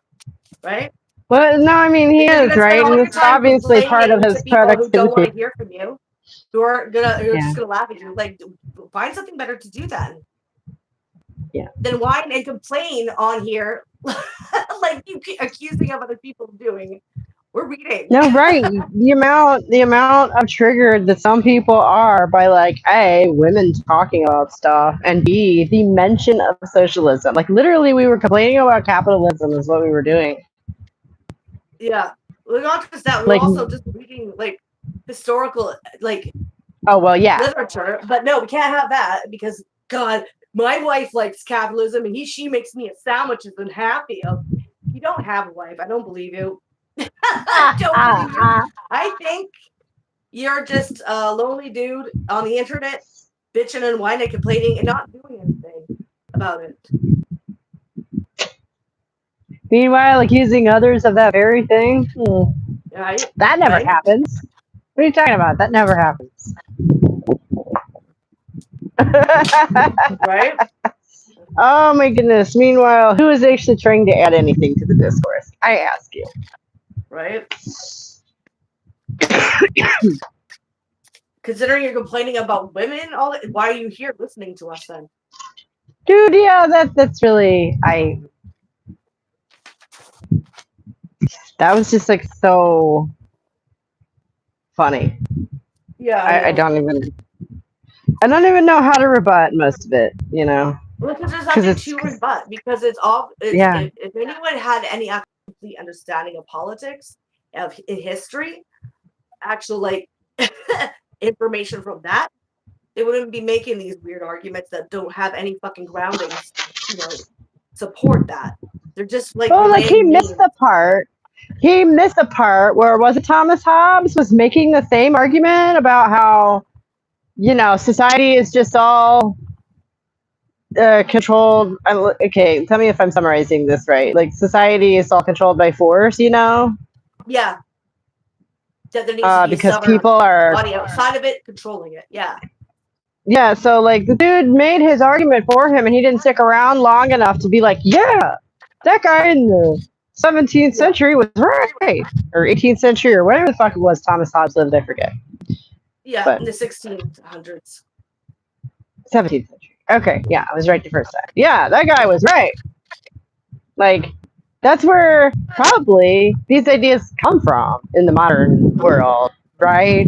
Right? Well, no, I mean, he Because you're is, gonna spend right? all And your this is time obviously part of complaining to his people who don't want productivity. to hear from you, who are just Yeah. gonna laugh at you. Like, find something better to do then. Yeah. Then whine and complain on here, like you accusing of other people of doing. We're reading. No, right. The amount of triggered that some people are by like A, women talking about stuff, and B, the mention of socialism. Like literally we were complaining about capitalism is what we were doing. Yeah. Well, not just that, we were Like, also just reading like historical oh well, yeah. literature. But no, we can't have that because God, my wife likes capitalism and she makes me a sandwiches and happy. You don't have a wife. I don't believe you. I don't believe you. I think you're just a lonely dude on the internet bitching and whining, complaining, and not doing anything about it. Meanwhile, accusing others of that very thing, Right? that never Right? happens. What are you talking about? That never happens. Right? Oh my goodness. Meanwhile, who is actually trying to add anything to the discourse? I ask you. Right? Considering you're complaining about women, why are you here listening to us then? Dude, yeah, that's really that was just like so funny. Yeah, I don't even know how to rebut most of it, Well, because there's nothing to rebut because it's all. Yeah. If anyone had any complete understanding of politics, of history, actual information from that, they wouldn't be making these weird arguments that don't have any fucking groundings. Support that. They're just Well, like he missed the part. he missed the part where was it Thomas Hobbes was making the same argument about how society is just all controlled. Okay, tell me if I'm summarizing this right. Like society is all controlled by force, Yeah. That there needs to be because some people are. body outside of it controlling it. Yeah. Yeah, so like the dude made his argument for him, and he didn't stick around long enough to be like, yeah, that guy in the 17th century was right, or 18th century, or whatever the fuck it was. Thomas Hobbes lived, I forget. Yeah, But in the 1600s. 17th century. Okay, yeah, I was right the first time. Yeah, that guy was right. Like, that's where probably these ideas come from in the modern world, right?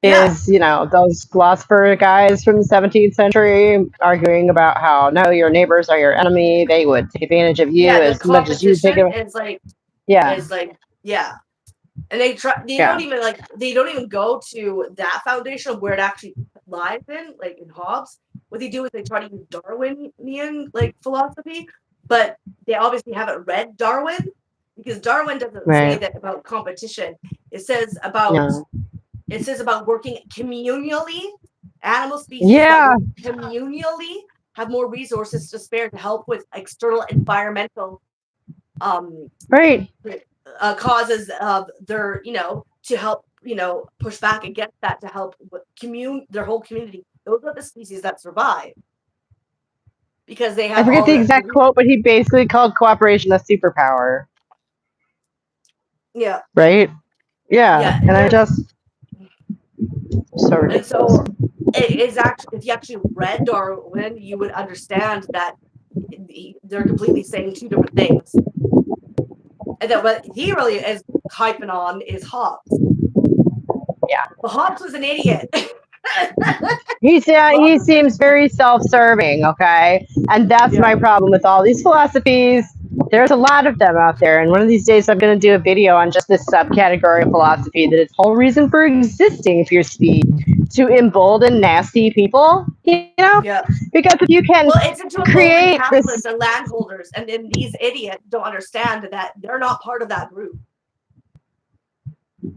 Is, those philosopher guys from the 17th century arguing about how, no, your neighbors are your enemy. They would take advantage of you as much as you take it. Is like, yeah. And they try. They don't even They don't even go to that foundation of where it actually lies in, like in Hobbes. What they do is they try to use Darwinian philosophy, but they obviously haven't read Darwin because Darwin doesn't say that about competition. It says about working communally. Animal species that work communally have more resources to spare to help with external environmental causes of their, to help, push back against that, to help their whole community. Those are the species that survive because they have. I forget the exact quote, but he basically called cooperation a superpower. Yeah. Right. Yeah. And I just. So ridiculous. And so it is actually, if you actually read Darwin, you would understand that they're completely saying two different things. And that what he really is hyping on is Hobbes. Yeah. But Hobbes was an idiot. He seems very self-serving, okay? And that's my problem with all these philosophies. There's a lot of them out there, and one of these days I'm going to do a video on just this subcategory of philosophy that its whole reason for existing, if you're speed, to embolden nasty people, Yeah. Because if you can it's to create capitalists and landholders, and then these idiots don't understand that they're not part of that group.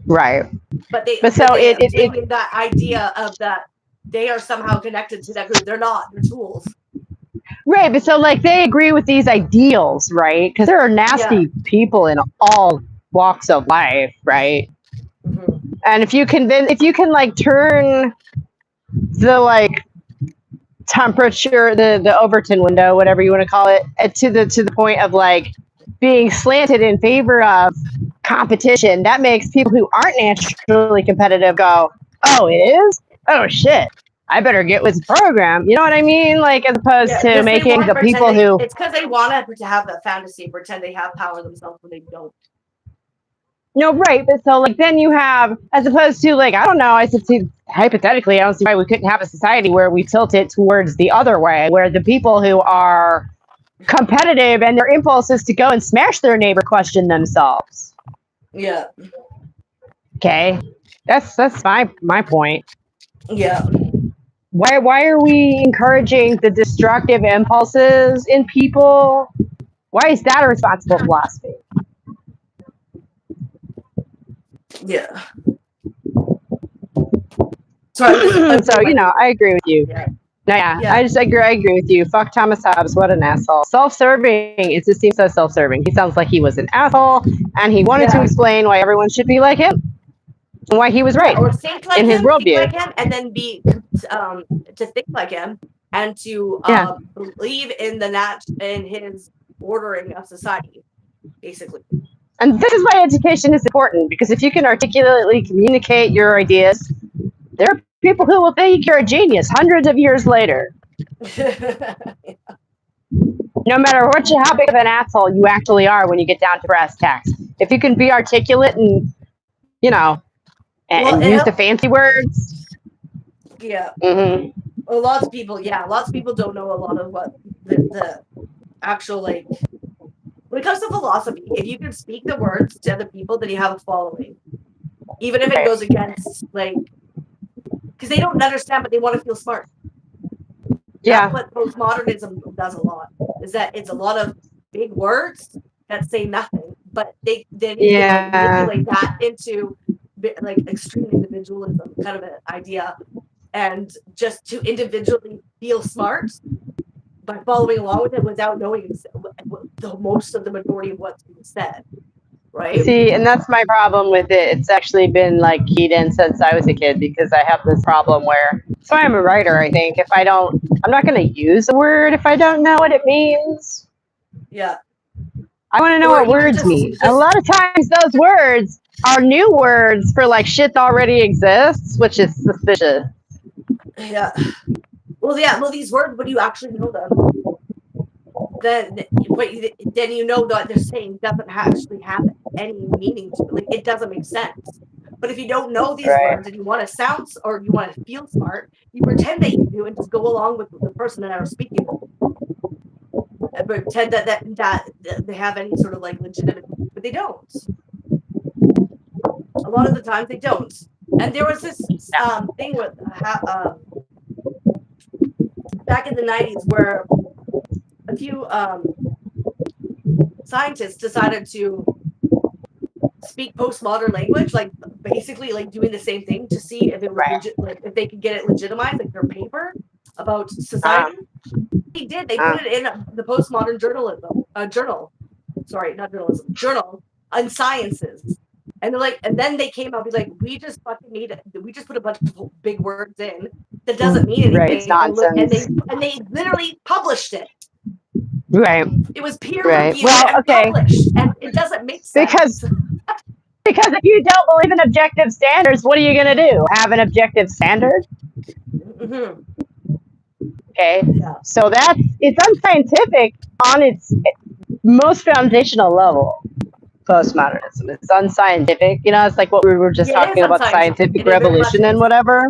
Right. But that idea of that they are somehow connected to that group. They're not. They're tools. Right, but so like they agree with these ideals, right? Because there are nasty people in all walks of life, right? Mm-hmm. And if you can like turn the like temperature, the Overton window, whatever you want to call it, to the point of like being slanted in favor of competition, that makes people who aren't naturally competitive go, oh, it is? Oh shit. I better get with the program. You know what I mean? Like, as opposed to making the people who... It's because they want to have the fantasy, pretend they have power themselves when they don't. No, right. But so, like, then you have, as opposed to, like, I don't know, I said, hypothetically, I don't see why we couldn't have a society where we tilt it towards the other way, where the people who are competitive and their impulse is to go and smash their neighbor question themselves. Yeah. Okay. That's my point. Yeah. Why are we encouraging the destructive impulses in people? Why is that a responsible philosophy? Yeah. So I agree with you. Yeah. I agree with you. Fuck Thomas Hobbes. What an asshole. Self-serving. It just seems so self-serving. He sounds like he was an asshole, and he wanted to explain why everyone should be like him. And why he was right, or think like in his worldview, like him, and then be to think like him, and to believe in in his ordering of society, basically. And this is why education is important, because if you can articulately communicate your ideas, there are people who will think you're a genius hundreds of years later. No matter how big of an asshole you actually are when you get down to brass tacks, if you can be articulate and and use the fancy words. Yeah. Mm-hmm. Well, lots of people don't know a lot of what the actual, like, when it comes to philosophy, if you can speak the words to other people, then you have a following. Even if it goes against, like, because they don't understand, but they want to feel smart. Yeah. That's what postmodernism does a lot, is that it's a lot of big words that say nothing, but they then you can like Yeah. manipulate that into like extreme individualism kind of an idea, and just to individually feel smart by following along with it without knowing the most of the majority of what's being said, right? See, and that's my problem with it. It's actually been like keyed in since I was a kid because I have this problem where, that's why I'm a writer, I think. I'm not going to use a word if I don't know what it means. Yeah. I want to know what words mean. A lot of times those words are new words for like shit that already exists, which is suspicious. Yeah. Well, these words, when you actually know them, then you know that they're saying doesn't actually have any meaning to it. Like, it doesn't make sense. But if you don't know these words and you want to sound or you want to feel smart, you pretend that you do and just go along with the person that are speaking. And pretend that they have any sort of like legitimate, but they don't. A lot of the times they don't. And there was this thing with back in the 90s where a few scientists decided to speak postmodern language, like basically like doing the same thing to see if it was if they could get it legitimized, like their paper about society. They did. They put it in the postmodern journal on sciences. And they're like, and then they came out, be like, we just put a bunch of big words in that doesn't mean anything. Right, it's nonsense. And they literally published it. Right. It was peer reviewed and published, and it doesn't make sense. Because if you don't believe in objective standards, what are you going to do? Have an objective standard? Mm-hmm. Okay. Yeah. So it's unscientific on its most foundational level. Postmodernism. It's unscientific. You know, it's like what we were just talking about, scientific revolution and whatever.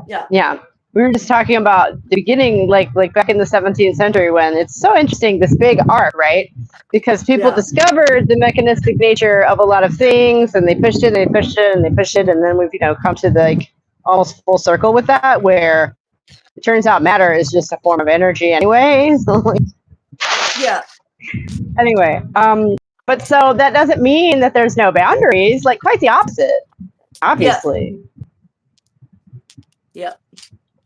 Yeah. Yeah. We were just talking about the beginning, like back in the 17th century, when it's so interesting, this big arc, right? Because people discovered the mechanistic nature of a lot of things, and they pushed it, and they pushed it, and they pushed it, and then we've come to the almost full circle with that, where it turns out matter is just a form of energy anyway. So, yeah. Anyway, but so that doesn't mean that there's no boundaries. Like, quite the opposite, obviously. Yeah.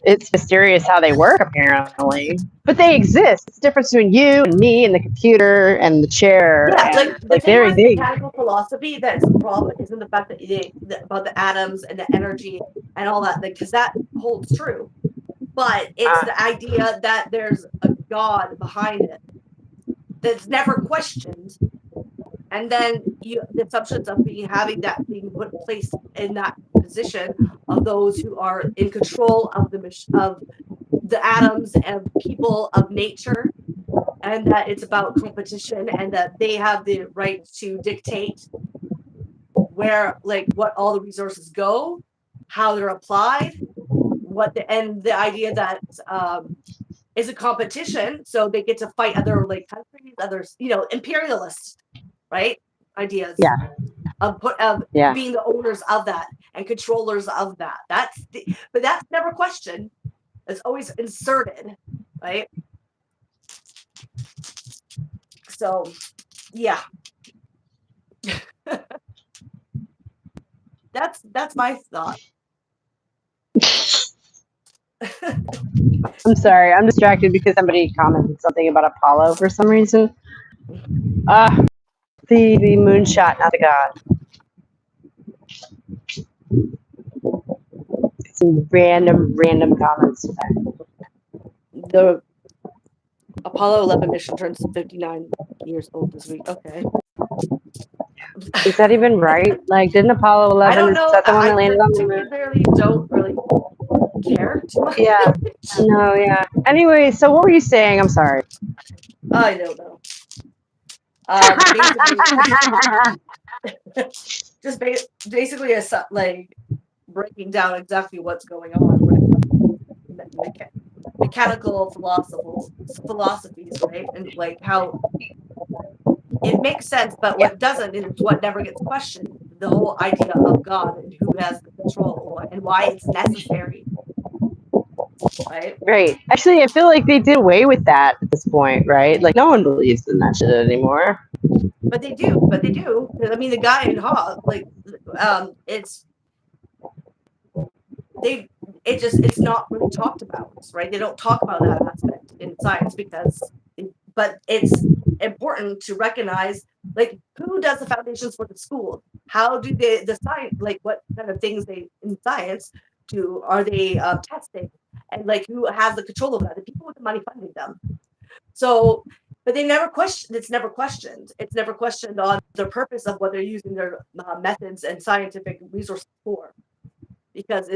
It's mysterious how they work, apparently, but they exist. It's the difference between you and me and the computer and the chair. Yeah, like very big. Mechanical philosophy. That's the problem. Isn't the fact that about the atoms and the energy and all that, because that holds true. But it's the idea that there's a God behind it that's never questioned, and then the assumptions of being put placed in that position of those who are in control of the atoms and people of nature, and that it's about competition, and that they have the right to dictate where, like, what all the resources go, how they're applied, and the idea that is a competition, so they get to fight other countries, others, imperialist, right? Ideas. Yeah. Of being the owners of that and controllers of that. But that's never questioned. It's always inserted, right? So, yeah. That's my thought. I'm sorry, I'm distracted because somebody commented something about Apollo for some reason. The moonshot, not the god. Some random comments. The Apollo 11 mission turns 59 years old this week. Okay. Is that even right? Like, didn't Apollo 11? I don't know. Is that the one that landed on the moon? I don't really care too much. Yeah. No, yeah. Anyway, so what were you saying? I'm sorry. I don't know. Just basically breaking down exactly what's going on when it comes to mechanical philosophies, right? And like how it makes sense, but what doesn't is what never gets questioned. The whole idea of God and who has the control and why it's necessary. Right. Actually, I feel like they did away with that at this point, right? Like, no one believes in that shit anymore. But they do. I mean, the guy in Hawk, like, it's it's not really talked about, right? They don't talk about that aspect in science but it's important to recognize, like, who does the foundations for the school? How do they, the science, like, what kind of things they in science are they testing, and like who has the control over that? The people with the money funding them. So, but they never question. It's never questioned. It's never questioned on the purpose of what they're using their methods and scientific resources for, because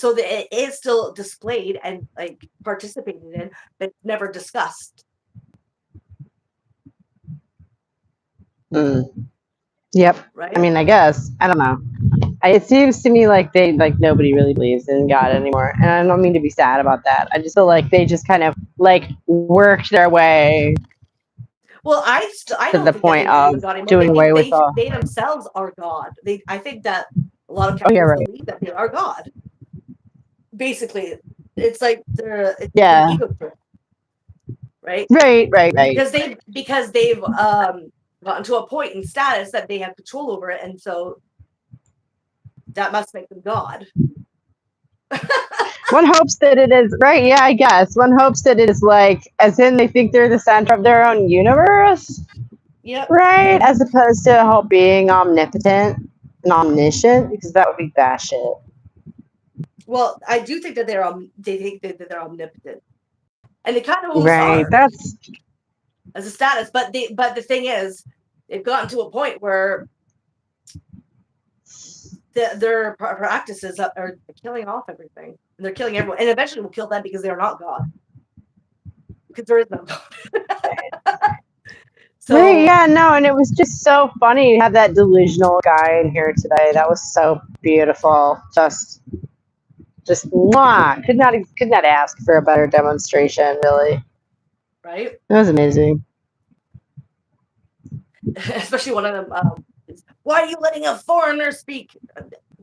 so that it is still displayed and like participated in, but never discussed. Yep. Right. I mean, I guess I don't know. It seems to me like nobody really believes in God anymore, and I don't mean to be sad about that. I just feel like they just kind of like worked their way. Well, I to the point of doing away with all. They themselves are God. I think that a lot of Catholics believe that they are God. Basically, it's like it's an ego trip, right? Right. Because they've gotten to a point in status that they have control over it, and so that must make them God. One hopes that it is right. Yeah, I guess one hopes that it is like, as in they think they're the center of their own universe. Yep. Right, as opposed to being omnipotent and omniscient, because that would be bad shit. Well, I do think that they think that they're omnipotent, and they kind of almost are. That's as a status. But the thing is, they've gotten to a point where their practices are killing off everything, and they're killing everyone, and eventually will kill them because they are not God, because there is no God. So, right, yeah, no, and it was just so funny to have that delusional guy in here today. That was so beautiful. Just mwah. Could not ask for a better demonstration, really. Right? It was amazing. Especially one of them. Why are you letting a foreigner speak?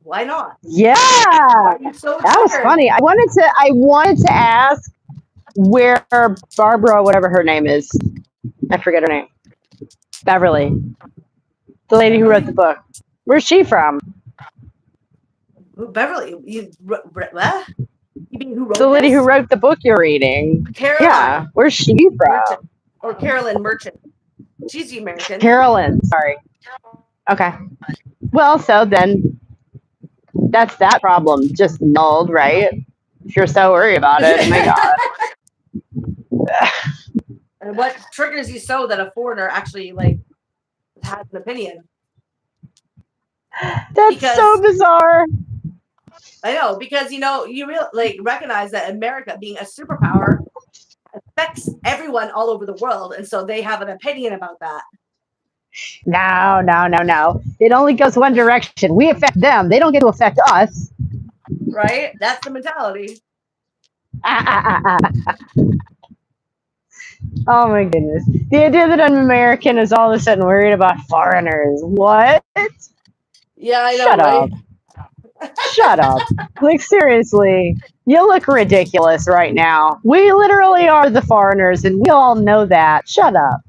Why not? Yeah, that was funny. I wanted to ask where Barbara, whatever her name is, I forget her name. Beverly, the lady who wrote the book. Where's she from? Beverly, what? You mean who wrote the lady who wrote the book you're reading? Caroline. Yeah, where's she from? Merchant. Or Carolyn Merchant. She's the American. Carolyn, sorry. Okay. Well, so then that's that problem just nulled, right? If you're so worried about it, oh my God. And what triggers you so that a foreigner actually like has an opinion? That's so bizarre. I know, because you recognize that America being a superpower affects everyone all over the world, and so they have an opinion about that. No. It only goes one direction. We affect them. They don't get to affect us. Right? That's the mentality. Oh my goodness. The idea that an American is all of a sudden worried about foreigners. What? Yeah, I know. Shut up. Shut up. Like, seriously. You look ridiculous right now. We literally are the foreigners, and we all know that. Shut up.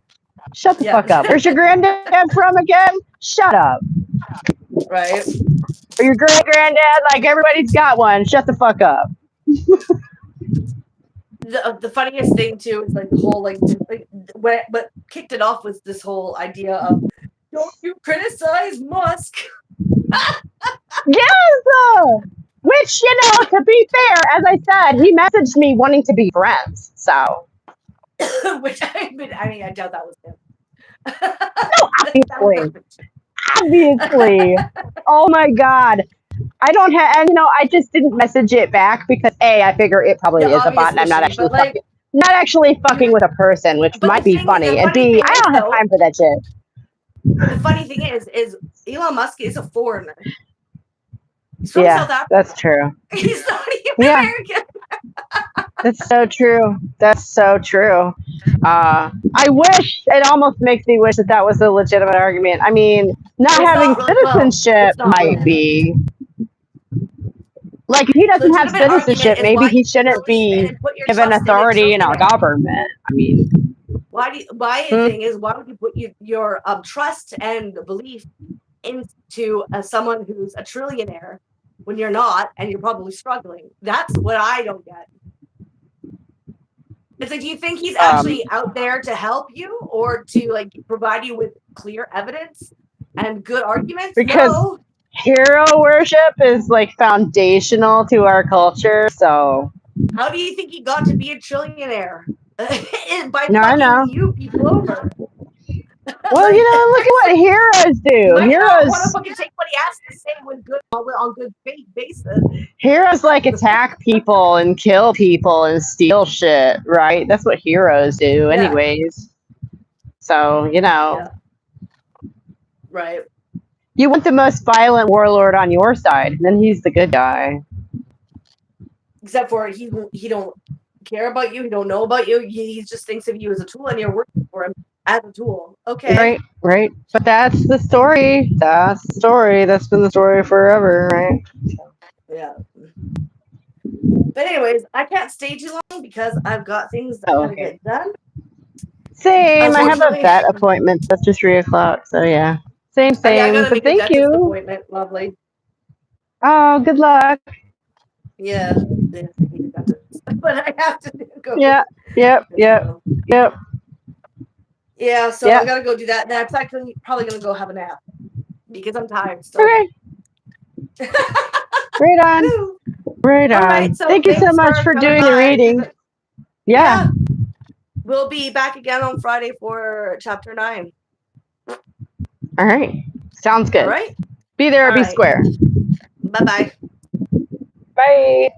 Shut the fuck up. Where's your granddad from again? Shut up. Right. Or your great-granddad? Like, everybody's got one. Shut the fuck up. The funniest thing, too, is like the whole, what kicked it off was this whole idea of, don't you criticize Musk. Yes! Which, to be fair, as I said, he messaged me wanting to be friends, so. Which, I mean, I doubt that was him. No, obviously. Oh my God. I don't have, and I just didn't message it back because I figure it probably is a bot, and I'm not actually fucking with a person, which might be funny. And B, I don't have time for that shit. The funny thing is Elon Musk is a foreigner. He's from South Africa. That's true. He's not even American. That's so true. That's so true. I wish, it almost makes me wish that was a legitimate argument. I mean, not having citizenship might be. Like, if he doesn't have citizenship, maybe he shouldn't be given authority in our government. I mean. My Hmm. thing is, why would you put your trust and belief into someone who's a trillionaire when you're not, and you're probably struggling? That's what I don't get. It's like, do you think he's actually out there to help you or to like provide you with clear evidence and good arguments? Because No. hero worship is like foundational to our culture. So How do you think he got to be a trillionaire? By no, I fucking know. you people over. Well, Like, look at what heroes do. might not want to Heroes, fucking take what he has to say with good on good faith basis. heroes like attack people and kill people and steal shit, right? That's what heroes do, Yeah. anyways. So Yeah. Right. you want the most violent warlord on your side, then he's the good guy. Except for he don't care about you. He don't know about you. He just thinks of you as a tool, and you're working for him as a tool. Okay. Right. But that's the story. That's the story. That's been the story forever, right? Yeah. But anyways, I can't stay too long because I've got things that Oh, gotta okay. get done. Same. I have a Unfortunately, vet appointment after 3:00. So yeah. Same. I gotta But make a thank dentist you. appointment. Lovely. Oh, good luck. Yeah. I hate a dentist, but I have to go. Yeah. Yep. Yeah, so Yeah. I gotta go do that. Then I'm probably gonna go have a nap because I'm tired still. Okay. Right on. Woo. Right on. All right, so Thank you so thanks much for coming doing the by. reading. Yeah. We'll be back again on Friday for chapter 9. All right. Sounds good. All right. Be there or All be right. square. Bye-bye. Bye.